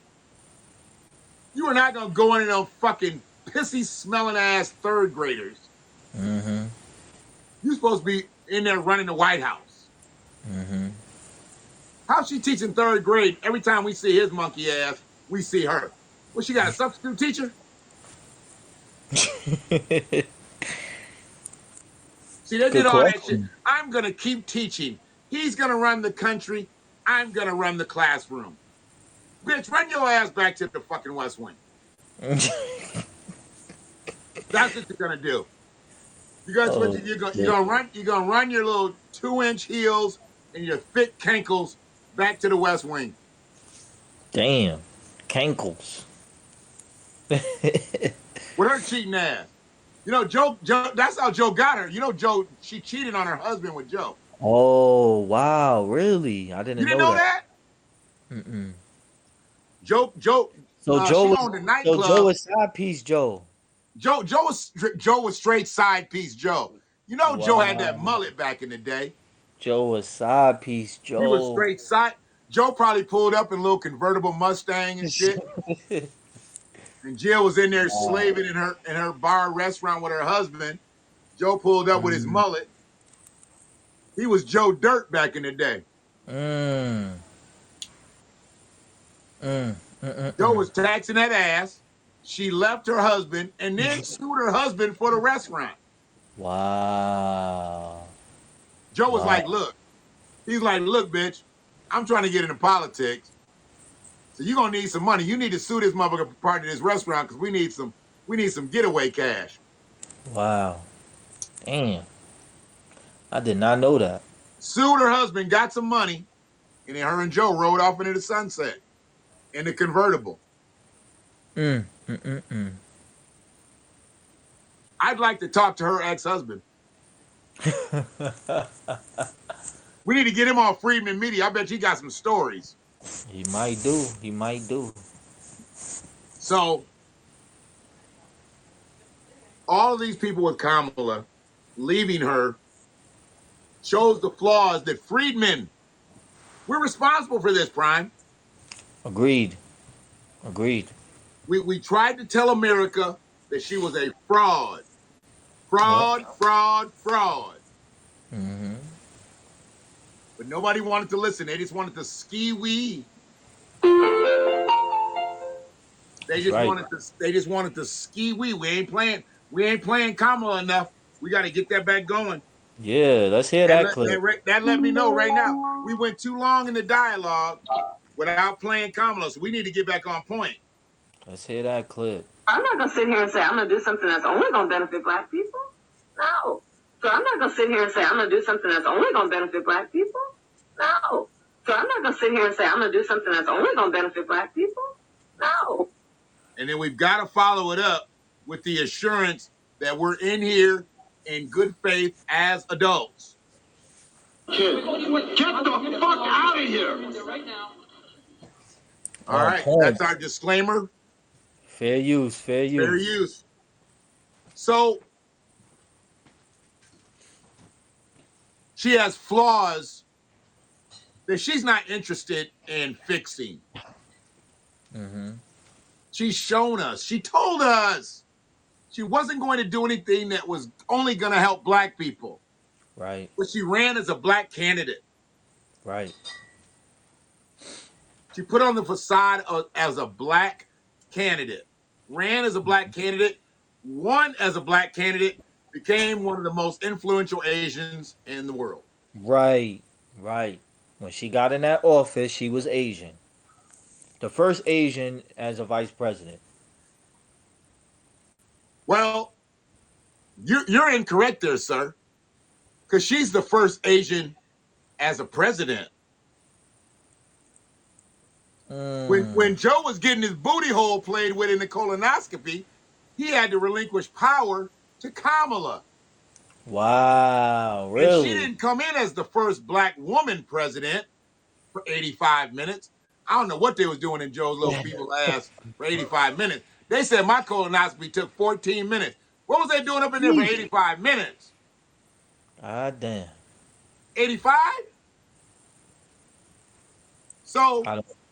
You are not gonna go into those fucking pissy smelling ass third graders. Mm-hmm. You're supposed to be in there running the White House. Mm-hmm. How's she teaching third grade? Every time we see his monkey ass, we see her. Well, she got a substitute teacher? See, they did Good all that shit. question. I'm gonna keep teaching. He's gonna run the country. I'm gonna run the classroom. Bitch, run your ass back to the fucking West Wing. That's what you're gonna do. You guys, what Oh you're shit! gonna run? You're gonna run your little 2-inch heels and your thick cankles back to the West Wing. Damn, cankles. With her cheating ass. You know, Joe, that's how Joe got her. You know, Joe, she cheated on her husband with Joe. Oh wow, really? I You didn't didn't know know that. that? Mm-mm. Joe, So Joe she was owned a so Joe nightclub. was side piece Joe. Joe was straight side piece Joe. You know, Joe had that Wow. mullet back in the day. Joe was side piece He was Joe. straight side. Joe probably pulled up in a little convertible Mustang and shit. And Jill was in there Wow. slaving in her bar restaurant with her husband. Joe pulled up with his Mm. mullet. He was Joe Dirt back in the day. Mm. Mm. Joe Mm-mm-mm. was taxing that ass. She left her husband and then sued her husband for the restaurant. Wow. Joe was Wow. like, look, he's like, look, bitch, I'm trying to get into politics. So you're gonna need some money. You need to sue this motherfucker for part of this restaurant because we need some getaway cash. Wow. Damn. I did not know that. Sued her husband, got some money, and then her and Joe rode off into the sunset in the convertible. Mm. Mm-mm-mm. I'd like to talk to her ex-husband. We need to get him on Freedman Media. I bet you got some stories. He might do. He might do. So all of these people with Kamala leaving her shows the flaws that Freedmen, we're responsible for this, Prime. Agreed. Agreed. We tried to tell America that she was a fraud. Yep. Fraud, fraud, fraud. Mm-hmm. But nobody wanted to listen. They just wanted to SkeeeWeee. That's right. They just wanted to SkeeeWeee. We ain't playing Kamala enough. We got to get that back going. Yeah, let's hear that clip. That let me know right now. We went too long in the dialogue without playing Kamala, so we need to get back on point. Let's hear that clip. I'm not gonna sit here and say I'm gonna do something that's only gonna benefit black people. No. So I'm not gonna sit here and say I'm gonna do something that's only gonna benefit black people. No. So I'm not gonna sit here and say I'm gonna do something that's only gonna benefit black people. No. And then we've got to follow it up with the assurance that we're in here in good faith as adults. Kid, get the fuck out of here! All On right, point. that's our disclaimer. Fair use. Fair Fair use. use. So she has flaws that she's not interested in fixing. Mm-hmm. She's shown us. She told us she wasn't going to do anything that was only going to help black people. Right. But she ran as a black candidate. Right. She put on the facade as a black candidate, ran as a black candidate, won as a black candidate, became one of the most influential Asians in the world. Right. Right. When she got in that office, she was Asian. The first Asian as a vice president. Well, you're incorrect there, sir, because she's the first Asian as a president. When Mm. Joe was getting his booty hole played with in the colonoscopy, he had to relinquish power to Kamala. Wow, And she really? didn't come in as the first black woman president for 85 minutes. I don't know what they was doing in Joe's little feeble ass for 85 minutes. They said my colonoscopy took 14 minutes. What was they doing up in there for 85 minutes? Ah, damn. 85? So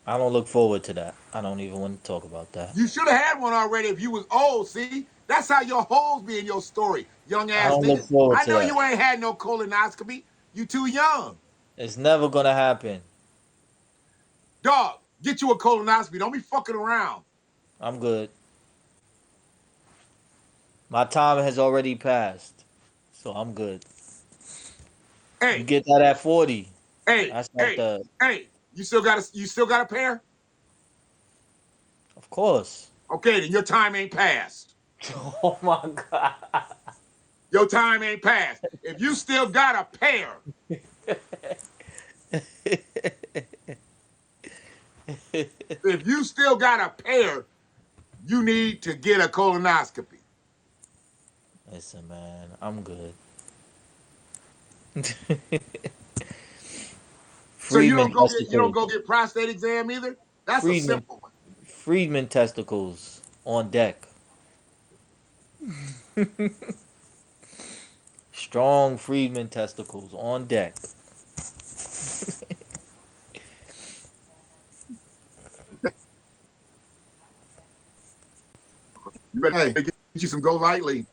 I don't look forward to that. I don't even want to talk about that. you should have had one already if you was old. See, that's how your holes be in your story, young I ass don't look nigga. forward I to know that. you ain't had no colonoscopy. You too young. It's never gonna happen. Dog, get you a colonoscopy. Don't be fucking around. I'm good. My time has already passed, so I'm good. You Hey, get that at 40. hey, That's like hey, the, hey. You still got a pair? of course. Okay, then your time ain't passed. Oh my god. Your time ain't passed. If you still got a pair, if you still got a pair, you need to get a colonoscopy. Listen, man, I'm good. So you don't Freedman go get you don't testicles. go get prostate exam either? That's a Freedman. simple one. Freedman testicles on deck. Strong Freedman testicles on deck. You better hey, get you some Go Lightly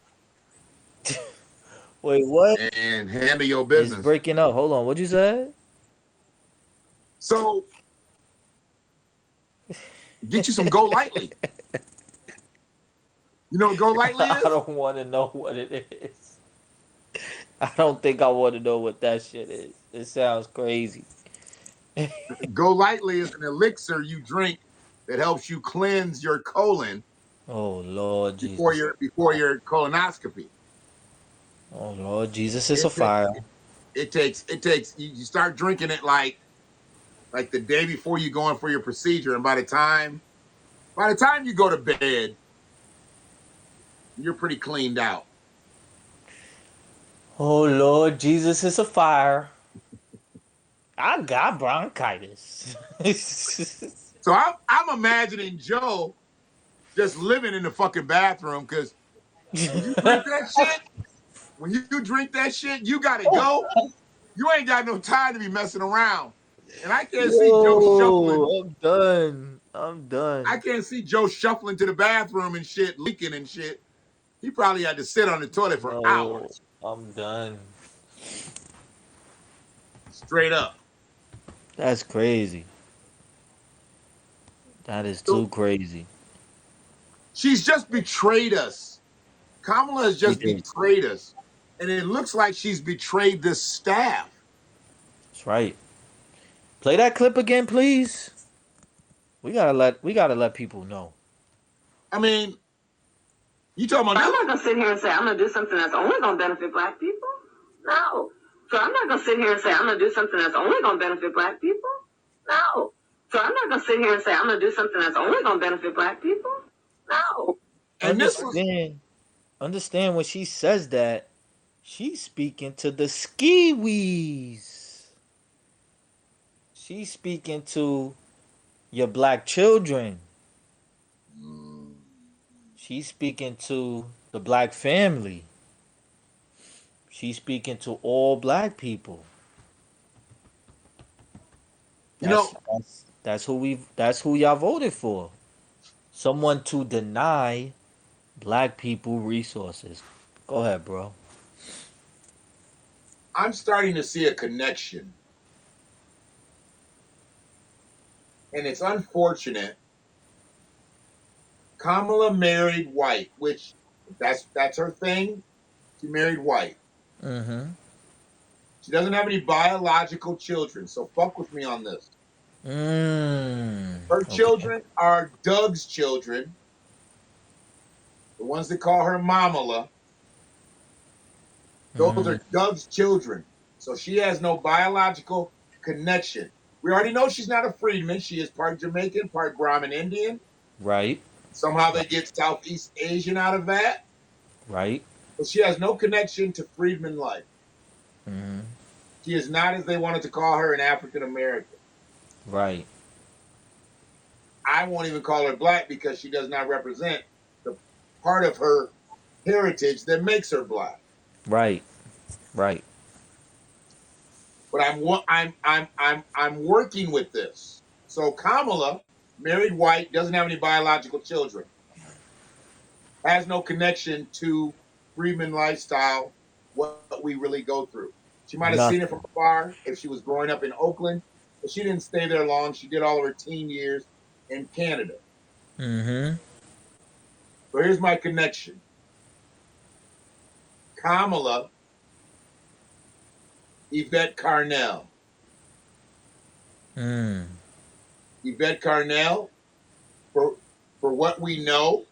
Wait, what? and handle your It's business. breaking up. Hold on. What'd you say? So get you some Go Lightly. You know what Go Lightly I is? don't want to know what it is. I don't think I want to know what that shit is. It sounds crazy. Go Lightly is an elixir you drink that helps you cleanse your colon Oh Lord before Jesus. your colonoscopy. Oh Lord Jesus is a It, fire. it takes you start drinking it like the day before you go in for your procedure, and by the time you go to bed, you're pretty cleaned out. Oh Lord Jesus is a fire. I got bronchitis. So I'm imagining Joe just living in the fucking bathroom because when you drink that shit, you gotta go. You ain't got no time to be messing around. And I can't see Joe shuffling. Yo, I'm done. I'm I done. can't see Joe shuffling to the bathroom and shit, leaking and shit. He probably had to sit on the toilet for No, hours, I'm done. straight up. That's crazy. That is So too crazy. she's just betrayed us. Kamala has She just did. betrayed us. And it looks like she's betrayed this staff. That's right. Play that clip again, please. We gotta let people know. I mean, you talking about I'm this? not gonna sit here and say I'm gonna do something that's only gonna benefit black people. No. So I'm not gonna sit here and say I'm gonna do something that's only gonna benefit black people. No. So I'm not gonna sit here and say I'm gonna do something that's only gonna benefit black people. No. And this was Understand when she says that, she's speaking to the SkeeeWees. She's speaking to your black children. She's speaking to the black family. She's speaking to all black people. you know, That's who y'all voted for. Someone to deny black people resources. Go ahead, bro. I'm starting to see a connection. And it's unfortunate. Kamala married white, which that's her thing. She married white. Mm-hmm. She doesn't have any biological children, so fuck with me on this. Her Okay. children are Doug's children, the ones that call her Mamala. Those Mm, are Doug's children. So she has no biological connection. We already know she's not a freedman. She is part Jamaican, part Brahmin Indian. Right. Somehow they Right. get Southeast Asian out of that. Right. But she has no connection to freedman life. Mm-hmm. She is not, as they wanted to call her, an African American. Right. I won't even call her black because she does not represent the part of her heritage that makes her black. Right. Right. But I'm working with this. So Kamala, married white, doesn't have any biological children, has no connection to freedman lifestyle, what we really go through. She might have seen it from Nothing. afar if she was growing up in Oakland, but she didn't stay there long. She did all of her teen years in Canada. Mm-hmm. So here's my connection. Kamala, Yvette Carnell. Mm. Yvette Carnell, for what we know,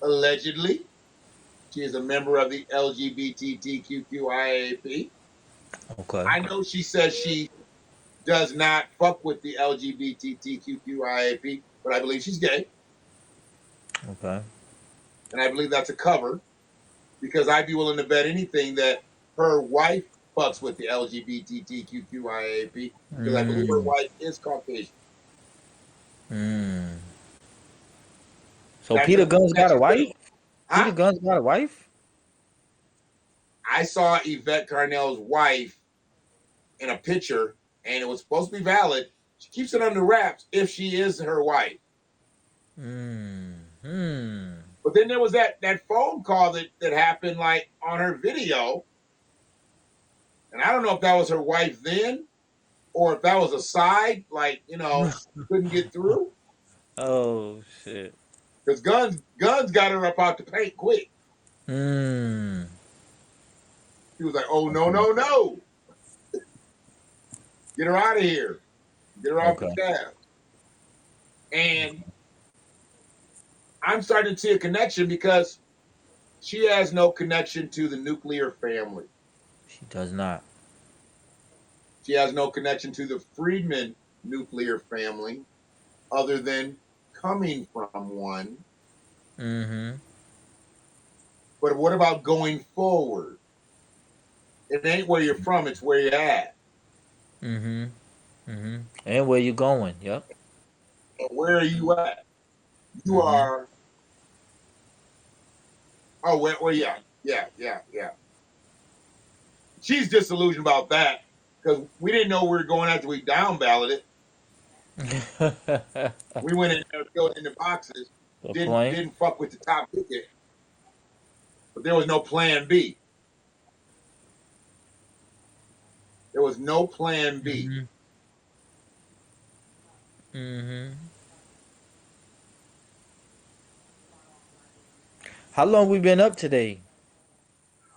allegedly, she is a member of the LGBTQIAP. Okay. I know she says she does not fuck with the LGBTQIAP, but I believe she's gay, Okay. and I believe that's a cover because I'd be willing to bet anything that her wife fucks with the LGBTQIAP because I believe her Mm. wife is Caucasian. Mm. So That's Peter a Guns got a wife? thing. Peter Huh? Guns got a wife? I saw Yvette Carnell's wife in a picture, and it was supposed to be valid. She keeps it under wraps if she is her wife. Mm. Hmm. But then there was that phone call that happened like on her video, and I don't know if that was her wife then or if that was a side, like couldn't get through Oh shit. because guns got her up out the paint quick. Mm. She was like, "Oh no Okay. no no, get her out of here, get her off the Okay. cab." And I'm starting to see a connection because she has no connection to the nuclear family. She does not. She has no connection to the Friedman nuclear family other than coming from one. Mm-hmm. But what about going forward? It ain't where you're from, it's where you're at. Mm-hmm. Mm-hmm. And where you going? Yep. And where are you at? You Mm-hmm. are, oh, where yeah, yeah. She's disillusioned about that because we didn't know we were going after we down balloted. We went in there, filled in the boxes, The didn't plane. didn't fuck with the top ticket, but there was no plan B. There was no plan B. Mm-hmm. Mm-hmm. How long we been up today?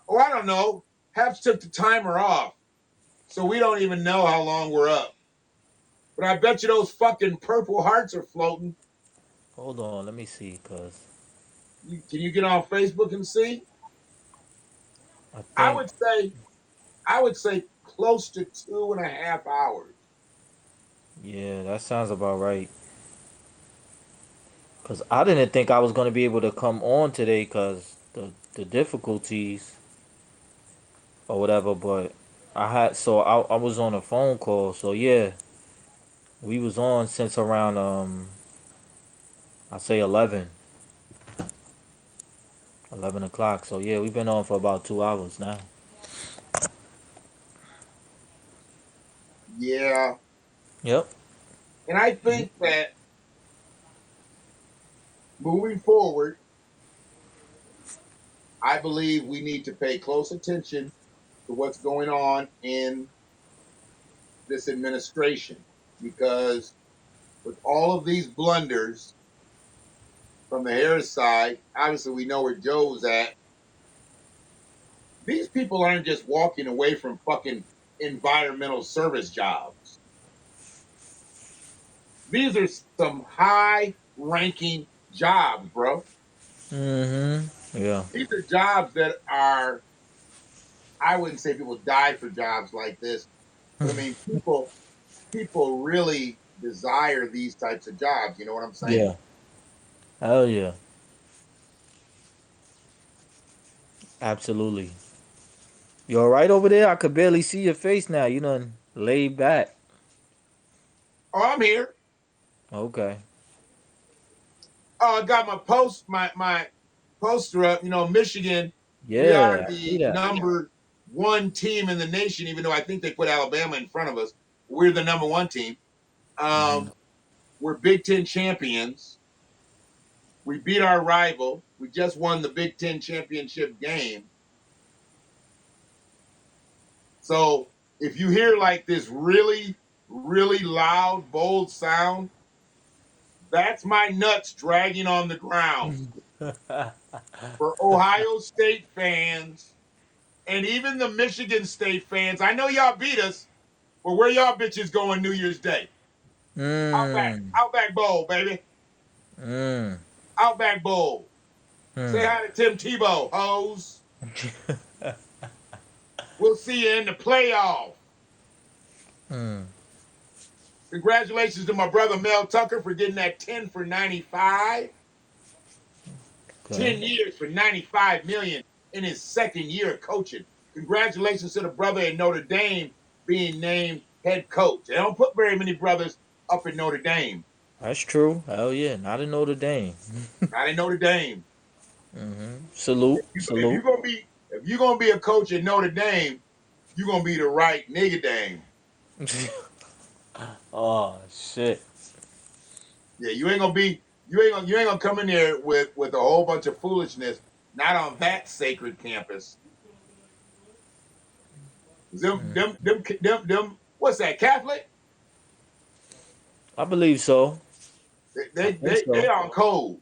Oh, I don't know. Haps took the timer off, so we don't even know how long we're up. But I bet you those fucking purple hearts are floating. Hold on, let me see, cause Can you get on Facebook and see? I I think would say I would say close to 2.5 hours. yeah, that sounds about right. Cause I didn't think I was gonna be able to come on today, cause the difficulties or whatever. But I was on a phone call, so yeah, we was on since around I say 11 o'clock. So yeah, we've been on for about 2 hours now. Yeah. Yep. And I think that moving forward, I believe we need to pay close attention to what's going on in this administration because with all of these blunders from the Harris side, obviously we know where Joe's at. These people aren't just walking away from fucking environmental service jobs. These are some high ranking jobs, bro. Mm-hmm. Yeah. These are jobs that are I wouldn't say people die for jobs like this, but I mean people really desire these types of jobs. You know what I'm saying? Yeah. Hell yeah. Absolutely. You all right over there? I could barely see your face now. You done laid back. Oh, I'm here. Okay. Oh, I got my poster up. You know, Michigan, we are Yeah, I see the that. number one team in the nation, even though I think they put Alabama in front of us. We're the number one team. Hmm. We're Big Ten champions. We beat our rival. We just won the Big Ten championship game. So if you hear like this really, really loud, bold sound, that's my nuts dragging on the ground. For Ohio State fans and even the Michigan State fans, I know y'all beat us, but where y'all bitches going New Year's Day? Mm. Outback Bowl, baby. Mm. Outback Bowl. Say Mm. hi to Tim Tebow, hoes. We'll see you in the playoff. Mm. Congratulations to my brother Mel Tucker for getting that 10 for 95. Okay. 10 years for 95 million in his second year of coaching. Congratulations to the brother in Notre Dame being named head coach. They don't put very many brothers up in Notre Dame. That's true. Hell yeah. Not in Notre Dame. Not in Notre Dame. Salute. If Salute. you're gonna be a coach at Notre Dame, you're gonna be the right nigga Dame. Oh shit. Yeah, you ain't gonna come in there with a whole bunch of foolishness. Not on that sacred campus. Them. What's that? Catholic? I believe so. They I they think they, they so. on cold.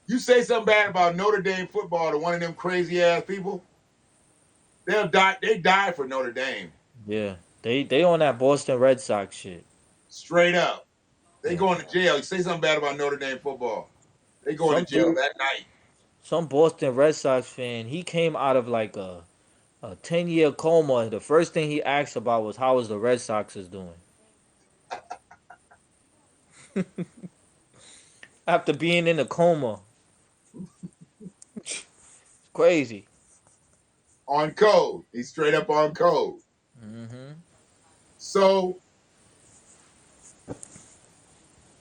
You say something bad about Notre Dame football to one of them crazy ass people, they'll die. They die for Notre Dame. Yeah. They on that Boston Red Sox shit. Straight up. They Yeah. going to jail. You say something bad about Notre Dame football, they going to Some jail dude, that night. some Boston Red Sox fan, he came out of like a 10-year coma. The first thing he asked about was how is the Red Sox is doing after being in a coma. Crazy. On code. He's straight up on code. Hmm. So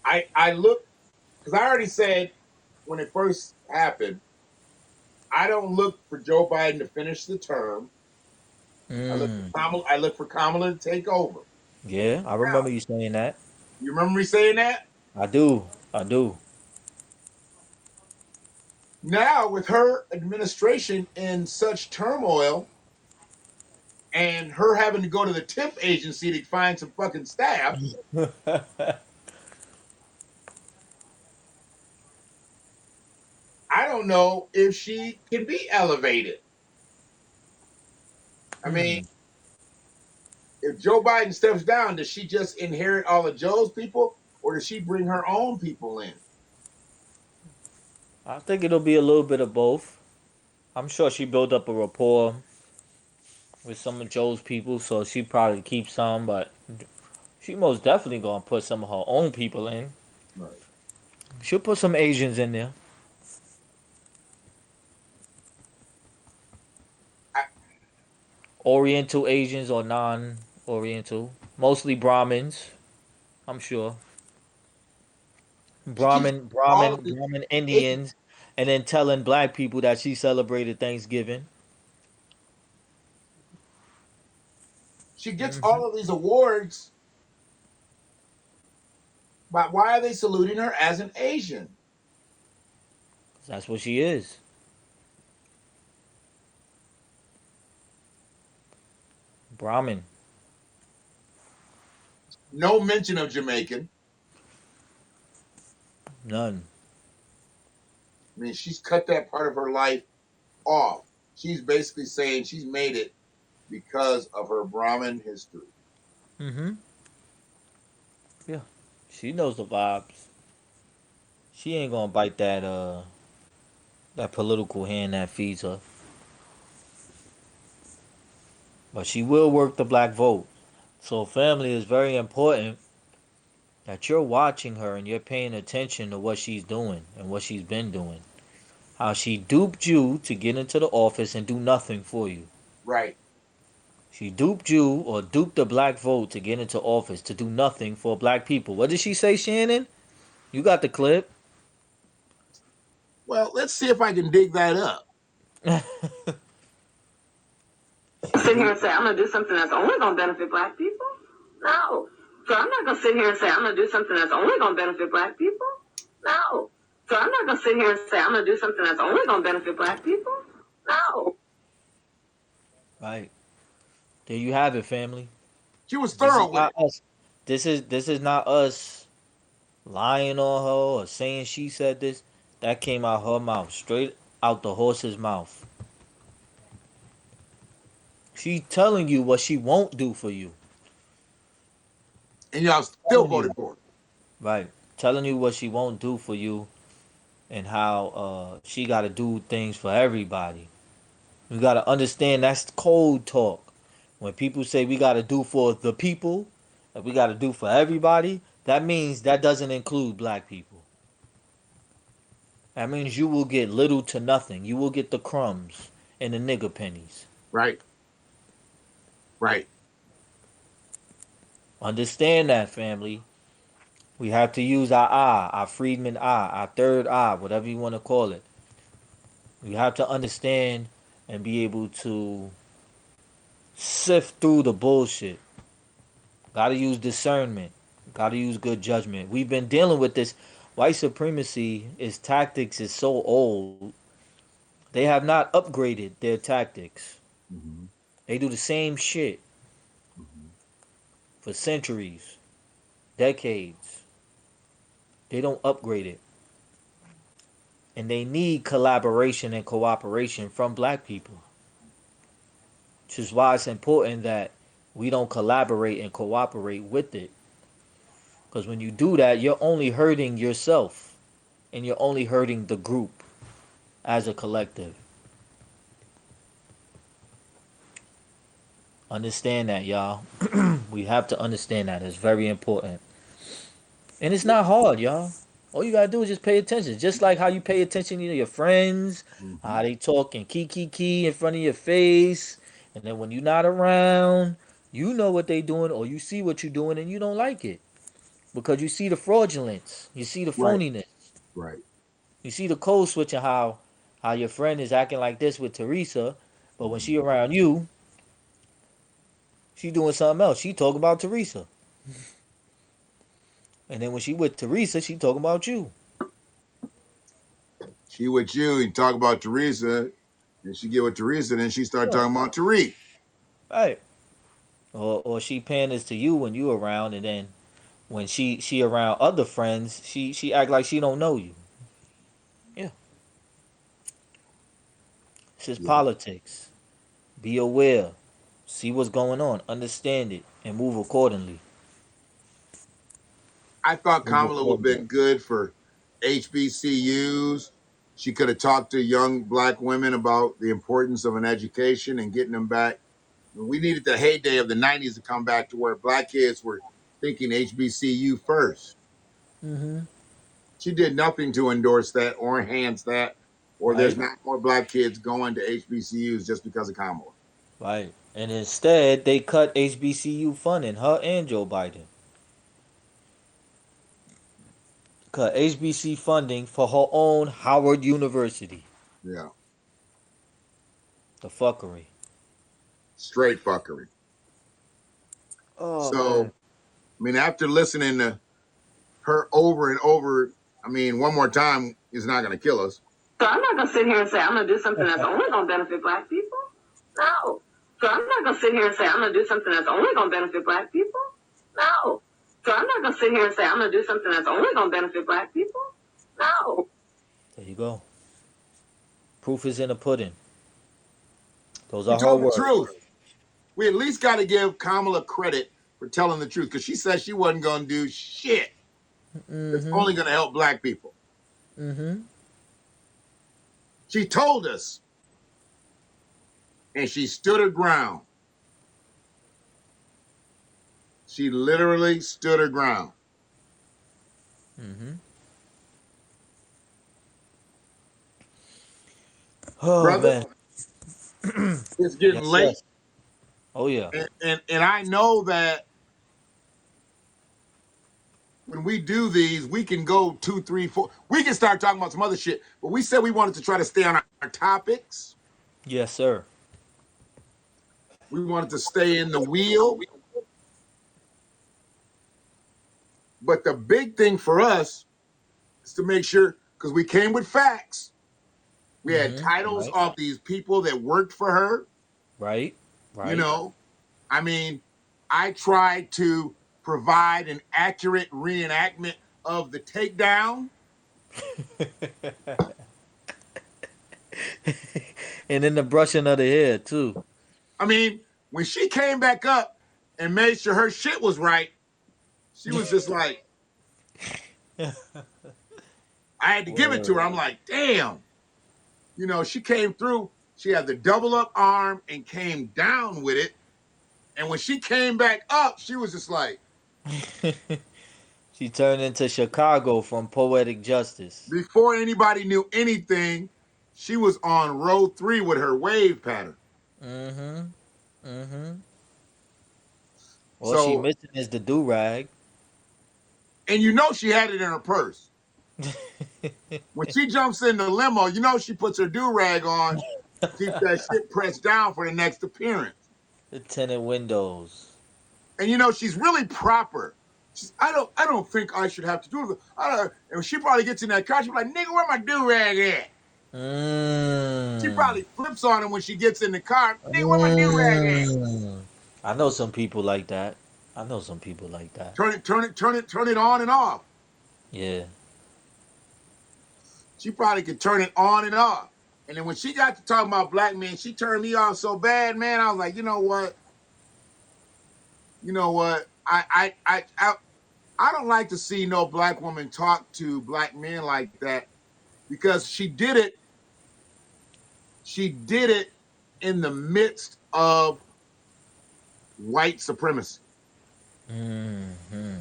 I look because I already said when it first happened, I don't look for Joe Biden to finish the term. Mm. I look for Kamala to take over. Yeah, I Now, remember you saying that. you remember me saying that? I do. I do. Now, with her administration in such turmoil and her having to go to the temp agency to find some fucking staff, I don't know if she can be elevated. I mean, Hmm. if Joe Biden steps down, does she just inherit all of Joe's people or does she bring her own people in? I think it'll be a little bit of both. I'm sure she built up a rapport with some of Joe's people, so she probably keeps some, but she most definitely gonna put some of her own people in. Right. She'll put some Asians in there. I, Oriental Asians or non-Oriental. Mostly Brahmins, I'm sure. she keeps all of Brahmin this. Indians, and then telling black people that she celebrated Thanksgiving. She gets Hmm. all of these awards, but why are they saluting her as an Asian? That's what she is. Brahmin. No mention of Jamaican. None. I mean, she's cut that part of her life off. She's basically saying she's made it because of her Brahmin history. Hmm. Yeah. She knows the vibes. She ain't gonna bite that political hand that feeds her. but she will work the black vote. So family is very important that you're watching her and you're paying attention to what she's doing and what she's been doing. How she duped you to get into the office and do nothing for you. Right. She duped you or duped the black vote to get into office to do nothing for black people. What did she say, Shannon? You got the clip. Well, let's see if I can dig that up. Sit here and say I'm gonna do something that's only gonna benefit black people? No. So I'm not gonna sit here and say I'm gonna do something that's only gonna benefit black people? No. So I'm not gonna sit here and say I'm gonna do something that's only gonna benefit black people? No. Right. There you have it, family. She was This is thorough with not it. us. This is not us lying on her or saying she said this. That came out her mouth, straight out the horse's mouth. She telling you what she won't do for you. And y'all still Telling you. voted for it. Right. Telling you what she won't do for you and how she got to do things for everybody. You got to understand that's cold talk. When people say we got to do for the people, that we got to do for everybody, that means that doesn't include black people. That means you will get little to nothing. You will get the crumbs and the nigger pennies. Right. Right. Understand that, family. We have to use our eye, our freedman eye, our third eye, whatever you want to call it. We have to understand and be able to sift through the bullshit. Gotta use discernment. Gotta use good judgment. We've been dealing with this. White supremacy, its tactics is so old. They have not upgraded their tactics. Mm-hmm. They do the same shit Mm-hmm. for centuries, decades. They don't upgrade it. And they need collaboration and cooperation from black people. Which is why it's important that we don't collaborate and cooperate with it. Because when you do that, you're only hurting yourself and you're only hurting the group as a collective. Understand that, y'all. We have to understand that. It's very important. And it's not hard, y'all. All you gotta do is just pay attention. Just like how you pay attention to your friends, Mm-hmm. how they talk and key in front of your face. And then when you're not around, you know what they doing or you see what you're doing and you don't like it. Because you see the fraudulence. You see the Right. phoniness. Right. You see the code switching how your friend is acting like this with Teresa, but when Mm-hmm. she around you, she doing something else. She talking about Teresa. And then when she with Teresa, she talking about you. She with you talk about Teresa, and she get with Teresa, then she start Yeah. talking about Tariq. Right. Or she panders to you when you around and then when she around other friends, she act like she don't know you. Yeah. It's just Yeah. politics. Be aware. See what's going on. Understand it and move accordingly. I thought Move Kamala would have accordingly. been good for HBCUs. She could have talked to young black women about the importance of an education and getting them back. We needed the heyday of the 90s to come back to where black kids were thinking HBCU first. Mm-hmm. She did nothing to endorse that or enhance that, or there's Right? not more black kids going to HBCUs just because of Kamala. Right. And instead they cut HBCU funding, her and Joe Biden. Cut HBC funding for her own Howard University. Yeah. The fuckery. Straight fuckery. Oh So, man. I mean, after listening to her over and over, I mean, one more time is not going to kill us. So I'm not gonna sit here and say I'm gonna do something that's only gonna benefit black people? No. So I'm not gonna sit here and say I'm gonna do something that's only gonna benefit black people? No. So I'm not gonna sit here and say I'm gonna do something that's only gonna benefit black people? No. There you go. Proof is in the pudding. Those She are her told the words. truth. We at least got to give Kamala credit for telling the truth because she said she wasn't going to do shit. It's Mm-hmm. only going to help black people. Mm-hmm. She told us, and she stood her ground. She literally stood her ground. Mm-hmm. Oh Brother, man. it's getting Yes, sir. late. Oh yeah. And I know that when we do these, we can go 2, 3, 4. We can start talking about some other shit. But we said we wanted to try to stay on our topics. Yes, sir. We wanted to stay in the wheel. But the big thing for us is to make sure, because we came with facts. We had Mm-hmm. titles Right. of these people that worked for her. Right. You Right. know, I mean, I tried to provide an accurate reenactment of the takedown. And then the brushing of the hair too. I mean, when she came back up and made sure her shit was right, she was just like, I had to give it to her. Word. I'm like, damn. You know, she came through. She had the double up arm and came down with it. And when she came back up, she was just like, She turned into Chicago from Poetic Justice. before anybody knew anything, she was on row 3 with her wave pattern. Mm-hmm. Mm-hmm. All she So, missing is the do rag. and you know she had it in her purse. When she jumps in the limo, you know she puts her do-rag on, keeps that shit pressed down for the next appearance. The tinted windows. And you know she's really proper. I don't think I should have to do it. And when she probably gets in that car, she's like, nigga, where my do-rag at? She Mm. probably flips on him when she gets in the car. Nigga, where my do-rag at? Mm. I know some people like that. I know some people like that. Turn it on and off. Yeah. She probably could turn it on and off. And then when she got to talking about black men, she turned me off so bad, man. I was like, you know what? You know what? I don't like to see no black woman talk to black men like that because she did it. She did it in the midst of white supremacy. Mm-hmm.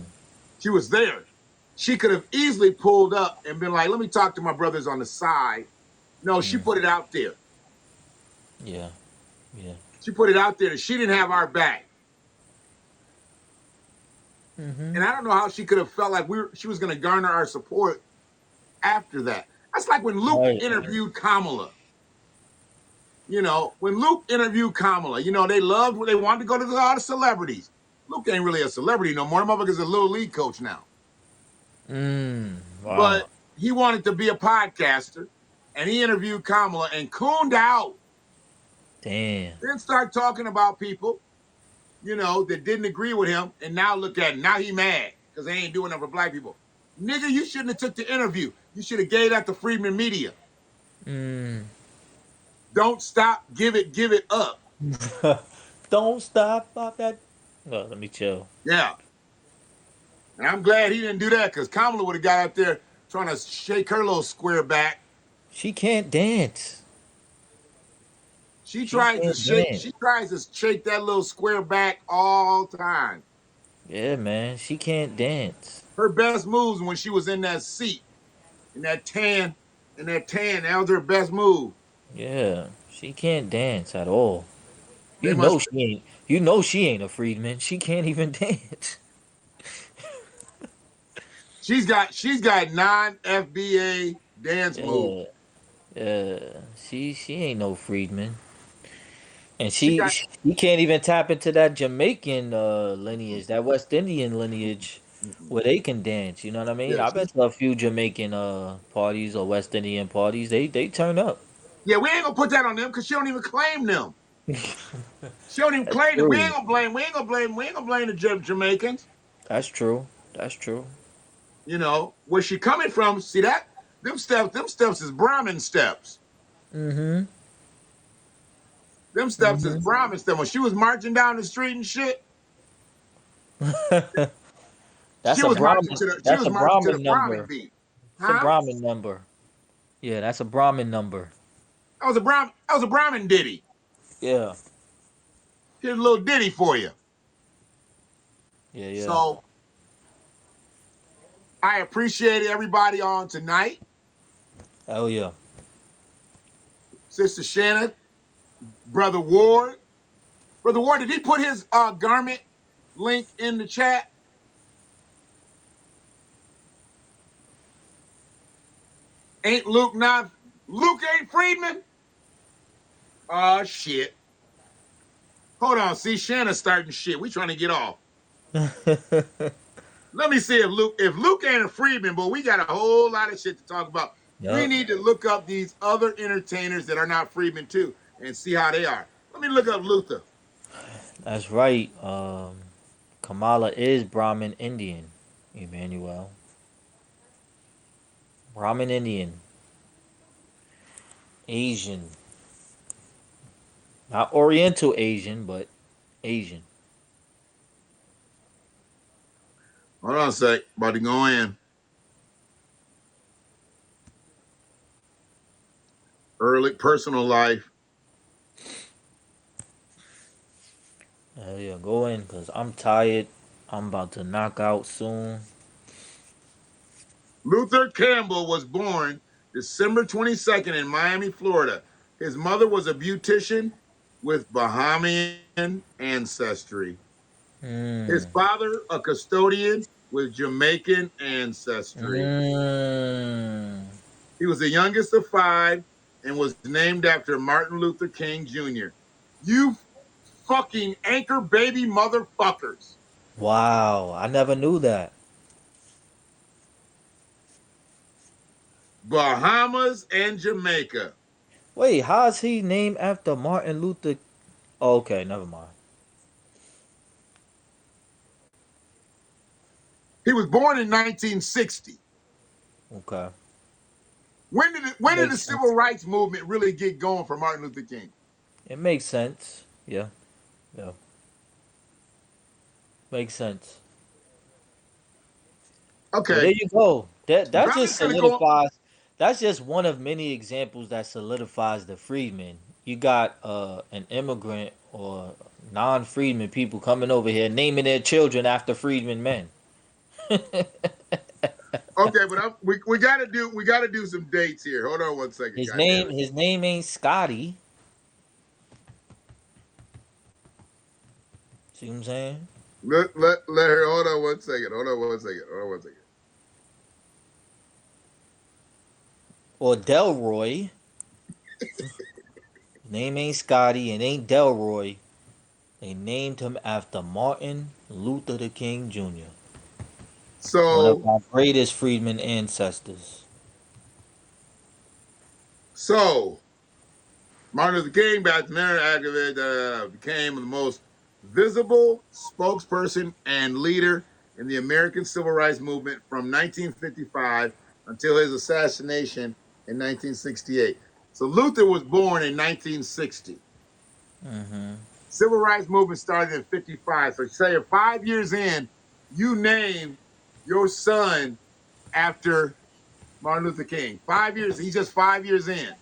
She was there. She could have easily pulled up and been like, let me talk to my brothers on the side. No, she put it Mm-hmm. out there. Yeah. Yeah. She put it out there that she didn't have our back. Mm-hmm. And I don't know how she could have felt like she was going to garner our support after that. That's like when Luke Right. interviewed Kamala. You know, when Luke interviewed Kamala, you know, they loved what they wanted to go to all the celebrities. Luke ain't really a celebrity no more. The motherfucker's a little league coach now. Wow. But he wanted to be a podcaster and he interviewed Kamala and cooned out. Damn. Then start talking about people, you know, that didn't agree with him. And now look at him. Now he mad because they ain't doing it for black people. Nigga, you shouldn't have took the interview. You should have gave that to Freedman Media. Mm. Don't stop, give it up. Don't stop off that. No, let me chill. Yeah. And I'm glad he didn't do that because Kamala would have got out there trying to shake her little square back. She can't dance. She She tries to can't shake, dance. she tries to shake that little square back all the time. Yeah, man. She can't dance. Her best moves when she was in that seat, that was her best move. Yeah. She can't dance at all. They You know must she ain't. You know she ain't a freedman. She can't even dance. she's got non-FBA dance moves. Yeah. Yeah. She ain't no freedman. And She got she can't even tap into that Jamaican lineage, that West Indian lineage, where they can dance. You know what I mean? yeah, I bet you a few Jamaican parties or West Indian parties, they turn up. yeah, we ain't gonna put that on them because she don't even claim them. She don't even That's claim them. We ain't true. gonna blame. The Jamaicans. That's true. That's true. You know where she coming from? See that? Them steps is Brahmin steps. Mm-hmm. Them steps is Mm-hmm. Brahmin steps. When she was marching down the street and shit, she That's a was marching Brahmin. to the she That's was a marching to the Brahmin Brahmin number. beat. It's a Huh? Brahmin number. Yeah, that's a Brahmin number. That was a Brahmin ditty. Yeah. Here's a little ditty for you. Yeah, yeah. So I appreciate everybody on tonight. Hell yeah. Sister Shannon, Brother Ward. Brother Ward, did he put his garment link in the chat? Ain't Luke not? Luke ain't Friedman? Oh, shit. Hold on. See, Shannon's starting shit. We trying to get off. Let me see if Luke ain't a Friedman, but we got a whole lot of shit to talk about. We Yup. need to look up these other entertainers that are not Friedman too and see how they are. Let me look up Luther. That's right. Kamala is Brahmin Indian, Emmanuel. Brahmin Indian. Asian. Not Oriental Asian, but Asian. Hold on a sec. About to go in. Early personal life. Hell yeah, go in, because I'm tired. I'm about to knock out soon. Luther Campbell was born December 22nd in Miami, Florida. His mother was a beautician with Bahamian ancestry. His Mmm. father, a custodian with Jamaican ancestry. Mmm. He was the youngest of five and was named after Martin Luther King Jr. You fucking anchor baby motherfuckers. Wow, I never knew that. Bahamas and Jamaica. Wait, how's he named after Martin Luther? Oh, okay, never mind. He was born in 1960. Okay, When did the makes civil sense. rights movement really get going for Martin Luther King? It makes sense. Yeah, yeah, makes sense. Well, there Okay, you go. That brothers just gonna go. solidifies. That's just one of many examples that solidifies the freedmen. You got an immigrant or non-freedmen people coming over here naming their children after freedmen men. Okay, but we gotta do some dates here. Hold on one second, His God damn name it. his name ain't Scotty. See what I'm saying? Let her hold on one second. Hold on one second. Hold on one second. Or Delroy. His name ain't Scotty and ain't Delroy. They named him after Martin Luther the King Jr., one of So our greatest freedmen ancestors. so Martin Luther King, back to activist, became the most visible spokesperson and leader in the American Civil Rights Movement from 1955 until his assassination in 1968. So Luther was born in 1960. Mm-hmm. Civil rights movement started in 55. So say 5 years in, you name your son after Martin Luther King. 5 years, he's just 5 years in.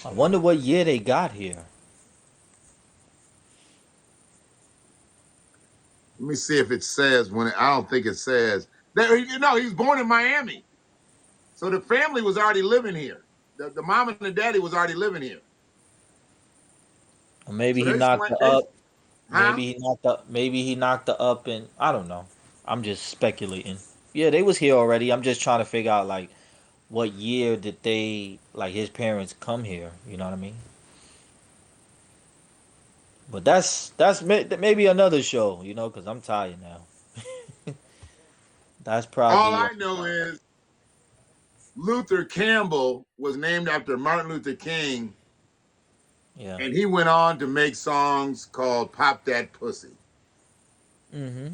I wonder what year they got here. Let me see if it says when I don't think it says. No, he was born in Miami. So the family was already living here. The mom and the daddy was already living here. Or maybe So he they just knocked went, her up. huh? Maybe he knocked her up, and I don't know. I'm just speculating. Yeah, they was here already. I'm just trying to figure out like what year did they like his parents come here. You know what I mean? But maybe another show. You know, because I'm tired now. That's All probably I know is Luther Campbell was named after Martin Luther King, yeah. and he went on to make songs called Pop That Pussy. Mm-hmm.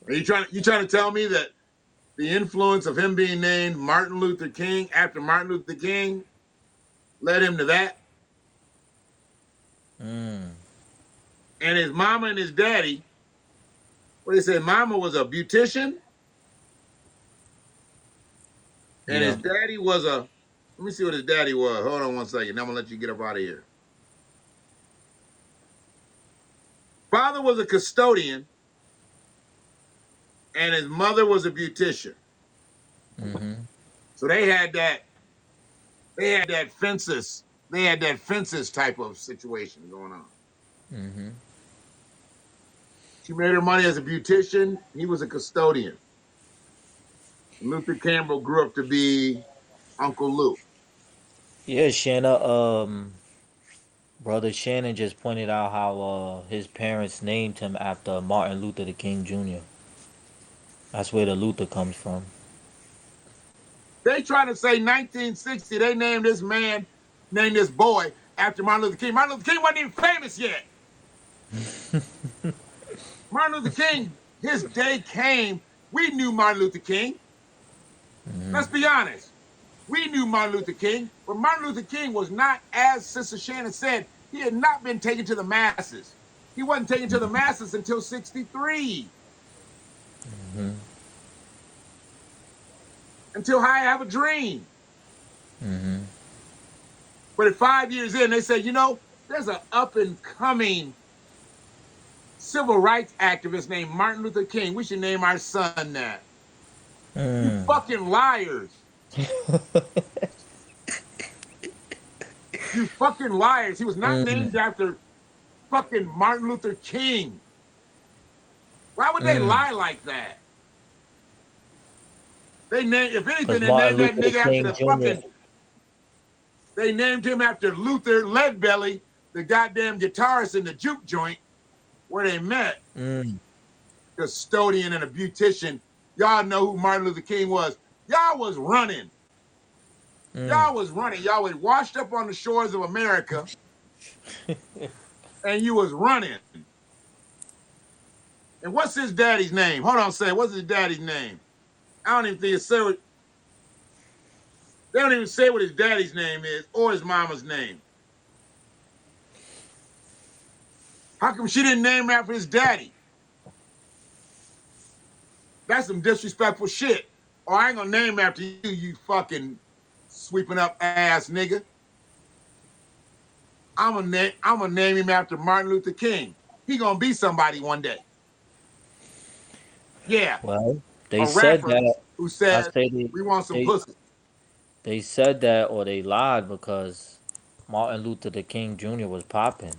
Are you trying to tell me that the influence of him being named Martin Luther King after Martin Luther King led him to that? Mm. And his mama and his daddy, what they said, mama was a beautician, and his Yeah. daddy was a. Let me see what his daddy was. Hold on one second. I'm gonna let you get up out of here. father was a custodian, and his mother was a beautician. Mm-hmm. So they had that. They had that fences. They had that fences type of situation going on. Mm-hmm. She made her money as a beautician. He was a custodian. Luther Campbell grew up to be Uncle Luke. Yeah, Shanna. Brother Shannon just pointed out how his parents named him after Martin Luther King Jr. That's where the Luther comes from. They try to say 1960, they named this man, named this boy after Martin Luther King. Martin Luther King wasn't even famous yet. Martin Luther King, his day came. We knew Martin Luther King. Mm-hmm. Let's be honest. We knew Martin Luther King, but Martin Luther King was not, as Sister Shannon said, he had not been taken to the masses. He wasn't taken to the masses until 63, Mm-hmm. until I Have a Dream. Mm-hmm. But at 5 years in, they said, there's an up and coming civil rights activist named Martin Luther King. We should name our son that. You Mm. fucking liars. You fucking liars. He was not Mm. named after fucking Martin Luther King. Why would they Mm. lie like that? They named, if anything, Because they Martin named that Luther nigga after King the Jr. fucking, they named him after Luther Leadbelly, the goddamn guitarist in the juke joint where they met. Mm. Custodian and a beautician. Y'all know who Martin Luther King was. Y'all was running. Mm. Y'all was running. Y'all was washed up on the shores of America, and you was running. And what's his daddy's name? Hold on, say, what's his daddy's name? I don't even think it's say what, they don't even say what his daddy's name is or his mama's name. How come she didn't name him after his daddy? That's some disrespectful shit. Or I ain't gonna name him after you, you fucking sweeping up ass nigga. I'm gonna name him after Martin Luther King. He gonna be somebody one day. Yeah, Well, they a said rapper that. who I says say we want some they pussy. they said that or they lied because Martin Luther King Jr. was popping.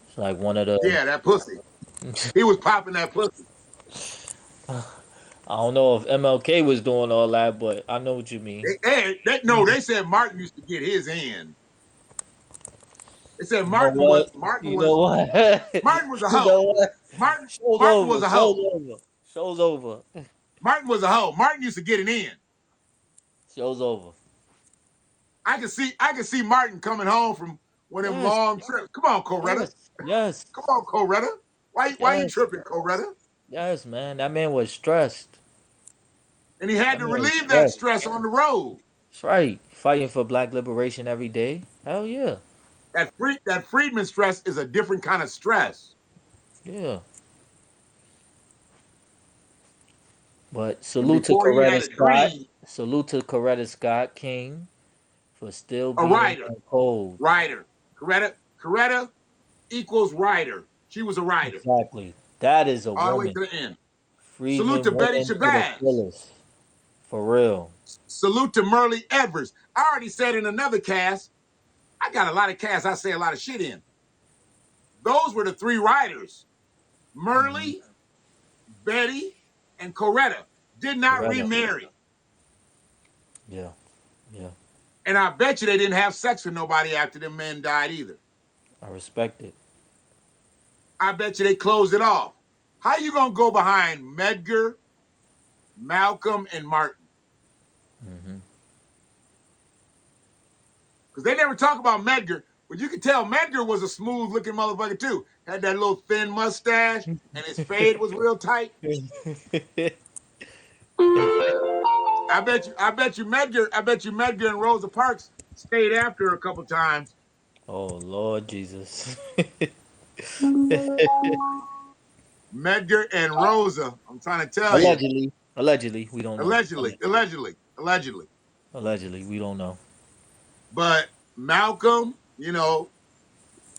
It's like one of the. Yeah, that pussy. He was popping that pussy. I don't know if MLK was doing all that, but I know what you mean. No, they said Martin used to get his in. They said You know what? Martin You know was what? Martin was a You hoe. know what? Martin Show's Martin was over. a Show's hoe. over. Show's over. Martin was a hoe. Martin used to get it in. Show's over. I can see Martin coming home from one of them Yes. long trips. Come on, Coretta. Yes. Yes. Come on, Coretta. Why you Yes. tripping, Coretta? Yes, man. That man was stressed. And he had That to man was relieve that stressed. stress on the road. That's right. Fighting for black liberation every day. Hell yeah. That Friedman stress is a different kind of stress. Yeah. But And salute to before he Coretta had a Scott. dream, Salute to Coretta Scott King for still a being writer, in code. writer. Coretta equals writer. She was a writer Exactly. That is a all the way woman. to the end. Salute Freedman to Betty women to the Shabazz. fullest. For real. Salute to Merle Edwards. I already said in another cast, I got a lot of casts I say a lot of shit in. Those were the three writers. Hmm. Merle, Betty, and Coretta did not Coretta. remarry. Yeah. Yeah. And I bet you they didn't have sex with nobody after them men died either. I respect it. I bet you they closed it off. How you gonna go behind Medgar, Malcolm, and Martin? Hmm. Because they never talk about Medgar, but you can tell Medgar was a smooth looking motherfucker too. Had that little thin mustache, and his fade was real tight. I bet you Medgar and Rosa Parks stayed after a couple times. Oh Lord Jesus. Medgar and Rosa, I'm trying to tell you. Allegedly. Allegedly. We don't know. Allegedly, allegedly, allegedly. Allegedly. We don't know. But Malcolm,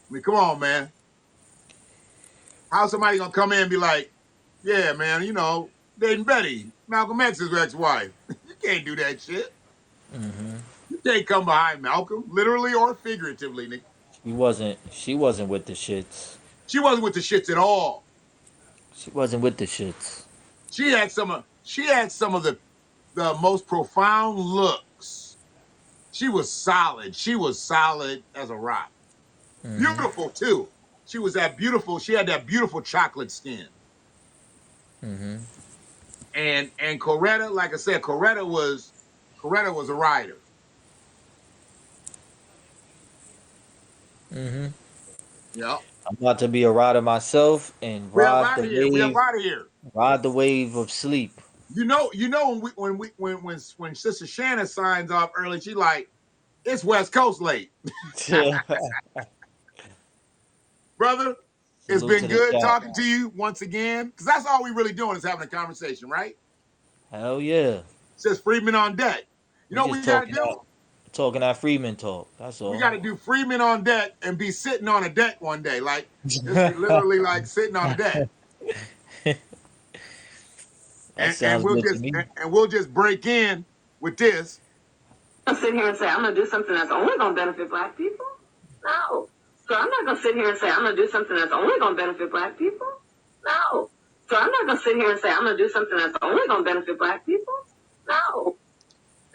I mean, come on, man. How's somebody gonna come in and be like, yeah, man, you know, dating Betty, Malcolm X's ex-wife. You can't do that shit. Mm-hmm. You can't come behind Malcolm, literally or figuratively, nigga. She wasn't with the shits. She wasn't with the shits at all. She wasn't with the shits. She had some of the most profound looks. She was solid. She was solid as a rock. Mm-hmm. Beautiful too. She was that beautiful. She had that beautiful chocolate skin. Mm-hmm. And Coretta, like I said, Coretta was a rider. Mm-hmm. Yep. I'm about to be a rider myself and We up out of here. We up out of here. ride the wave of sleep. You know when Sister Shanna signs off early, she like, it's West Coast late. Brother, it's Salute been to the good chat. talking to you once again. Because that's all we really doing is having a conversation, right? Hell yeah. Says Freeman on deck. You We know what just we gotta do? talking that Freeman talk. That's We all. gotta do Freeman on deck and be sitting on a deck one day. Like just be literally like sitting on a deck. That sounds good to me. And we'll just break in with this. I'm gonna sit here and say I'm gonna do something that's only gonna benefit black people. No. So I'm not gonna sit here and say I'm gonna do something that's only gonna benefit black people. No. So I'm not gonna sit here and say I'm gonna do something that's only gonna benefit black people. No.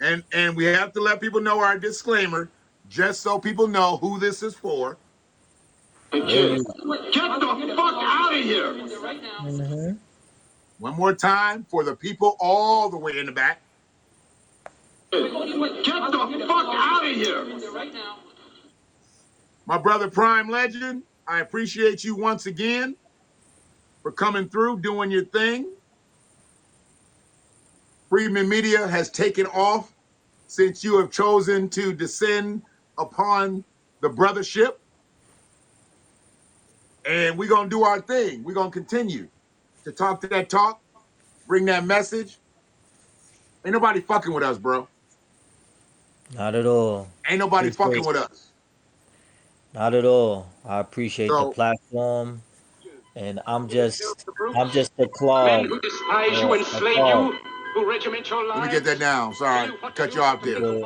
And we have to let people know our disclaimer, just so people know who this is for. Get the fuck out of here! Mm-hmm. One more time for the people all the way in the back. Get the fuck out of here! My brother Prime Legend, I appreciate you once again for coming through, doing your thing. Freeman Media has taken off since you have chosen to descend upon the brothership. And we're going to do our thing. We're going to continue to talk to that talk, bring that message. Ain't nobody fucking with us, bro. Not at all. Ain't nobody fucking Appreciate with us. Not at all. I appreciate the So platform, and I'm just a Men clog. who despise you, Or a enslave clog. you, who regiment your lives. let me get that down. Sorry, cut you off there.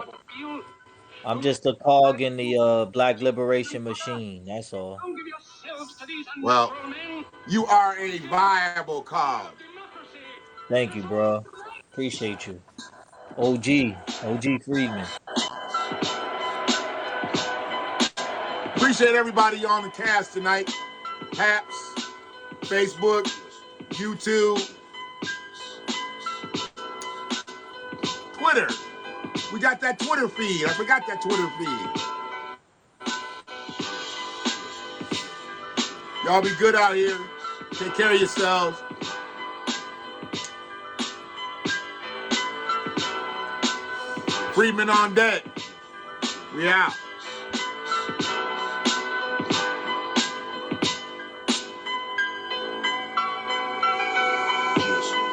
I'm just a cog in the black liberation machine. That's all. Don't give yourselves to these Well, unnatural men. you are a viable cause. Thank you, bro. Appreciate you. OG Freeman. Appreciate everybody on the cast tonight. Paps, Facebook, YouTube, Twitter. We got that Twitter feed. I forgot that Twitter feed. Y'all be good out here. Take care of yourselves. Freeman on deck. We out. Yes.